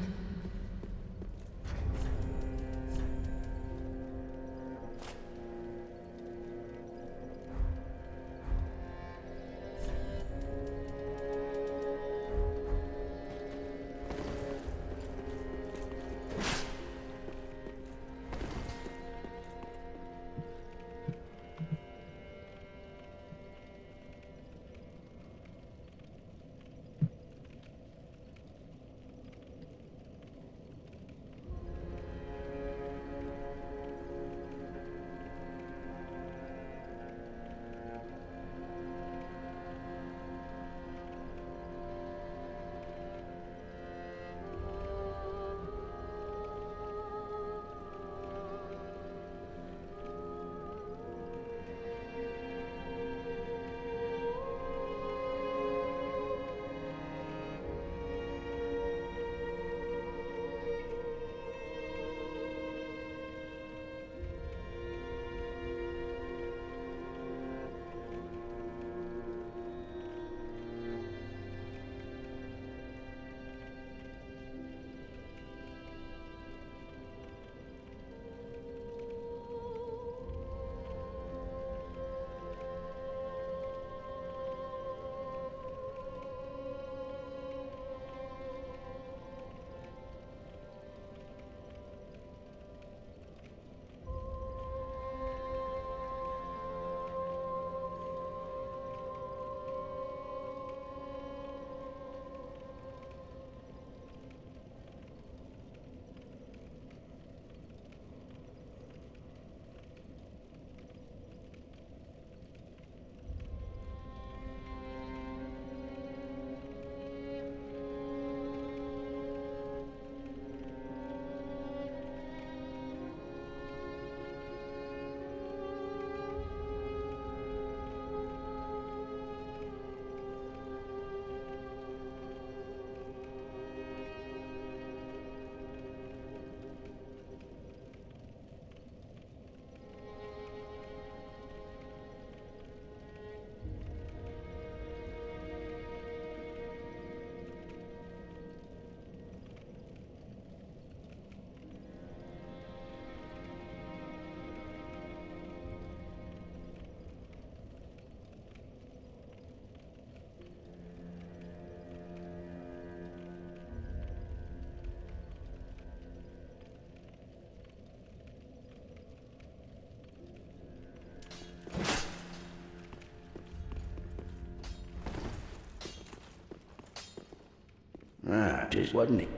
Ah, 'tis wasn't he?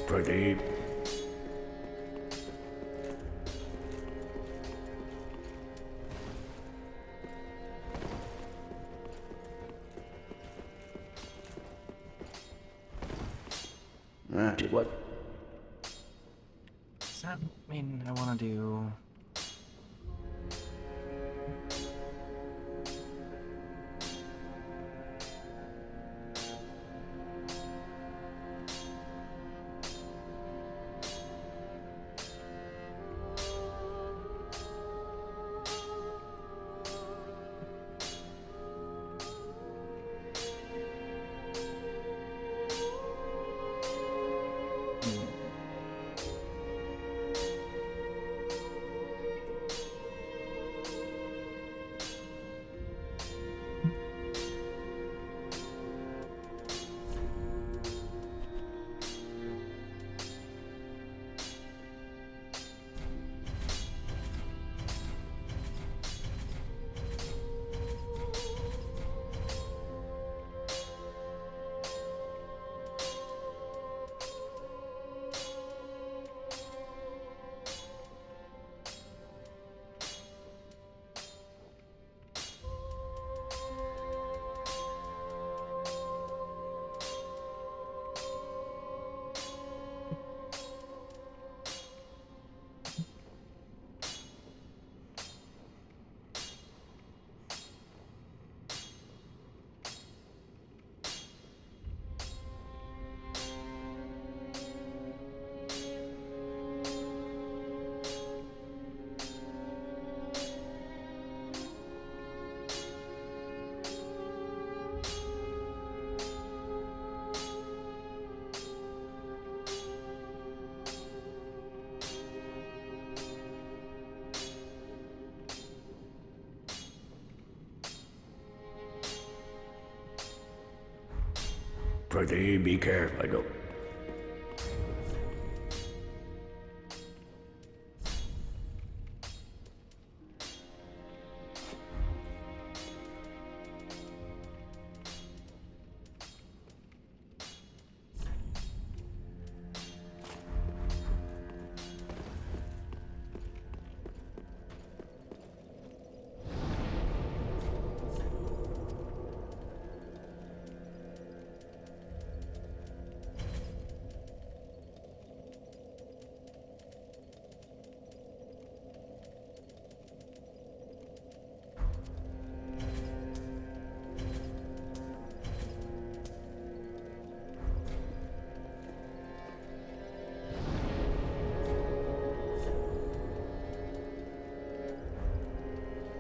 Prithee. Ah, 'tis what? Does that mean I want to do... Prithee, be careful. I don't.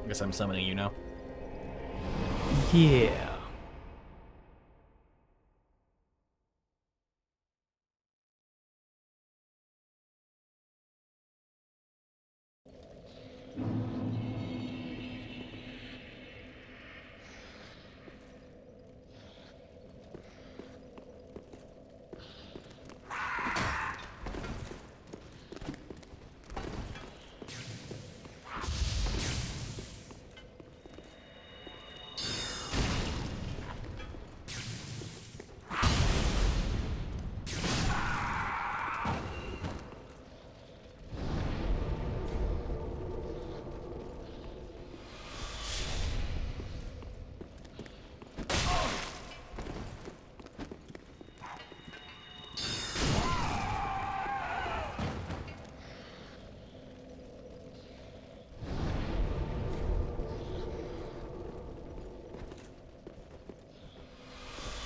I guess I'm summoning you now. Yeah.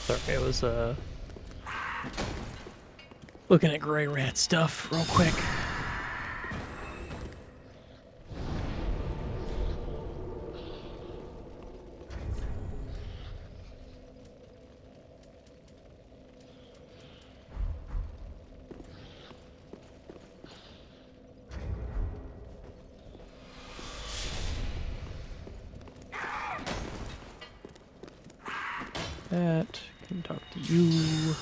Sorry, I was looking at gray rat stuff real quick. That can talk to you.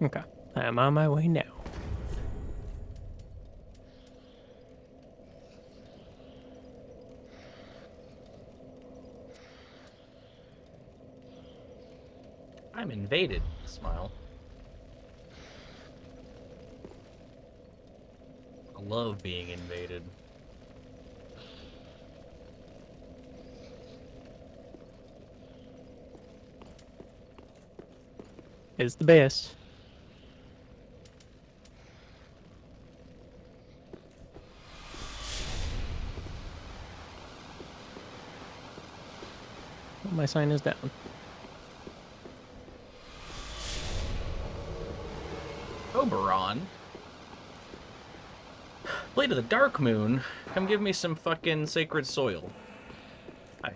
Okay. I'm on my way now. I'm invaded. Smile. I love being invaded. It's the best. Well, my sign is down. Oberon. Blade of the Dark Moon. Come give me some fucking sacred soil. Hi.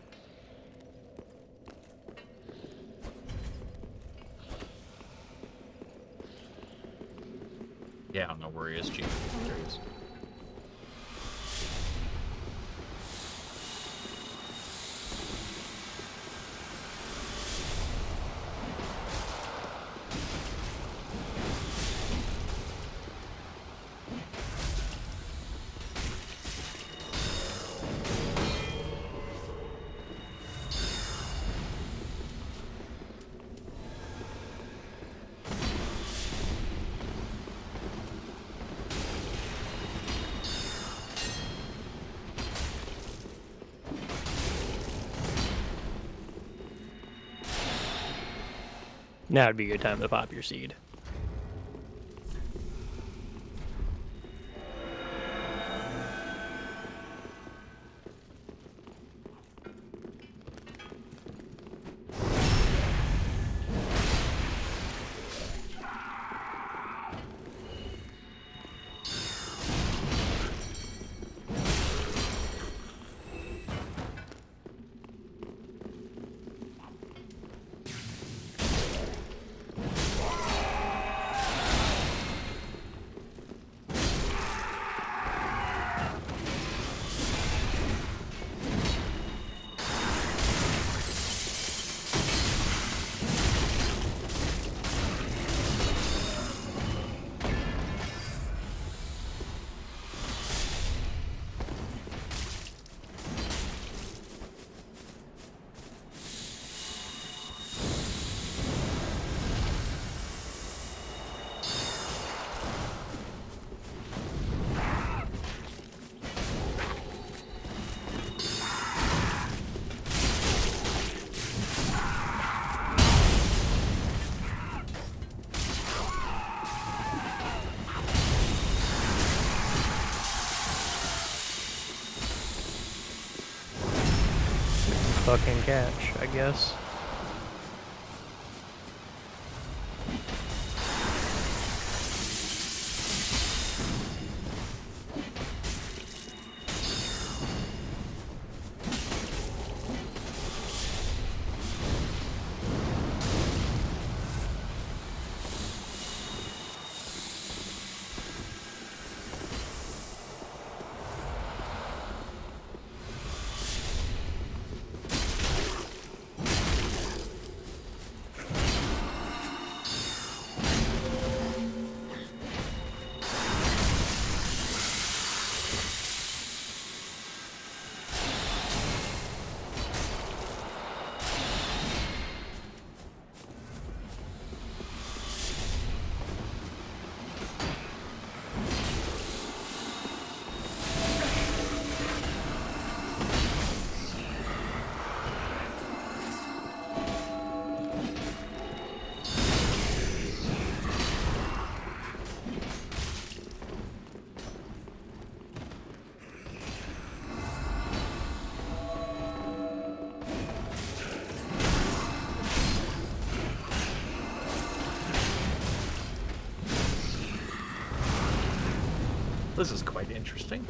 Yeah, I don't know where he is, Chief. There he is. Now would be a good time to pop your seed. Fucking catch, I guess. This is quite interesting.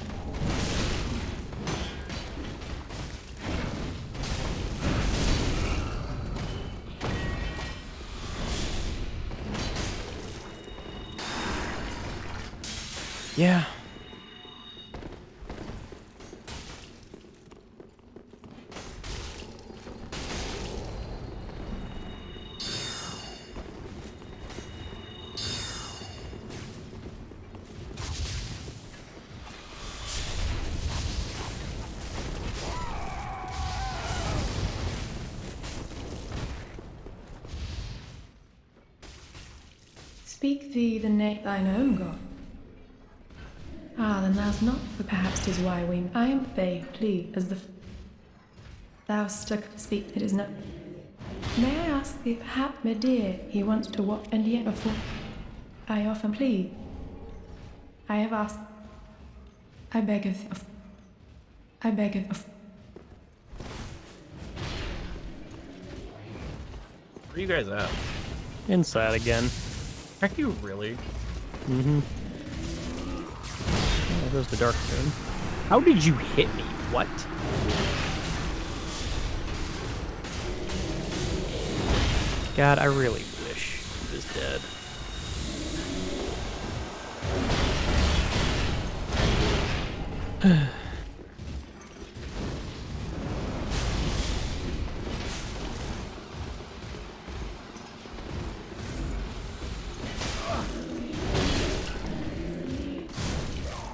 Yeah. Speak thee the name thine own god. Ah, then thou's not for perhaps 'tis why we I am vaguely as the thou stuck speak it is not. May I ask thee perhaps my dear he wants to what and yet before I often plead. I have asked I beggeth of Where are you guys at? Inside again. Are you really? Mm-hmm. There goes the dark moon. How did you hit me? What? God, I really wish he was dead.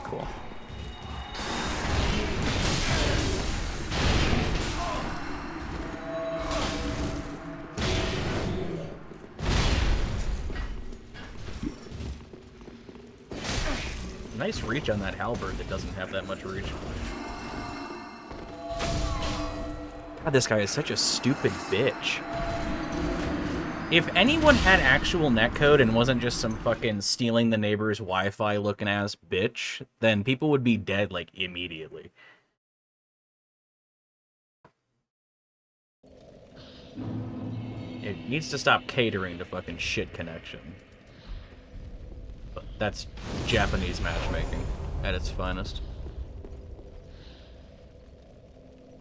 Cool. Nice reach on that halberd that doesn't have that much reach. God, this guy is such a stupid bitch. If anyone had actual netcode and wasn't just some fucking stealing the neighbor's Wi-Fi looking ass bitch, then people would be dead, like, immediately. It needs to stop catering to fucking shit connection. But that's Japanese matchmaking at its finest.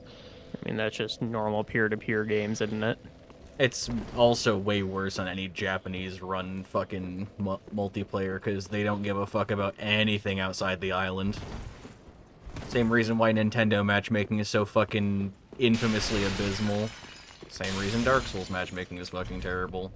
I mean, that's just normal peer-to-peer games, isn't it? It's also way worse on any Japanese-run fucking multiplayer, because they don't give a fuck about anything outside the island. Same reason why Nintendo matchmaking is so fucking infamously abysmal. Same reason Dark Souls matchmaking is fucking terrible.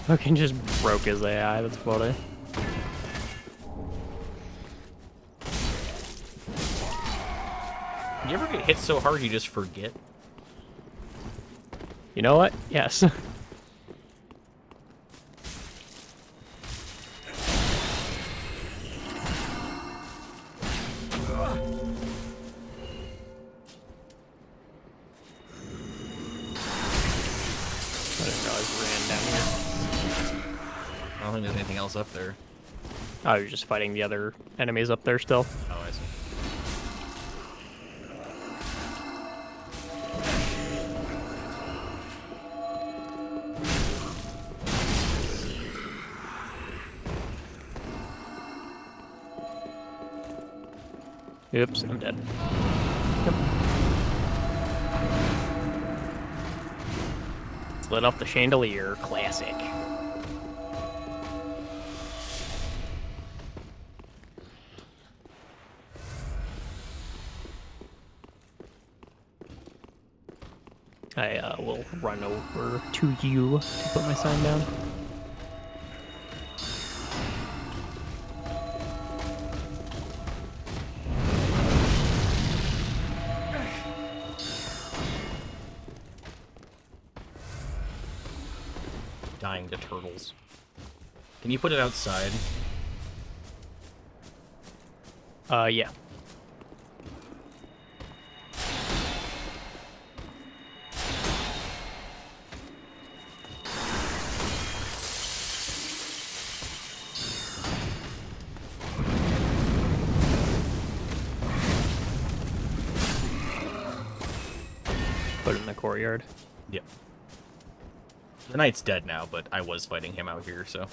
Fucking just broke his AI, that's funny. You ever get hit so hard you just forget? You know what? Yes. I don't think there's anything else up there. Oh, you're just fighting the other enemies up there still? Oh, I see. Oops, I'm dead. Yep. Lit off the chandelier, classic. I will run over to you to put my sign down. Dying to turtles. Can you put it outside? Yeah. courtyard. Yep. The knight's dead now, but I was fighting him out here, so.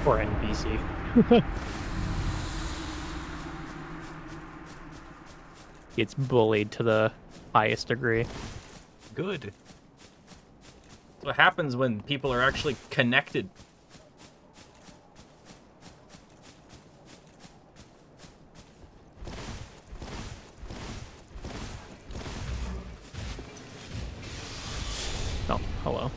Or NPC. Gets bullied to the highest degree. Good. That's what happens when people are actually connected. Oh, hello.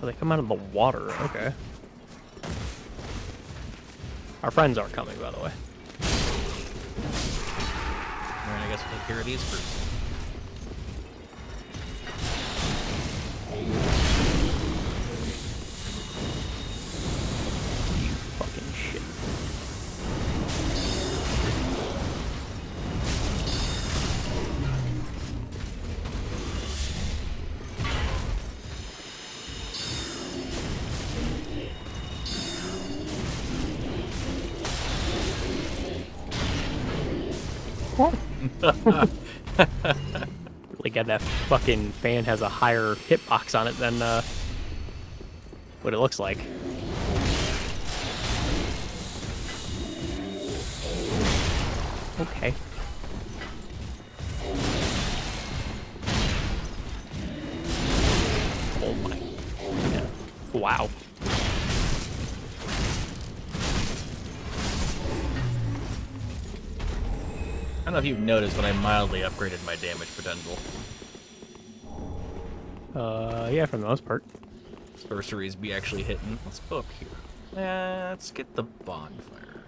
Oh, they come out of the water. Okay. Our friends aren't coming, by the way. Alright, I guess we'll take care of these first. Fucking shit. Really glad that fucking fan has a higher hitbox on it than what it looks like. Okay. Oh my. Yeah. Wow. I don't know if you've noticed, but I mildly upgraded my damage potential. Yeah, for the most part. Sorceries be actually hitting. Let's go up here. Let's get the bonfire.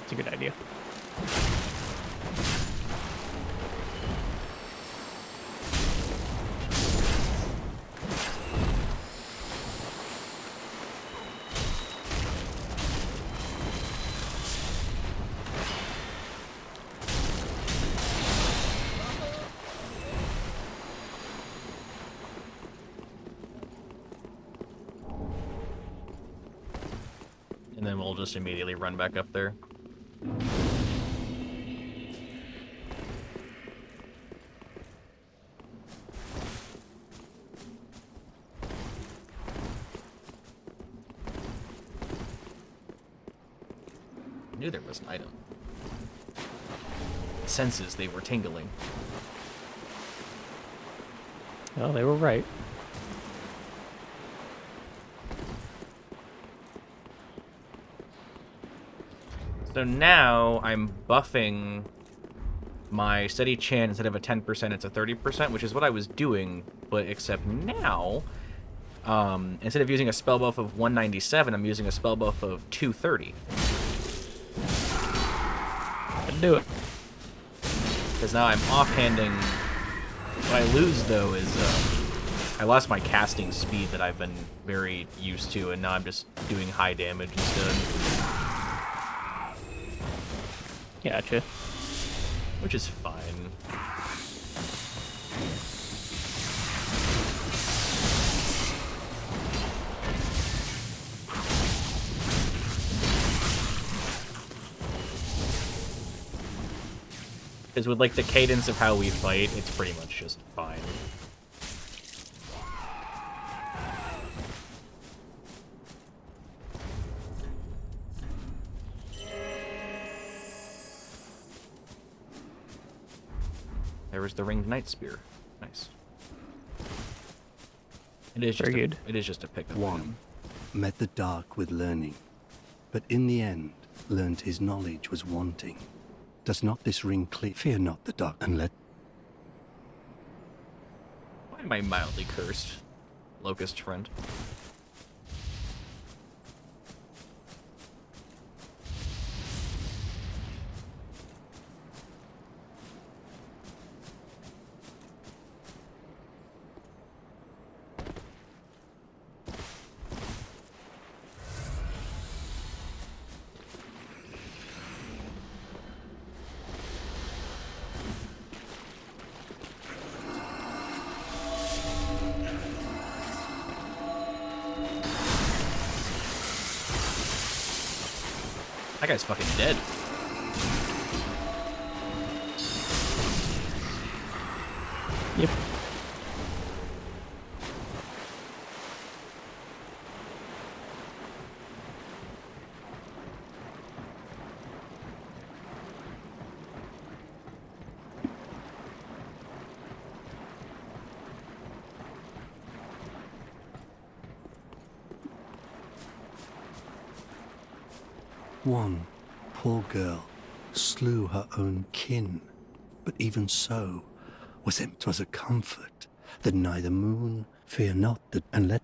It's a good idea. And then we'll just immediately run back up there. I knew there was an item. Senses, they were tingling. Well, they were right. So now I'm buffing my steady chant. Instead of a 10%, it's a 30%, which is what I was doing, but except now, instead of using a spell buff of 197, I'm using a spell buff of 230. Couldn't do it. Because now I'm offhanding. What I lose, though, is I lost my casting speed that I've been very used to, and now I'm just doing high damage instead. Gotcha. Which is fine. Because with, like, the cadence of how we fight, it's pretty much just fine. There was the ringed knight spear. Nice. It is just Very good. It is just a pickup. One met the dark with learning, but in the end learned his knowledge was wanting. Does not this ring clear? Fear not the dark, and let... Why am I mildly cursed, Locust friend? That guy's fucking dead. Yep. One poor girl slew her own kin, but even so, was a comfort that neither moon fear not the and let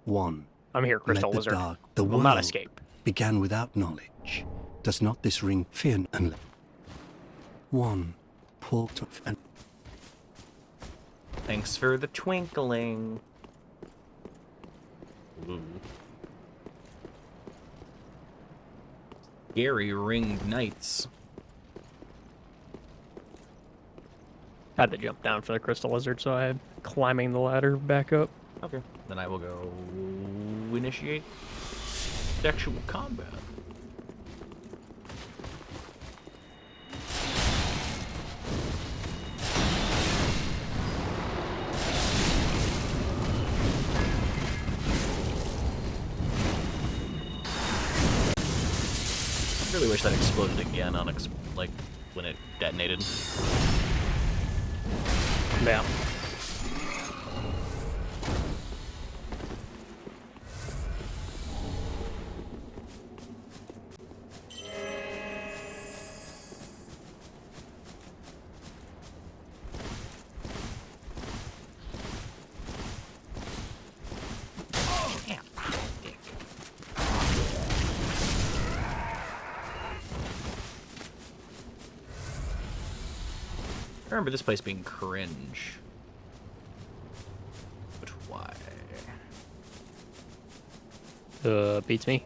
one I'm here, Crystal let the Lizard. dark the Will world not escape. began without knowledge. Does not this ring fear and let one pull to and Thanks for the twinkling. Ooh. Scary ringed knights. Had to jump down for the Crystal Lizard, so I had climbing the ladder back up. Okay. Then I will go initiate sexual combat. really wish that exploded again on like when it detonated. Yeah. I remember this place being cringe. But why? Beats me.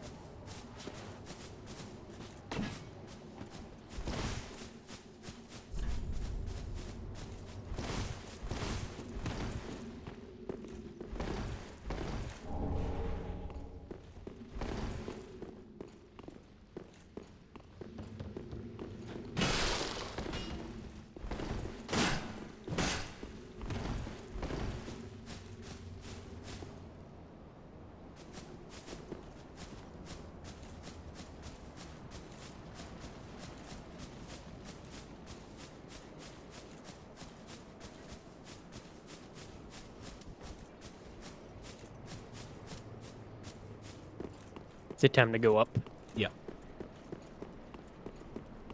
Is it time to go up? Yeah.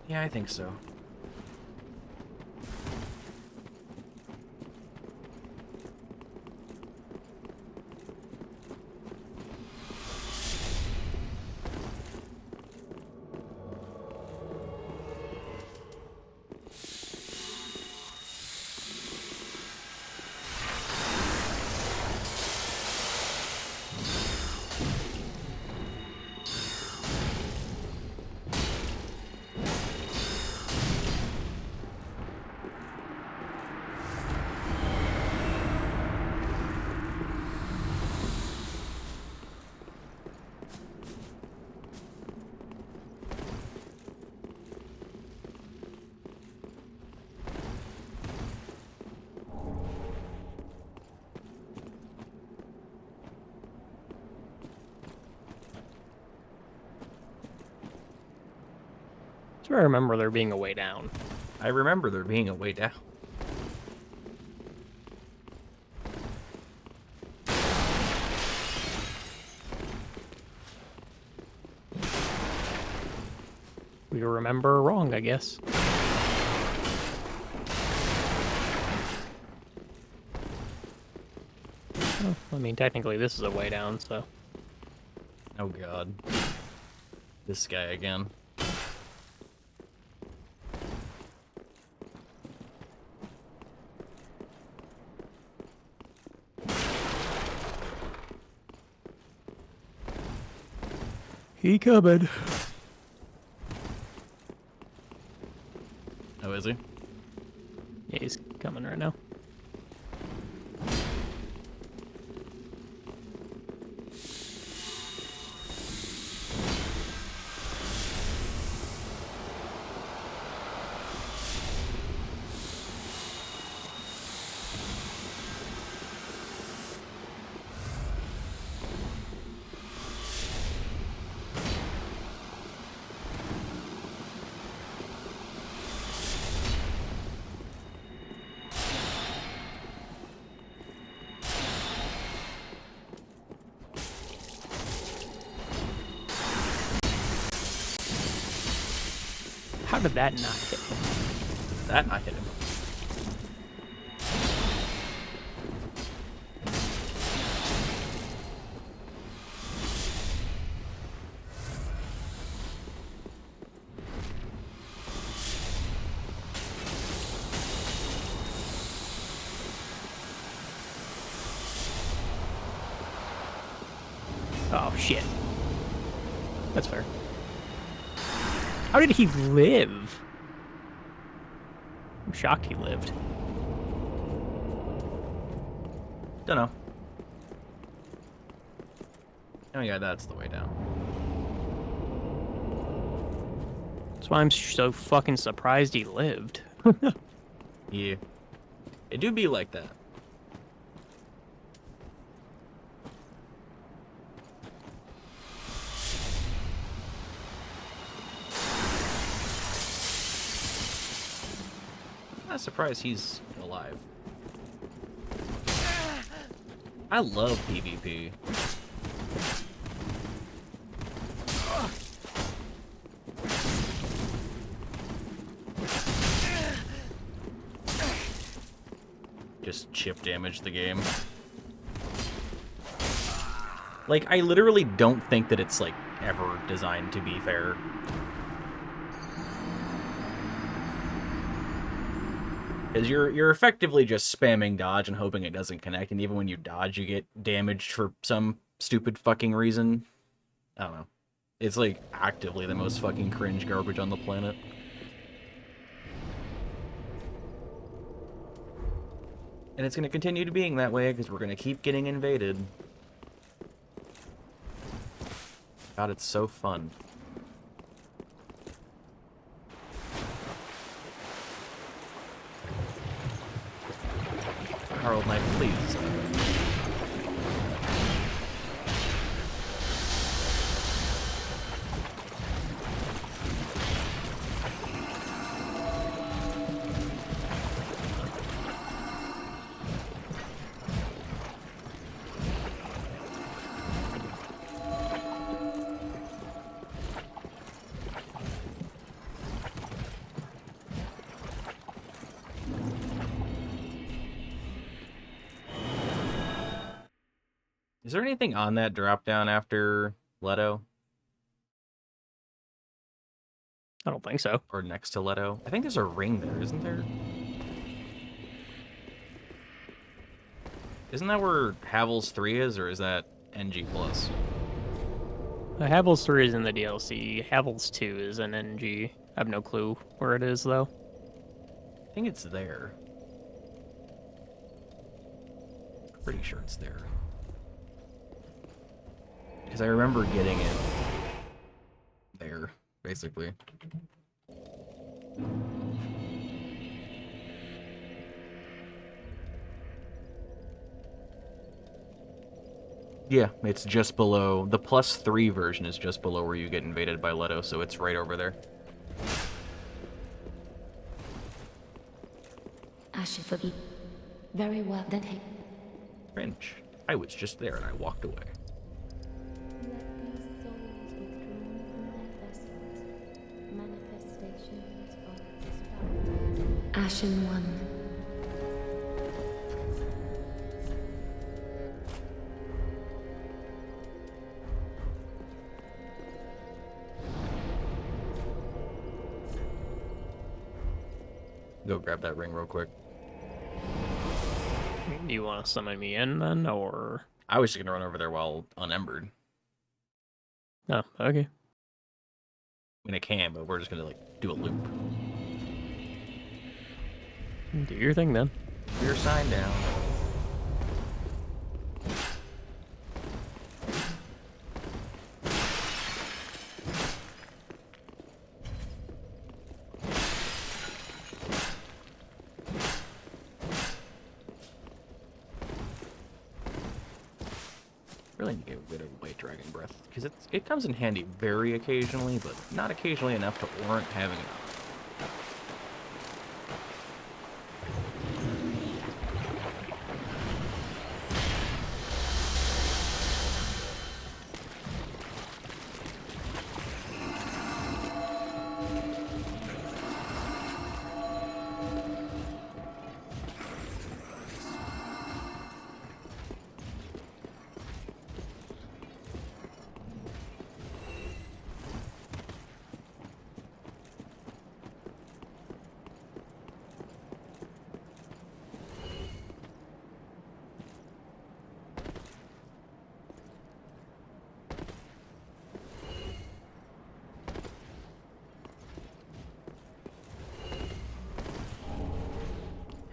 Yeah, I think so. I remember there being a way down. I remember there being a way down. We remember wrong, I guess. Well, I mean, technically this is a way down, so... Oh god. This guy again. He coming. Oh, is he? Yeah, he's coming right now. How did that not hit him? That not hit him. Oh, shit. That's fair. How did he live? I'm shocked he lived. Dunno. Oh yeah, that's the way down. That's why I'm so fucking surprised he lived. Yeah. It do be like that. kind of surprised he's alive. I love PvP. Just chip damage the game. Like, I literally don't think that it's, like, ever designed to be fair. Because you're effectively just spamming dodge and hoping it doesn't connect, and even when you dodge, you get damaged for some stupid fucking reason. I don't know. It's, like, actively the most fucking cringe garbage on the planet. And it's going to continue to being that way, because we're going to keep getting invaded. God, it's so fun. Harold Knight, please. Is there anything on that drop down after Leto? I don't think so. Or next to Leto? I think there's a ring there, isn't there? Isn't that where Havel's 3 is, or is that NG+? Havel's 3 is in the DLC. Havel's 2 is in NG. I have no clue where it is, though. I think it's there. Pretty sure it's there. Because I remember getting it there, basically. Yeah, it's just below. The +3 version is just below where you get invaded by Leto, so it's right over there. I should forgive. Very well, then hey. Cringe. I was just there and I walked away. Ashen One. Go grab that ring real quick. Do you want to summon me in, then, or...? I was just gonna run over there while unembered. Oh, okay. I mean, I can, but we're just gonna, like, do a loop. Do your thing, then. Your sign down. Really need to get rid of White Dragon Breath, because it comes in handy very occasionally, but not occasionally enough to warrant having it.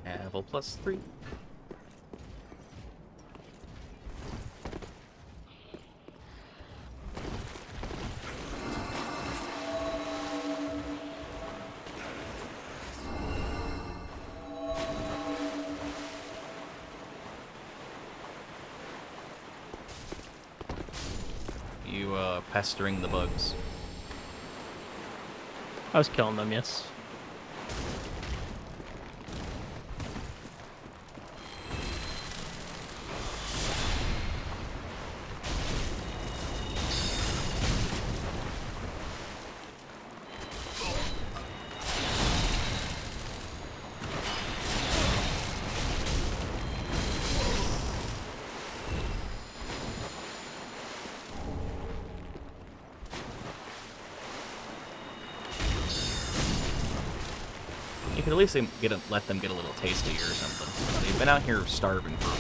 Havel +3. You, pestering the bugs. I was killing them, yes. could at least let them get a little taste of you or something. They've been out here starving for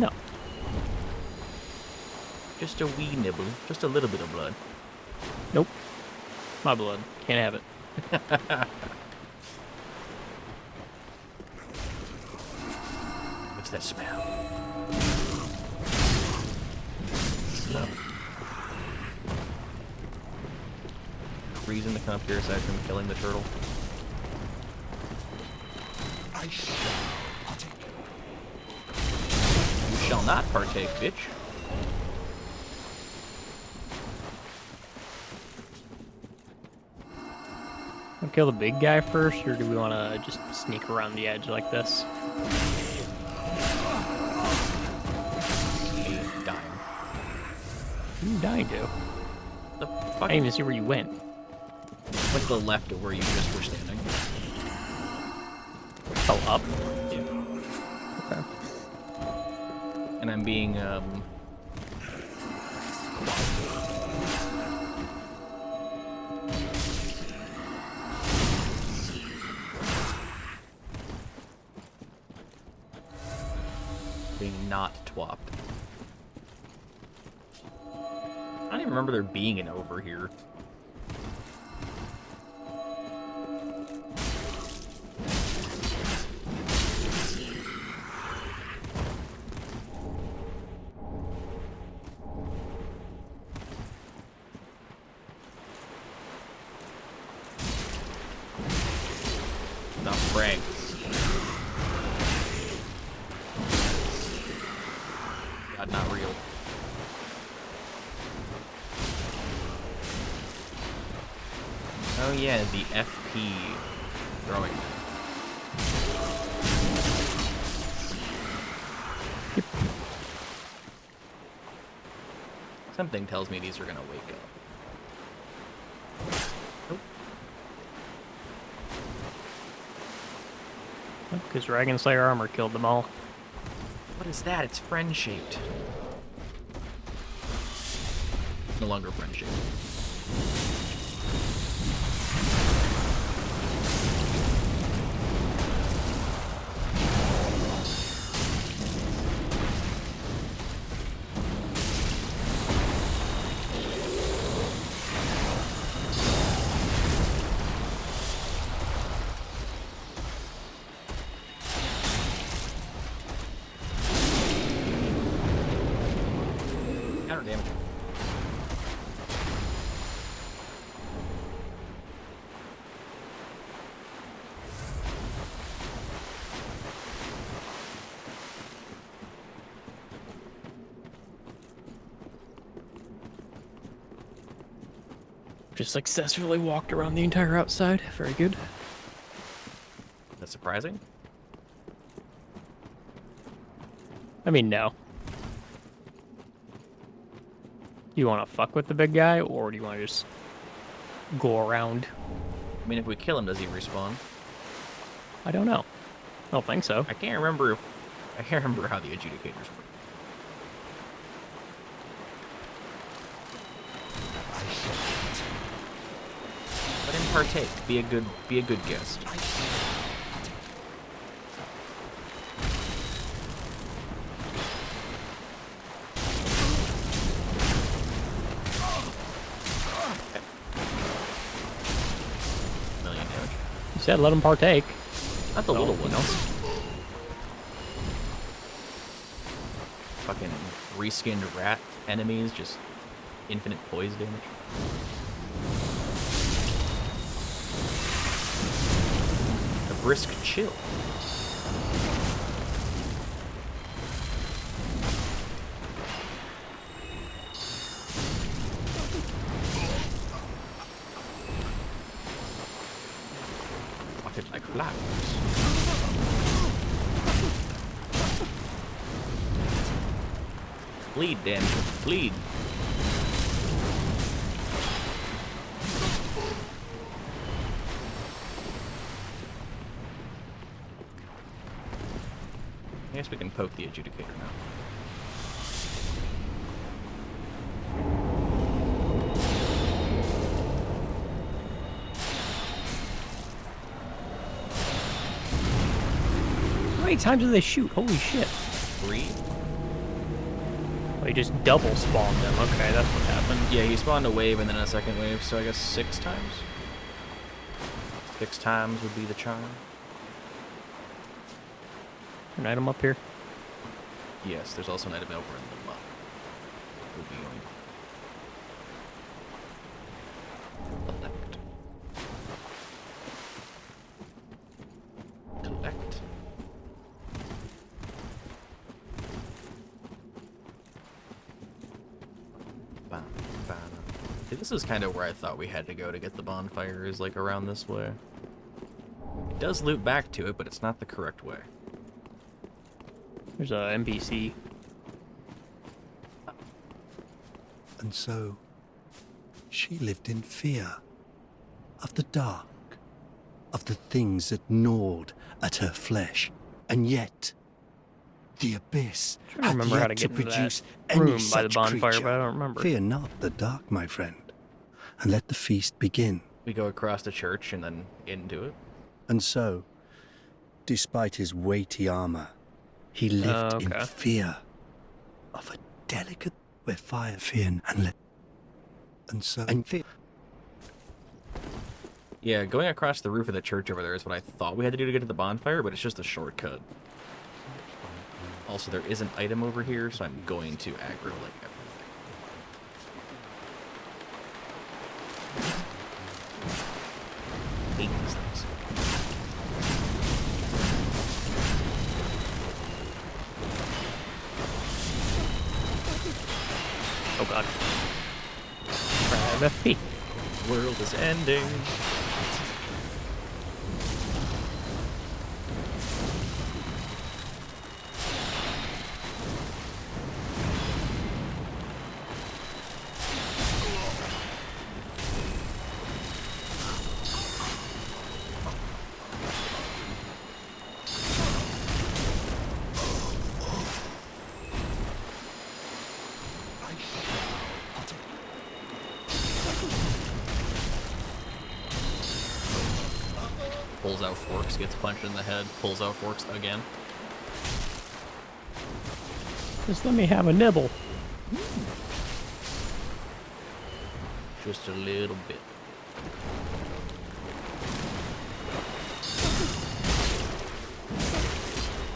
No. just a wee nibble, just a little bit of blood. Nope. My blood. Can't have it. What's that smell? No. Reason to come up here aside from killing the turtle. I shall partake. You shall not partake, bitch. Want to kill the big guy first, or do we want to just sneak around the edge like this? Hey, dying. Who are you dying to? The I fuck? didn't even see where you went. Like the left of where you just were standing. Oh, up? Yeah. Okay. And I'm being, being not twopped. I don't even remember there being an over here. Not Frank. God, not real. Oh yeah, the FP throwing. Something tells me these are gonna wake up. Nope. Because Dragon Slayer armor killed them all. What is that? It's friend-shaped. No longer friend-shaped. Counter damage. Just successfully walked around the entire outside. Very good. That's surprising. I mean, no. You want to fuck with the big guy, or do you want to just go around? I mean, if we kill him, does he respawn? I don't know. I don't think so. I can't remember if... I can't remember how the adjudicators work. Let him partake. Be a good guest. Million damage. You said let him partake. Not the little one. No. Fucking reskinned rat enemies, just infinite poise damage. A brisk chill. Walk it like flowers. Bleed, damn it. Bleed. I guess we can poke the adjudicator now. many times do they shoot? Holy shit. 3? Oh, he just double spawned them. Okay, that's what happened. Yeah, he spawned a wave and then a second wave, so I guess 6 times? 6 times would be the charm. An item up here. Yes, there's also an item over in the map. We'll be going. Collect. Bam, bam. See, this is kind of where I thought we had to go to get the bonfire, is like around this way. It does loop back to it, but it's not the correct way. There's a NPC. And so, she lived in fear of the dark, of the things that gnawed at her flesh, and yet the abyss I'm trying to had remember yet how to get into produce that any room by the such bonfire, creature. but I don't remember. Fear not the dark, my friend, and let the feast begin. We go across the church and then into it. And so, despite his weighty armor, he lived in okay. fear of a delicate where fire fear and let and so and fear. Yeah, going across the roof of the church over there is what I thought we had to do to get to the bonfire, but it's just a shortcut. Also, there is an item over here, so I'm going to aggro like everything. Hate these things. Oh god. FP. World is ending. Pulls out forks, gets punched in the head, pulls out forks again. Just let me have a nibble. Just a little bit.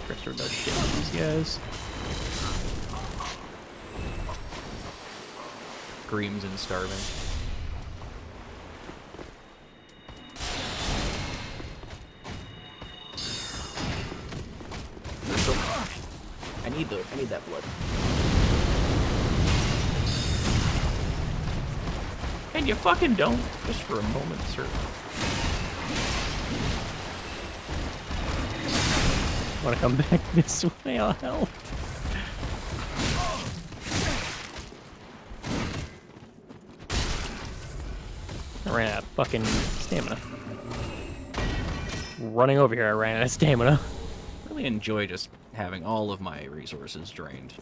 Trickster does shit to these guys. Screams and starving. I need that blood. And you fucking don't, just for a moment, sir. Wanna come back this way? I'll help. I ran out of fucking stamina. Running over here, I ran out of stamina. Really enjoy just having all of my resources drained.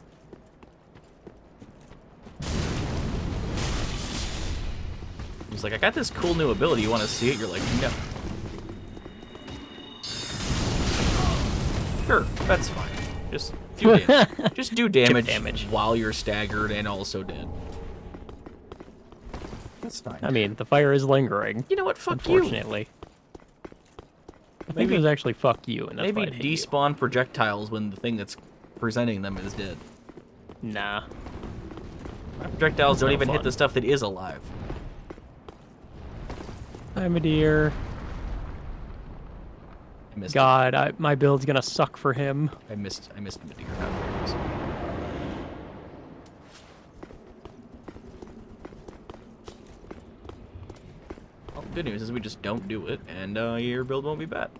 He's like, I got this cool new ability, you want to see it? You're like, no. Sure, that's fine. Just do damage. Just do damage while you're staggered and also dead. That's fine. I mean, the fire is lingering. You know what? Fuck you. Unfortunately. I think it was actually fuck you, and that's why Maybe it hit you. despawn projectiles when the thing that's presenting them is dead. Nah. Projectiles don't no even hit fun. the stuff that is alive. I'm a deer. I missed God, my build's gonna suck for him. I missed Meteor. Well, the good news is we just don't do it, and your build won't be bad.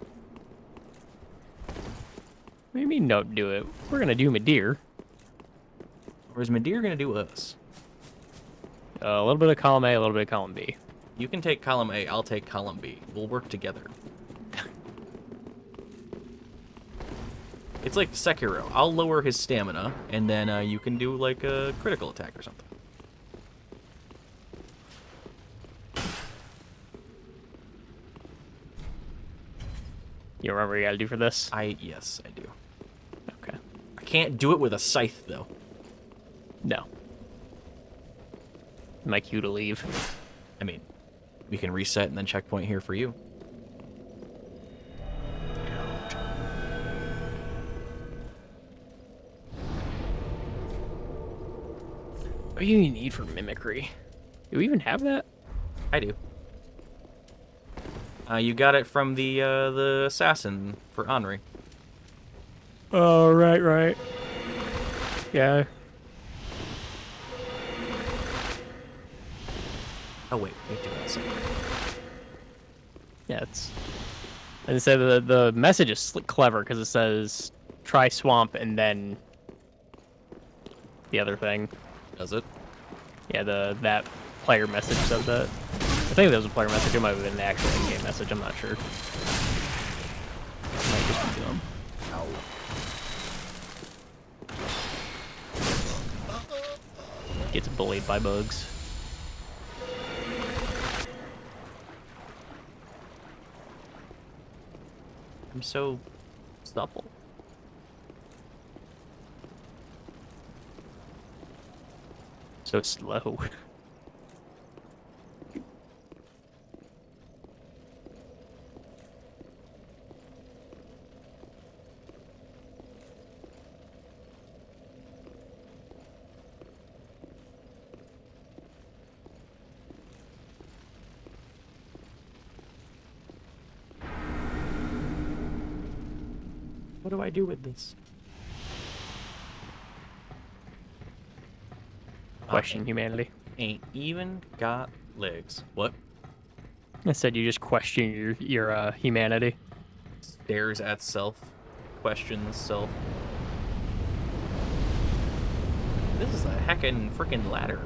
What do you mean don't do it? We're gonna do Meteor. Or is Meteor gonna do us? A little bit of column A, a little bit of column B. You can take column A, I'll take column B. We'll work together. It's like Sekiro. I'll lower his stamina, and then you can do like a critical attack or something. You remember what you gotta do for this? Yes, I do. Okay. I can't do it with a scythe, though. No. My cue to leave. I mean, we can reset and then checkpoint here for you. What do you need for mimicry? Do we even have that? I do. You got it from the assassin for Henri. Oh, right. Yeah. Oh wait, we have to go outside. Yeah, it's... And it said the message is clever because it says, try swamp and then the other thing. Does it? Yeah, that player message said that. I think that was a player message. It might have been the actual in-game message. I'm not sure. Might just be dumb. Gets bullied by bugs. I'm so supple. So slow. What do I do with this? Question humanity. Ain't even got legs. What? I said you just question your humanity. Stares at self. Questions self. This is a heckin' frickin' ladder.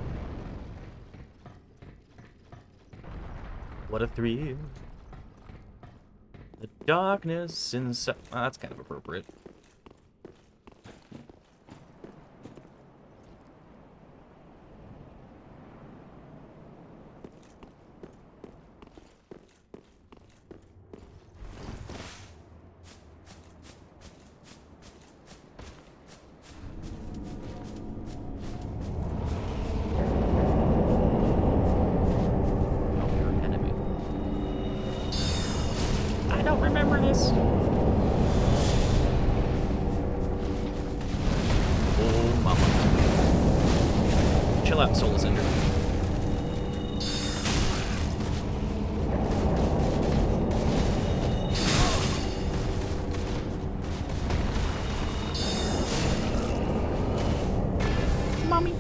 What a thrill. The darkness inside. Oh, that's kind of appropriate. Remember this? Oh, mama. Chill out, Soul Cinder. Mommy.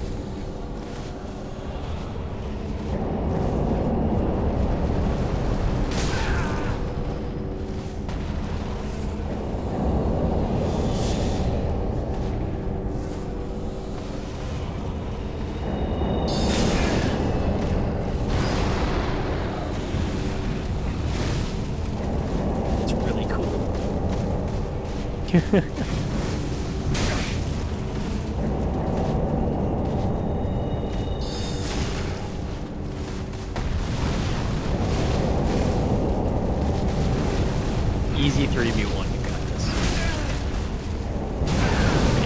Easy 3v1, you got this.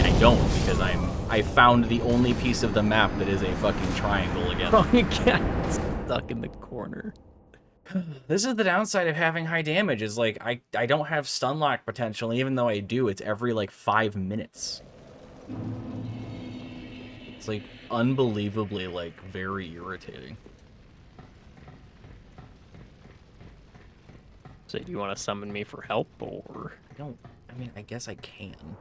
I don't, because I found the only piece of the map that is a fucking triangle again. Oh, you got stuck in the corner. This is the downside of having high damage, is like I don't have stun lock potential, even though I do, it's every like 5 minutes. It's like unbelievably like very irritating. So do you want to summon me for help, or? I mean, I guess I can.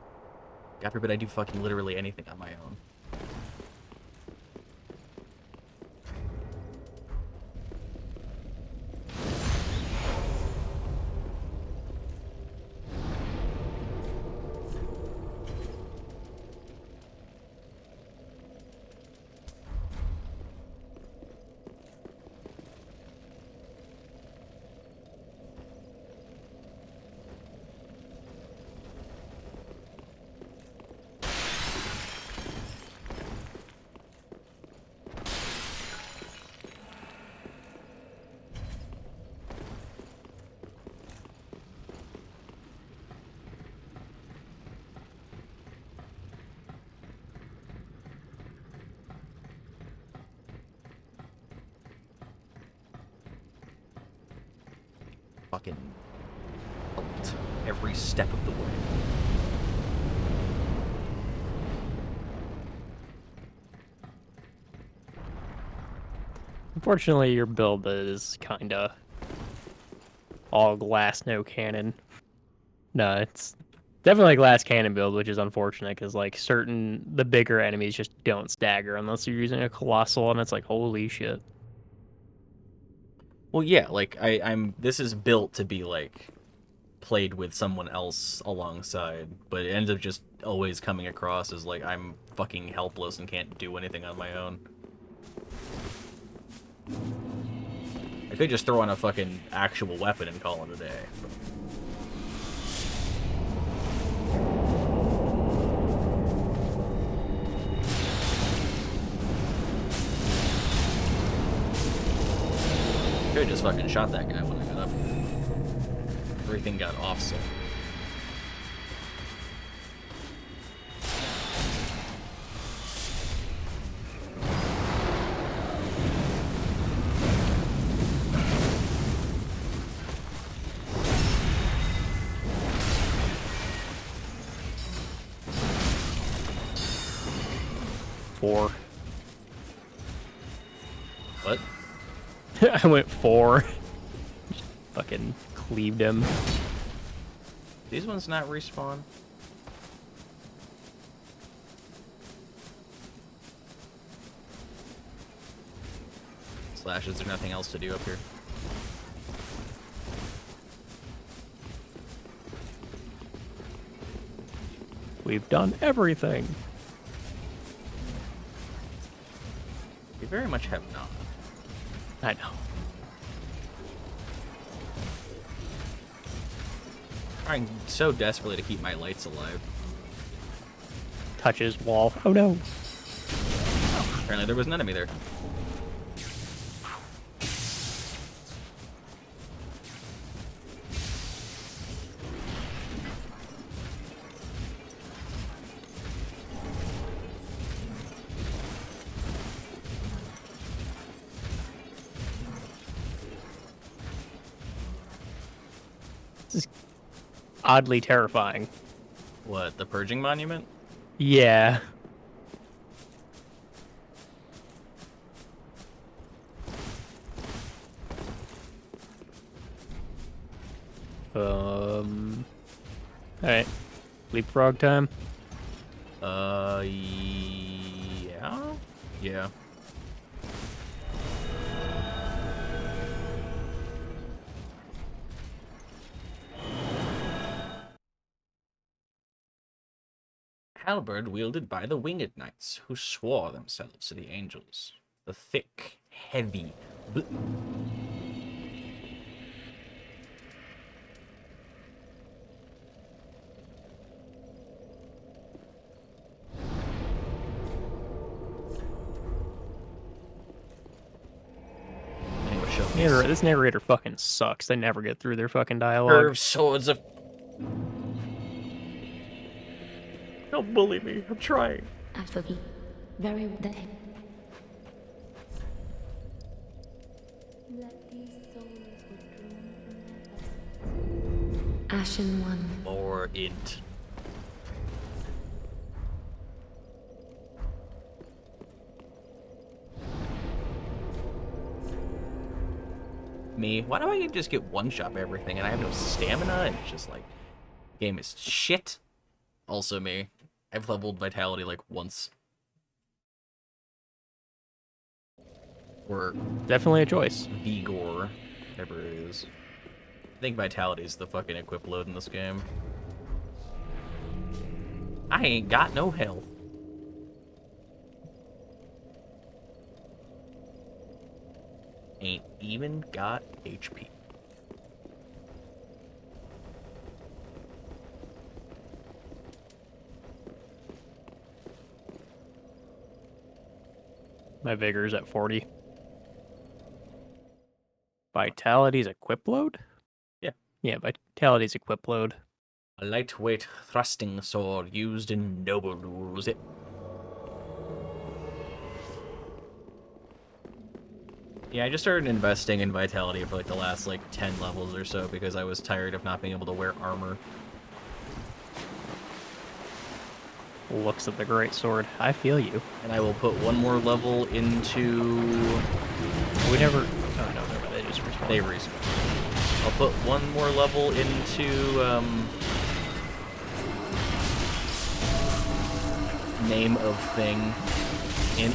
God forbid I do fucking literally anything on my own. fucking helped every step of the way. Unfortunately, your build is kinda all glass, no cannon. No, it's definitely a glass cannon build, which is unfortunate because like the bigger enemies just don't stagger unless you're using a colossal, and it's like holy shit. Well, yeah, like this is built to be like played with someone else alongside, but it ends up just always coming across as like I'm fucking helpless and can't do anything on my own. I could just throw on a fucking actual weapon and call it a day. Could've just fucking shot that guy when I got up here. Everything got offset. Four. What? I went 4. Just fucking cleaved him. These ones not respawn? Slash, is there nothing else to do up here? We've done everything. We very much have not. I know. Trying so desperately to keep my lights alive. Touches wall. Oh no. Apparently there was an enemy there. This is oddly terrifying. What, the Purging Monument? Yeah. Alright. Leapfrog time. Yeah? Yeah. Halberd wielded by the winged knights, who swore themselves to the angels. The thick, heavy... This narrator fucking sucks. They never get through their fucking dialogue. Curved swords of... Don't bully me, I'm trying. I forgive. Very that. Ashen one. More int. Me, why do I just get one-shot everything and I have no stamina and it's just like, game is shit? Also me, I've leveled Vitality like once. Or Definitely a choice. Vigor, whatever it is. I think Vitality is the fucking equip load in this game. I ain't got no health. Ain't even got HP. My vigor's at 40. Vitality's equip load? Yeah. Yeah, Vitality's equip load. A lightweight thrusting sword used in noble duels. Yeah, I just started investing in vitality for like the last like 10 levels or so because I was tired of not being able to wear armor. Looks at the great sword. I feel you. And I will put one more level into... We never... Oh, no, never mind. They just respawn. They respawn. I'll put one more level into, name of thing. Int.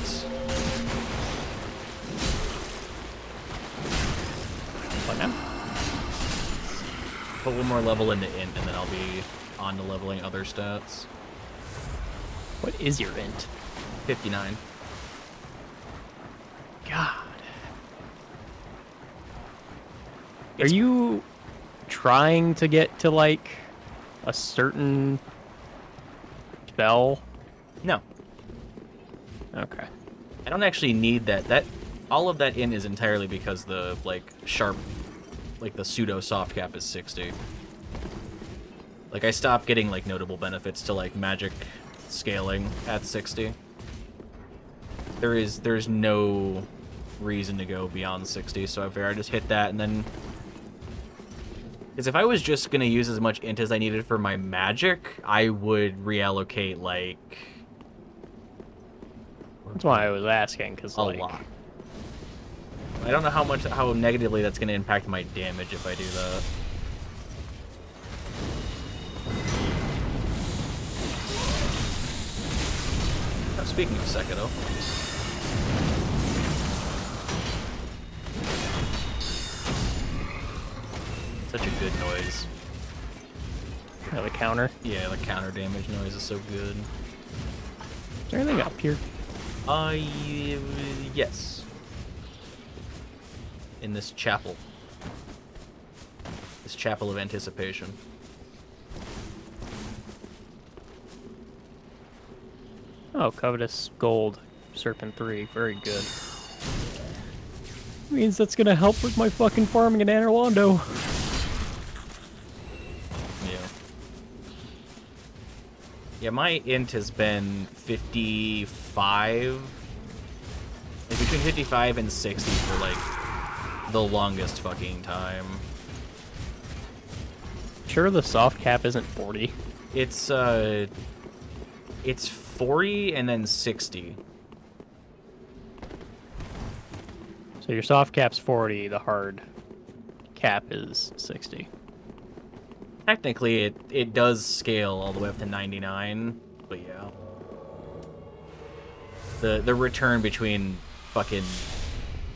What now? Put one more level into int, and then I'll be on to leveling other stats. What is your int? 59. God. Are you trying to get to, like, a certain spell? No. Okay. I don't actually need that. All of that int is entirely because the, like, sharp, like, the pseudo soft cap is 60. Like, I stopped getting, like, notable benefits to, like, magic scaling at 60. There's no reason to go beyond 60, so I figured I just hit that, and then... Because if I was just going to use as much int as I needed for my magic, I would reallocate, like... That's why I was asking, because, a like... lot. I don't know how negatively that's going to impact my damage if I do that. Now, speaking of Sekiro... Such a good noise. The counter. Yeah, the counter damage noise is so good. Is there anything up here? Yes. In this chapel. This chapel of anticipation. Oh, Covetous Gold. Serpent 3. Very good. Means that's gonna help with my fucking farming in Anor Londo. Yeah, my int has been 55. Like between 55 and 60 for like the longest fucking time. Sure the soft cap isn't 40. It's 40 and then 60. So your soft cap's 40, the hard cap is 60. Technically, it does scale all the way up to 99, but yeah. The return between fucking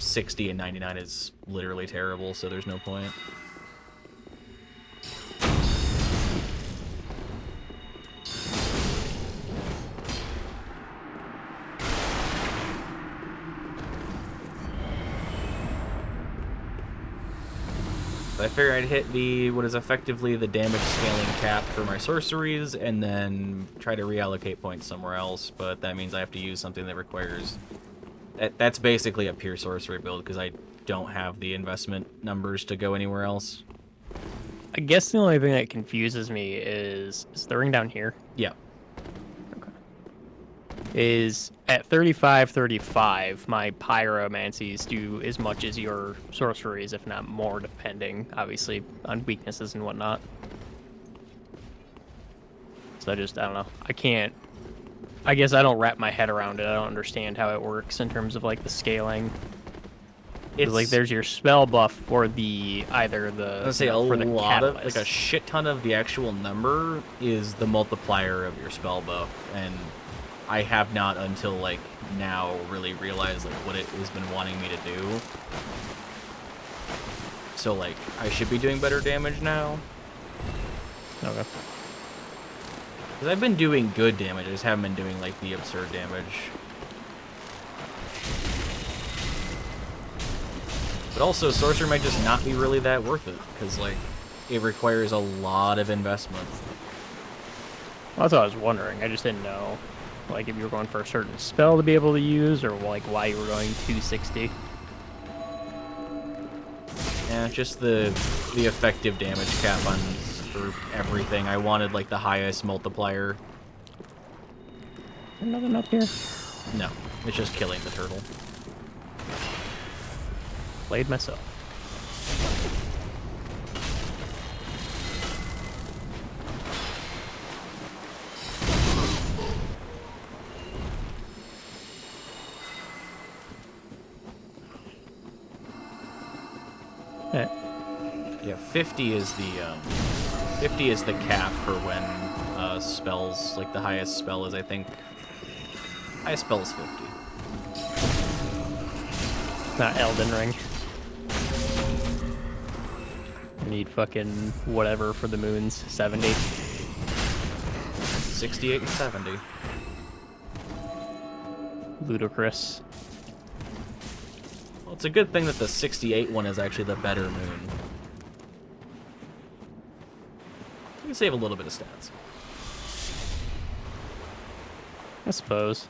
60 and 99 is literally terrible, so there's no point. I figured I'd hit what is effectively the damage scaling cap for my sorceries, and then try to reallocate points somewhere else, but that means I have to use something that requires... That's basically a pure sorcery build, because I don't have the investment numbers to go anywhere else. I guess the only thing that confuses me is the ring down here? Yeah. Is at 35, my pyromancies do as much as your sorceries, if not more, depending, obviously, on weaknesses and whatnot. So I don't know. I guess I don't wrap my head around it. I don't understand how it works in terms of, like, the scaling. It's like, there's your spell buff for either the... Let's say a for the lot of, catalyst. like, a shit ton of the actual number is the multiplier of your spell buff, and... I have not until, like, now really realized, like, what it has been wanting me to do. So, like, I should be doing better damage now. Okay. Because I've been doing good damage, I just haven't been doing, like, the absurd damage. But also, Sorcerer might just not be really that worth it, because, like, it requires a lot of investment. Well, that's what I was wondering. I just didn't know. Like, if you were going for a certain spell to be able to use, or, like, why you were going 260. Yeah, just the effective damage cap on for everything. I wanted, like, the highest multiplier. There's nothing up here. No, it's just killing the turtle. Played myself. Eh, Yeah, 50 is the cap for when spells, like the highest spell is, I think, highest spell is 50. not Elden Ring. I need fucking whatever for the moons. 70. 68 and 70. Ludicrous. Well, it's a good thing that the 68 one is actually the better moon. You can save a little bit of stats. I suppose.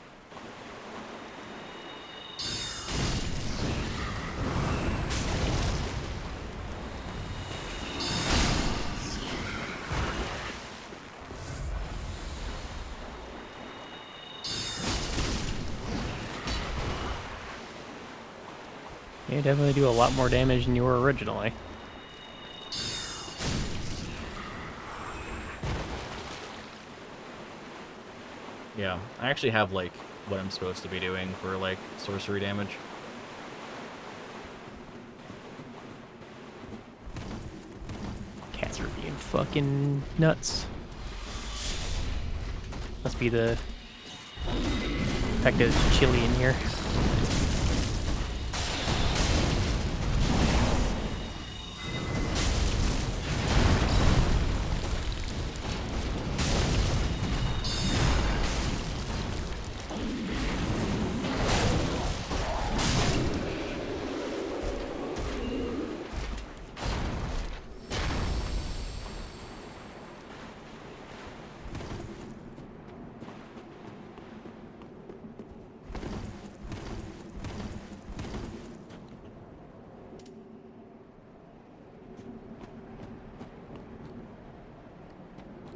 You definitely do a lot more damage than you were originally. Yeah, I actually have, like, what I'm supposed to be doing for, like, sorcery damage. Cats are being fucking nuts. Must be the fact that it's chilly in here.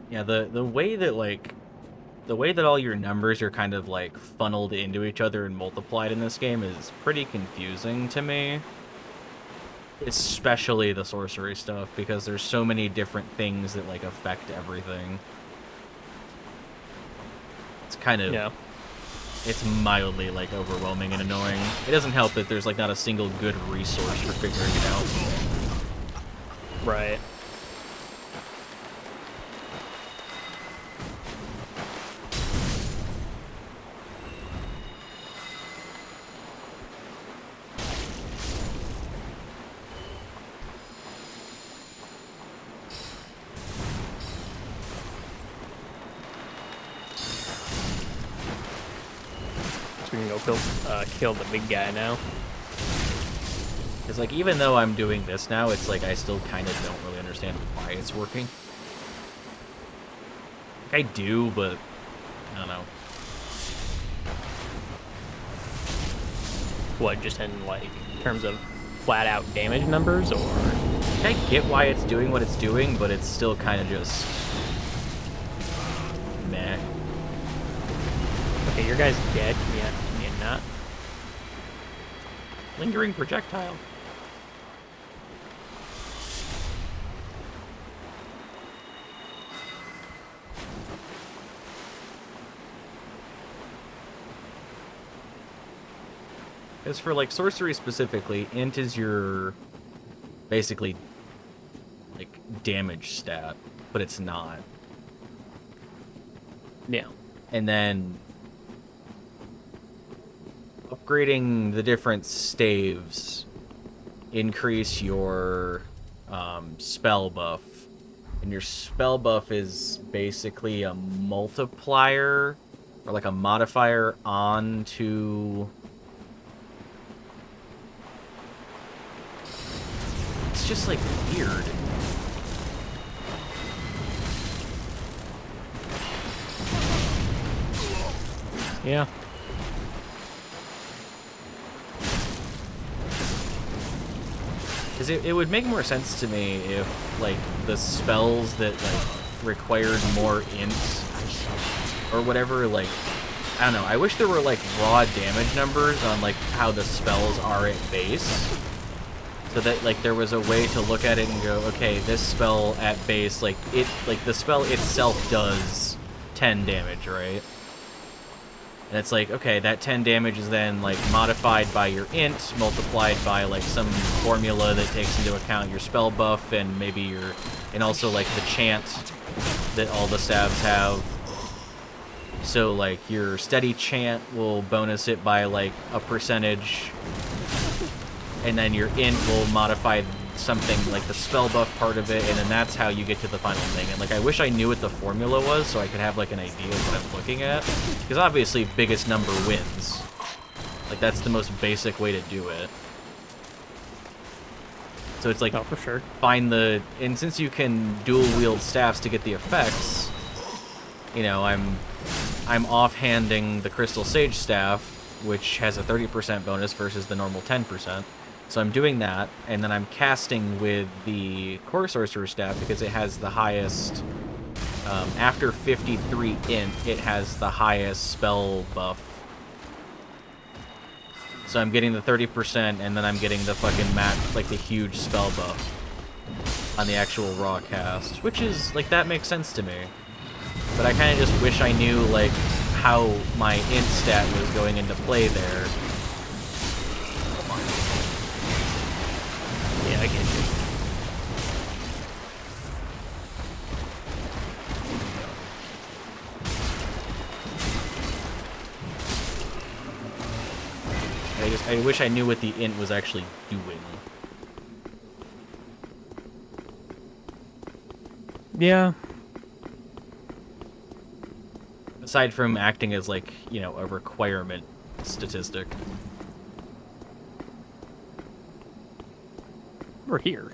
Yeah, the way that, like, the way that all your numbers are kind of, like, funneled into each other and multiplied in this game is pretty confusing to me. Especially the sorcery stuff, because there's so many different things that, like, affect everything. It's kind of... Yeah. It's mildly, like, overwhelming and annoying. It doesn't help that there's, like, not a single good resource for figuring it out. Right. We can go kill the big guy now. Because, like, even though I'm doing this now, it's like I still kind of don't really understand why it's working. Like, I do, but I don't know. What, just in, like, terms of flat-out damage numbers, or...? I get why it's doing what it's doing, but it's still kind of just... meh. Okay, your guy's dead. Can you not? Lingering projectile. As for, like, sorcery specifically, int is your, basically, like, damage stat, but it's not. Yeah. And then upgrading the different staves increase your spell buff. And your spell buff is basically a multiplier, or like a modifier onto... It's just, like, weird. Yeah. Because it would make more sense to me if, like, the spells that, like, required more ints or whatever, like, I don't know. I wish there were, like, raw damage numbers on, like, how the spells are at base. So that, like, there was a way to look at it and go, okay, this spell at base, like, the spell itself does 10 damage, right? And it's like, okay, that 10 damage is then, like, modified by your int, multiplied by, like, some formula that takes into account your spell buff and maybe your, and also, like, the chant that all the stabs have. So, like, your steady chant will bonus it by, like, a percentage, and then your int will modify something like the spell buff part of it, and then that's how you get to the final thing. And, like, I wish I knew what the formula was so I could have, like, an idea of what I'm looking at. Because obviously, biggest number wins. Like, that's the most basic way to do it. So it's like, Oh, for sure. find the... And since you can dual-wield staffs to get the effects, you know, I'm offhanding the Crystal Sage Staff, which has a 30% bonus versus the normal 10%. So I'm doing that, and then I'm casting with the Core Sorcerer Staff because it has the highest... after 53 int, it has the highest spell buff. So I'm getting the 30%, and then I'm getting the fucking like the huge spell buff on the actual raw cast, which is, like, that makes sense to me. But I kind of just wish I knew, like, how my int stat was going into play there. Yeah, I get you. I wish I knew what the int was actually doing. Yeah. Aside from acting as, like, you know, a requirement statistic. We're here.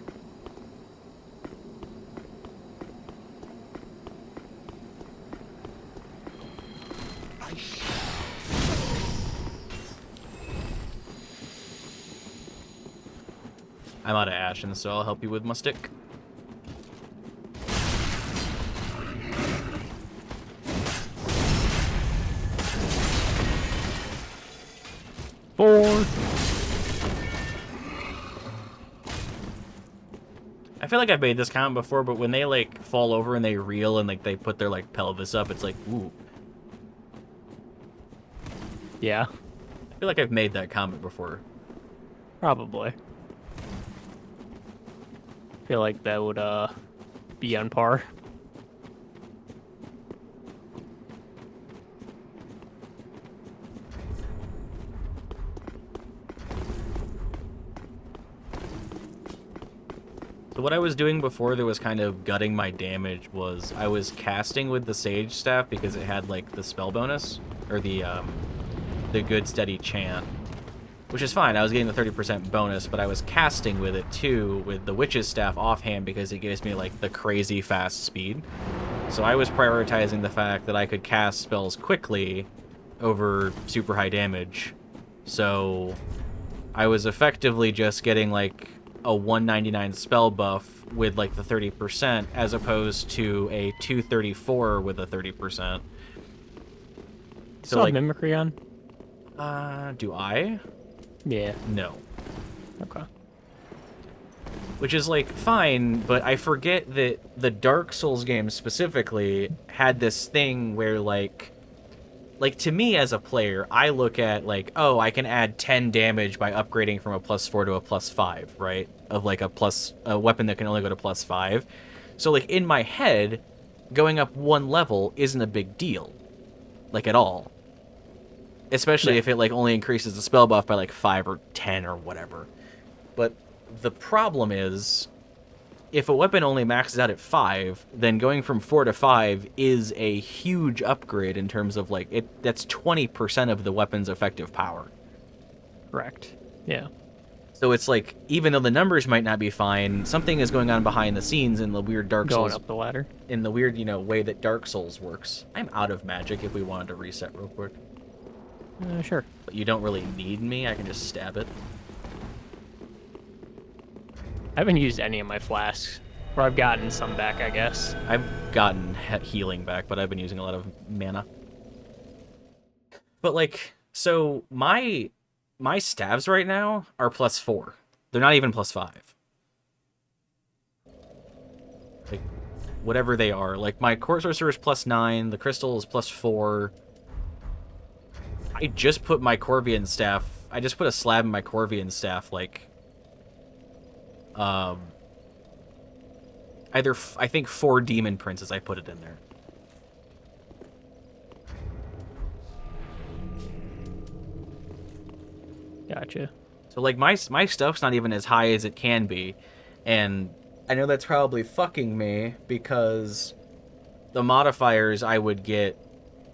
I'm out of ashen, so I'll help you with my stick. Four. I feel like I've made this comment before, but when they, like, fall over and they reel and, like, they put their, like, pelvis up, it's like, ooh. Yeah, I feel like I've made that comment before. probably. Feel like that would be on par. So what I was doing before that was kind of gutting my damage was I was casting with the Sage Staff because it had, like, the spell bonus, or the good steady chant, which is fine. I was getting the 30% bonus, but I was casting with it too with the Witch's Staff offhand because it gives me, like, the crazy fast speed. So I was prioritizing the fact that I could cast spells quickly over super high damage. So I was effectively just getting, like, a 199 spell buff with, like, the 30% as opposed to a 234 with a 30%. So, like, mimicry on? Do I? Yeah. No. Okay. Which is, like, fine, but I forget that the Dark Souls games specifically had this thing where, like, to me as a player, I look at, like, oh, I can add 10 damage by upgrading from a +4 to a +5, right? Of, like, a weapon that can only go to +5. So, like, in my head, going up one level isn't a big deal. Like, at all. Especially if it, like, only increases the spell buff by, like, 5 or 10 or whatever. But the problem is, if a weapon only maxes out at 5, then going from 4 to 5 is a huge upgrade in terms of, like, that's 20% of the weapon's effective power. Correct. Yeah. So it's like, even though the numbers might not be fine, something is going on behind the scenes in the weird Dark Souls. Going up the ladder. In the weird, you know, way that Dark Souls works. I'm out of magic if we wanted to reset real quick. Sure. But you don't really need me, I can just stab it. I haven't used any of my flasks. Or I've gotten some back, I guess. I've gotten healing back, but I've been using a lot of mana. But, like, so my stabs right now are +4. They're not even +5. Like, whatever they are. Like, my Court Sorcerer is +9, the Crystal is +4. I just put my Corvian Staff... I just put a slab in my Corvian Staff, like... I think 4 Demon Princes I put it in there. Gotcha. So, like, my stuff's not even as high as it can be. And I know that's probably fucking me, because the modifiers I would get...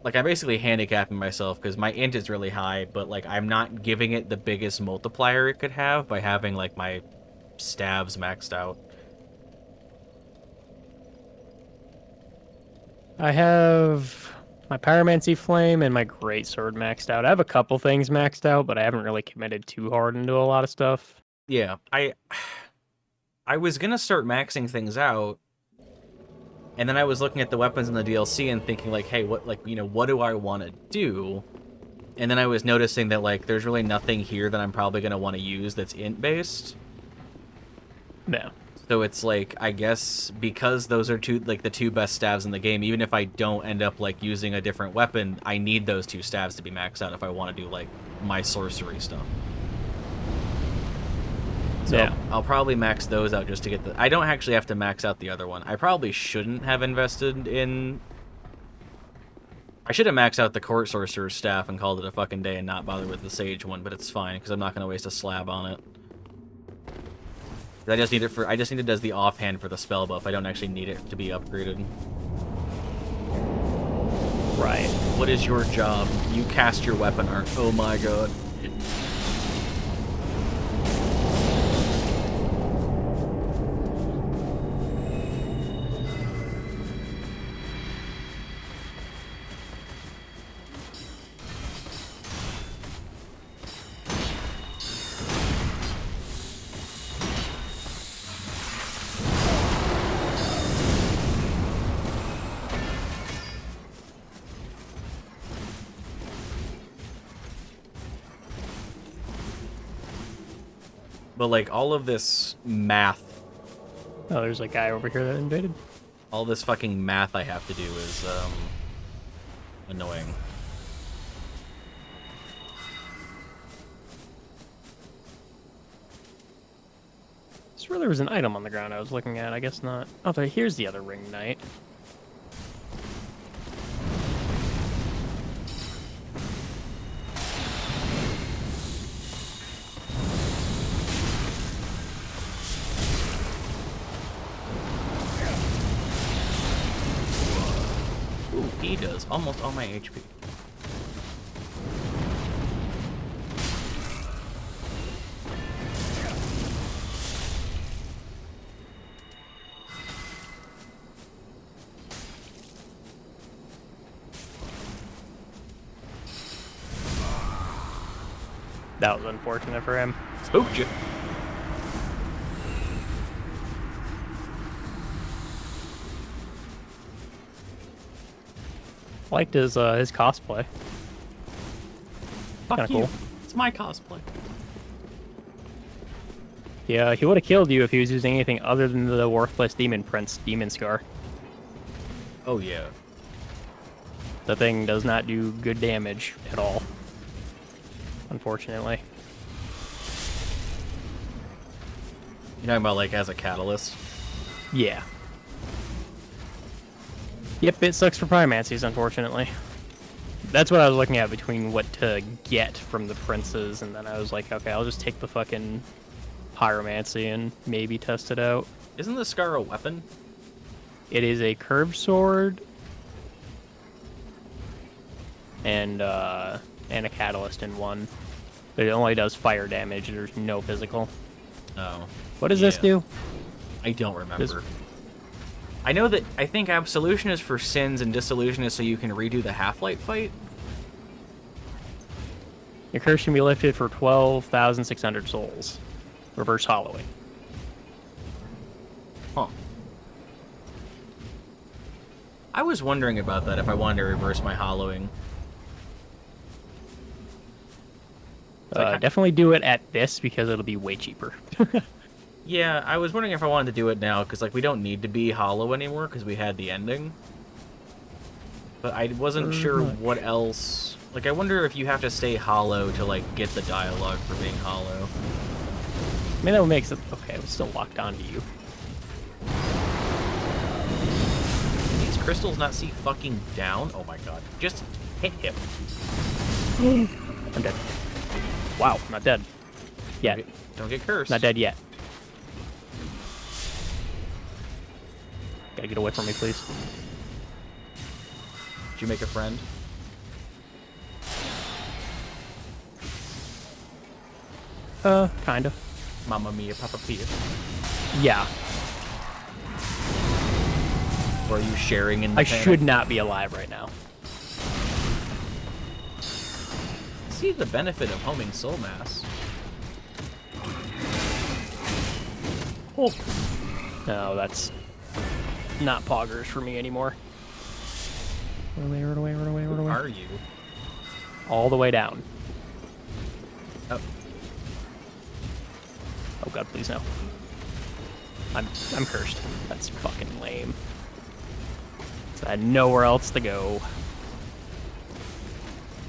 Like, I'm basically handicapping myself, because my int is really high, but, like, I'm not giving it the biggest multiplier it could have by having, like, my stabs maxed out. I have my Pyromancy Flame and my Greatsword maxed out. I have a couple things maxed out, but I haven't really committed too hard into a lot of stuff. Yeah, I was gonna start maxing things out, and then I was looking at the weapons in the DLC and thinking, like, hey, what do I want to do? And then I was noticing that, like, there's really nothing here that I'm probably gonna want to use that's int-based. No. So it's like, I guess because those are the two best stabs in the game, even if I don't end up, like, using a different weapon, I need those 2 stabs to be maxed out if I want to do, like, my sorcery stuff. So yeah. I'll probably max those out just to get the... I don't actually have to max out the other one. I probably shouldn't have invested in... I should have maxed out the Court Sorcerer's Staff and called it a fucking day and not bother with the Sage one, but it's fine, because I'm not going to waste a slab on it. I just need it as the offhand for the spell buff. I don't actually need it to be upgraded. Right. What is your job? You cast your weapon art. Oh my god. But, like, all of this math... Oh, there's a guy over here that invaded. All this fucking math I have to do is, annoying. I swear there was an item on the ground I was looking at. I guess not. Oh, but here's the other ring knight. Ooh, he does almost all my HP. That was unfortunate for him. Spooked you. Liked his cosplay. Fuck Kinda you. cool. It's my cosplay. Yeah, he would have killed you if he was using anything other than the worthless Demon Prince Demon Scar. Oh yeah. The thing does not do good damage at all. Unfortunately. You're talking about, like, as a catalyst? Yeah. Yep, it sucks for Pyromancies, unfortunately. That's what I was looking at between what to get from the princes, and then I was like, okay, I'll just take the fucking Pyromancy and maybe test it out. Isn't the Scar a weapon? It is a curved sword and a catalyst in one. But it only does fire damage, there's no physical. Oh. What does this do? I don't remember. I know that I think Absolution is for sins and Dissolution is so you can redo the Half-Light fight. Your curse can be lifted for 12,600 souls. Reverse hollowing. Huh. I was wondering about that if I wanted to reverse my hollowing. Definitely do it at this because it'll be way cheaper. Yeah, I was wondering if I wanted to do it now, because, like, we don't need to be hollow anymore, because we had the ending. But I wasn't sure what else... Like, I wonder if you have to stay hollow to, like, get the dialogue for being hollow. I mean, that makes it... Okay, I'm still locked onto you. Can these crystals not see fucking down? Oh my god. Just hit him. I'm dead. Wow, not dead. Yet. Don't get cursed. Not dead yet. Gotta get away from me, please. Did you make a friend? Kinda. Mamma mia, Papa Pia. Yeah. Or are you sharing in the I panic? should not be alive right now. See the benefit of homing soul mass. Oh. No, that's not poggers for me anymore. Run away, run away, run away, run Who away. are you? All the way down. Oh. Oh god, please no. I'm cursed. That's fucking lame. So I had nowhere else to go.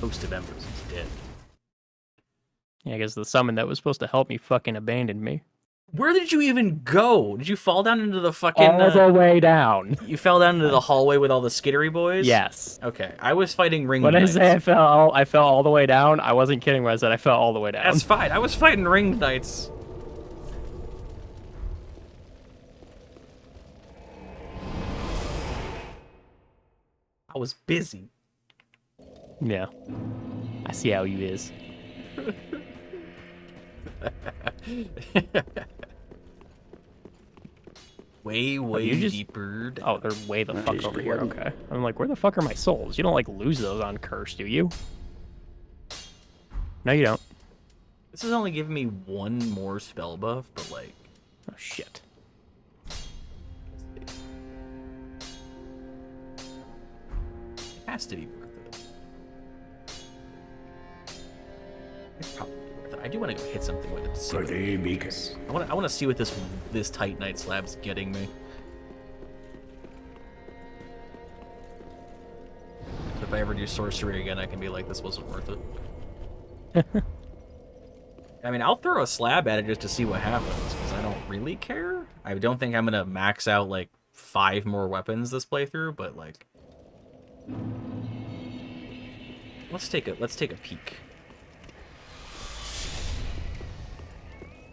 Host of Embers is dead. Yeah, I guess the summon that was supposed to help me fucking abandoned me. Where did you even go? Did you fall down into the fucking... All the way down. You fell down into the hallway with all the skittery boys? Yes. Okay, I was fighting ring When I knights. say I fell all the way down, I wasn't kidding when I said I fell all the way down. That's fine. I was fighting ring knights. I was busy. Yeah. I see how you is. Way deeper. Oh, they're way the fuck over here. Okay. I'm like, where the fuck are my souls? You don't like lose those on curse, do you? No, you don't. This is only giving me one more spell buff, but like... Oh, shit. It has to be worth it. It's probably worth it. I do want to go hit something with it to see what it is. I want to see what this Titanite slab's getting me. So if I ever do sorcery again, I can be like, this wasn't worth it. I mean, I'll throw a slab at it just to see what happens, because I don't really care. I don't think I'm gonna max out like 5 more weapons this playthrough, but like, let's take a peek.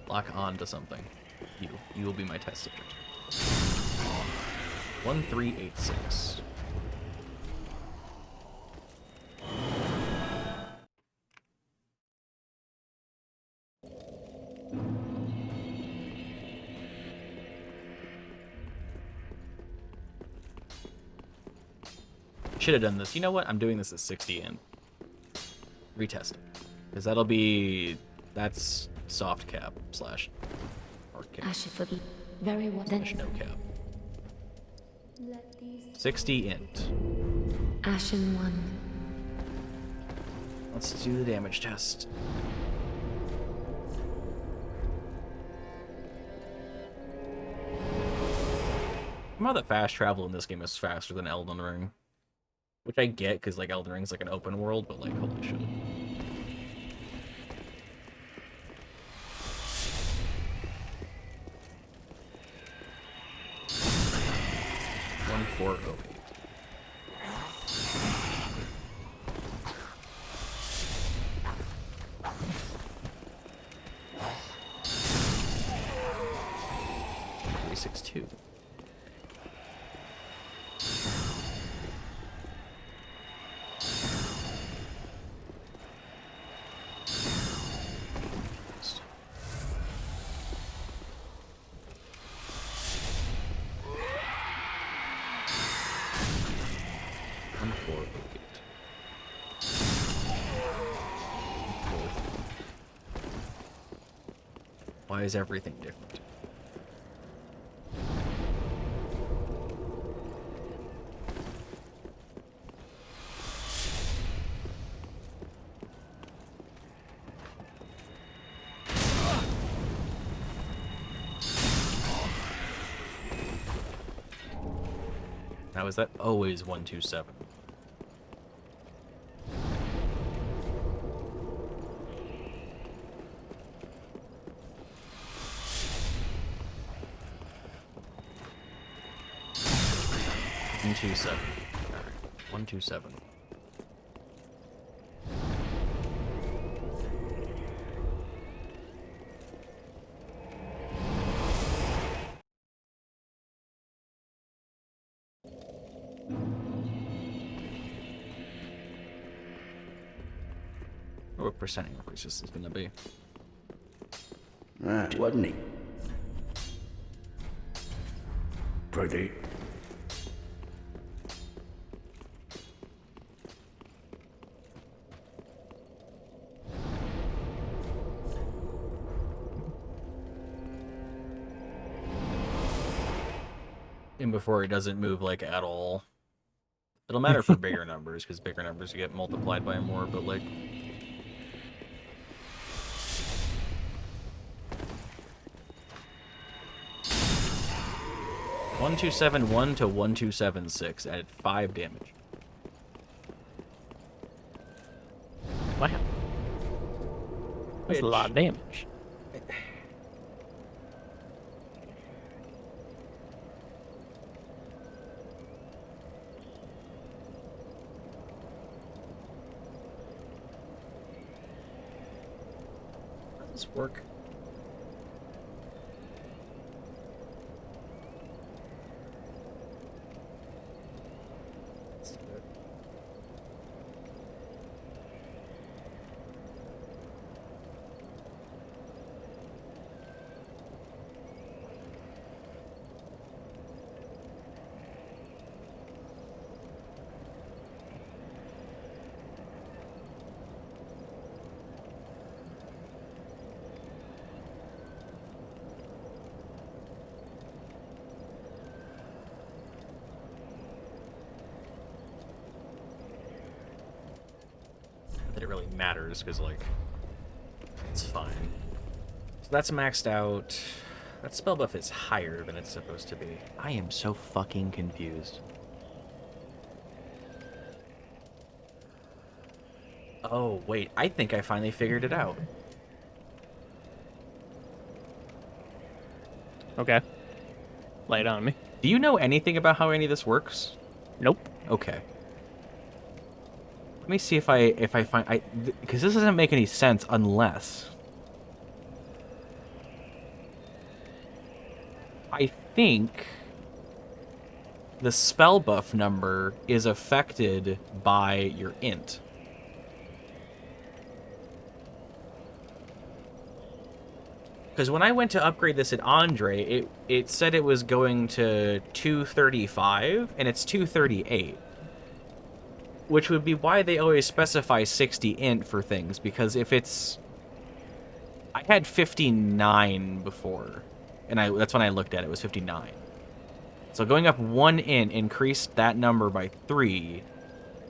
Lock on to something. You will be my test subject. 1386. Should have done this. You know what? I'm doing this at 60 and retest it. Because that's soft cap / hard cap. I should forgive. Very well. Then No cap. 60 int. Ashen one. Let's do the damage test. Somehow the fast travel in this game is faster than Elden Ring. Which I get, because like Elden Ring's like an open world, but like, holy shit. One 408. $362. Why is everything different? How is that always 127? One two seven. All right. 127. What percent increase this is going to be? Right, wasn't he? Pretty. And before it doesn't move like at all. It'll matter for bigger numbers, because bigger numbers get multiplied by more, but like... (1271) to 1276 added 5 damage. Wow. That's a lot of damage. How does this work? That it really matters, because, like, it's fine. So that's maxed out. That spell buff is higher than it's supposed to be. I am so fucking confused. Oh, wait. I think I finally figured it out. Okay. Lay it on me. Do you know anything about how any of this works? Nope. Okay. Let me see if I find because this doesn't make any sense unless I think the spell buff number is affected by your int. Because when I went to upgrade this at Andre, it said it was going to 235, and it's 238. Which would be why they always specify 60 int for things, because if it's... I had 59 before, and that's when I looked at it, was 59. So going up 1 int increased that number by 3,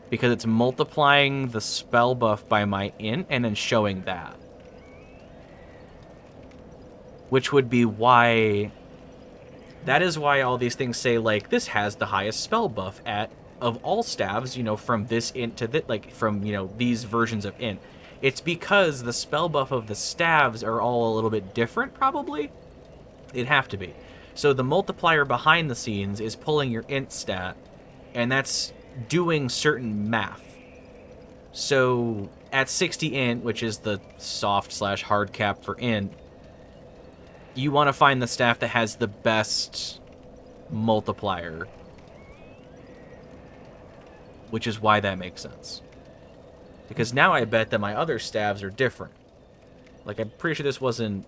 because it's multiplying the spell buff by my int and then showing that. Which would be why... That is why all these things say, like, this has the highest spell buff of all staves, you know, from this int to this, like, from, you know, these versions of int. It's because the spell buff of the staves are all a little bit different, probably. It'd have to be. So the multiplier behind the scenes is pulling your int stat, and that's doing certain math. So at 60 int, which is the soft/hard cap for int, you want to find the staff that has the best multiplier, which is why that makes sense. Because now I bet that my other staves are different. Like, I'm pretty sure this wasn't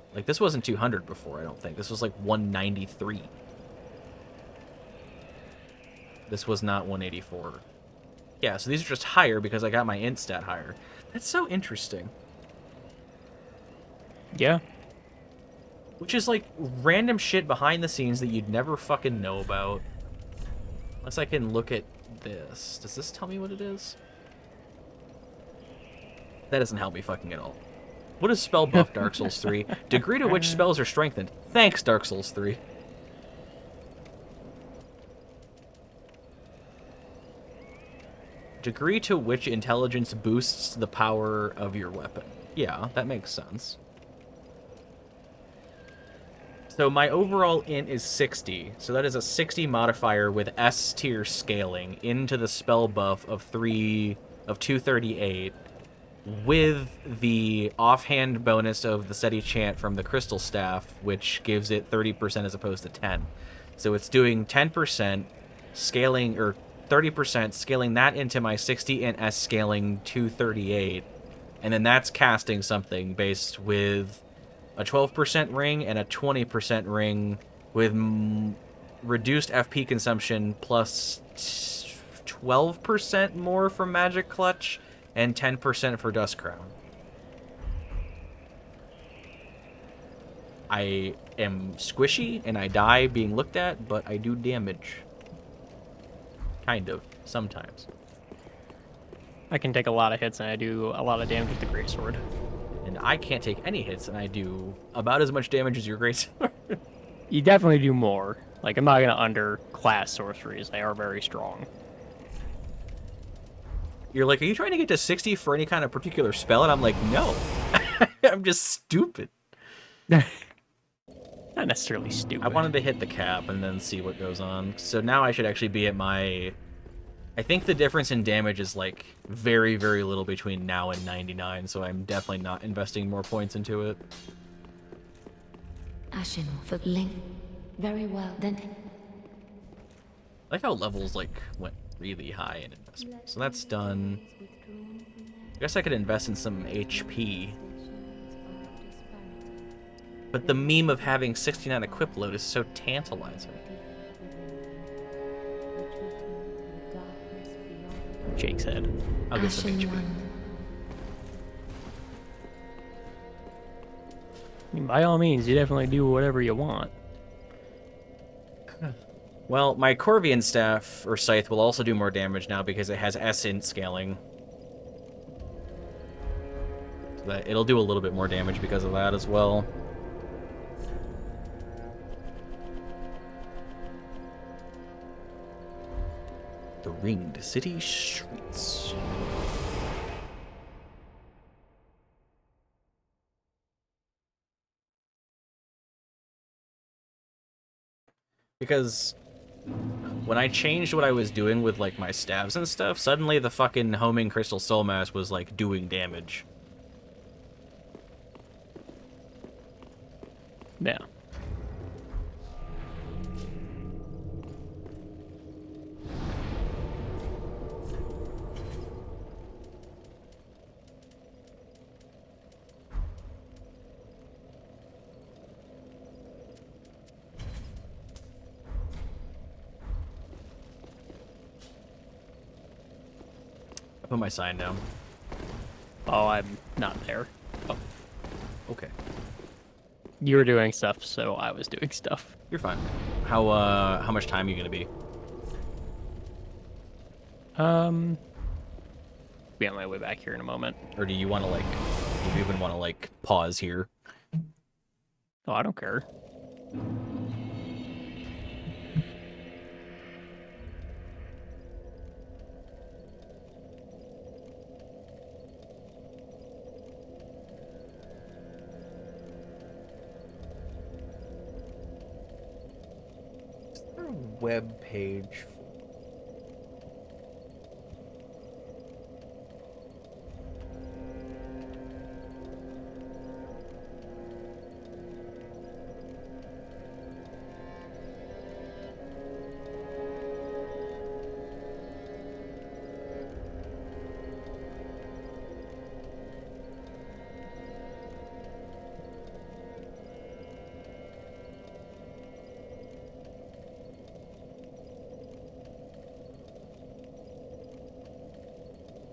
200 before, I don't think. This was like 193. This was not 184. Yeah, so these are just higher because I got my int stat higher. That's so interesting. Yeah. Which is like random shit behind the scenes that you'd never fucking know about. Unless I can look at this. Does this tell me what it is? That doesn't help me fucking at all. What is spell buff, Dark Souls 3? Degree to which spells are strengthened. Thanks, Dark Souls 3. Degree to which intelligence boosts the power of your weapon. Yeah, that makes sense. So my overall int is 60. So that is a 60 modifier with S tier scaling into the spell buff of 238 with the offhand bonus of the steady chant from the crystal staff, which gives it 30% as opposed to 10. So it's doing 10% scaling, or 30% scaling that into my 60 int S scaling 238. And then that's casting something based with a 12% ring and a 20% ring with reduced FP consumption plus 12% more from Magic Clutch and 10% for Dust Crown. I am squishy and I die being looked at, but I do damage. Kind of, sometimes. I can take a lot of hits and I do a lot of damage with the greatsword. And I can't take any hits, and I do about as much damage as your greatsword. You definitely do more. Like, I'm not gonna underclass sorceries. They are very strong. You're like, are you trying to get to 60 for any kind of particular spell? And I'm like, no. I'm just stupid. Not necessarily stupid. I wanted to hit the cap and then see what goes on. So now I should actually be at my... I think the difference in damage is, like, very, very little between now and 99, so I'm definitely not investing more points into it. Ashen for Link. Very well, then. I like how levels, like, went really high in investment. So that's done. I guess I could invest in some HP. But the meme of having 69 equip load is so tantalizing. Jake's head. I'll get some Ashen HP. one. I mean, by all means, you definitely do whatever you want. Well, my Corvian staff, or scythe, will also do more damage now because it has S-int scaling. So that it'll do a little bit more damage because of that as well. The ringed city streets. Because when I changed what I was doing with, like, my stabs and stuff, suddenly the fucking homing crystal soul mass was, like, doing damage. Yeah. I put my sign down. Oh, I'm not there. Oh. Okay. You were doing stuff, so I was doing stuff. You're fine. How much time are you gonna be? Be on my way back here in a moment. Or do you want to, like, do you even want to, like, pause here? Oh, I don't care. Is there a web page?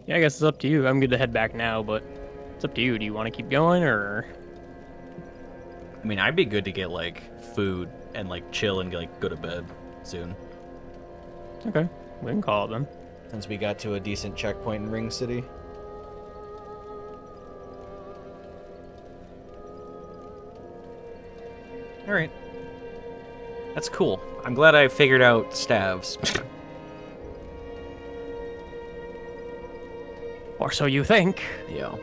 Yeah, I guess it's up to you. I'm good to head back now, but it's up to you. Do you want to keep going, or...? I mean, I'd be good to get, like, food and, like, chill and, like, go to bed soon. Okay, we can call it then. Since we got to a decent checkpoint in Ring City. Alright. That's cool. I'm glad I figured out stabs. Or so you think. Yeah.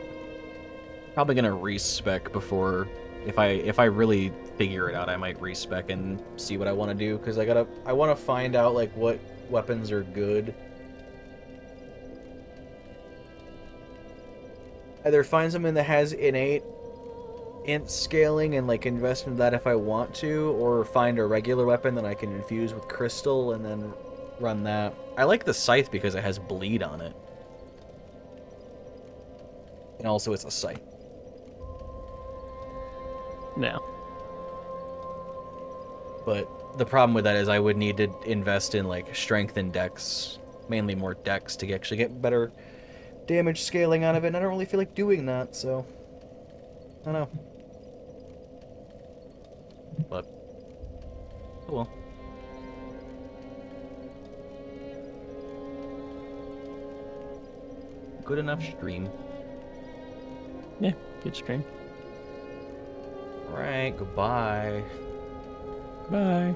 Probably gonna respec before, if I really figure it out, I might respec and see what I want to do, because I want to find out like what weapons are good. Either find something that has innate int scaling and like invest in that if I want to, or find a regular weapon that I can infuse with crystal and then run that. I like the scythe because it has bleed on it. And also it's a scythe. No. But the problem with that is I would need to invest in like strength and dex, mainly more dex, to actually get better damage scaling out of it, and I don't really feel like doing that, so I don't know. But oh well. Good enough stream. Yeah, good stream. Alright, goodbye. Bye.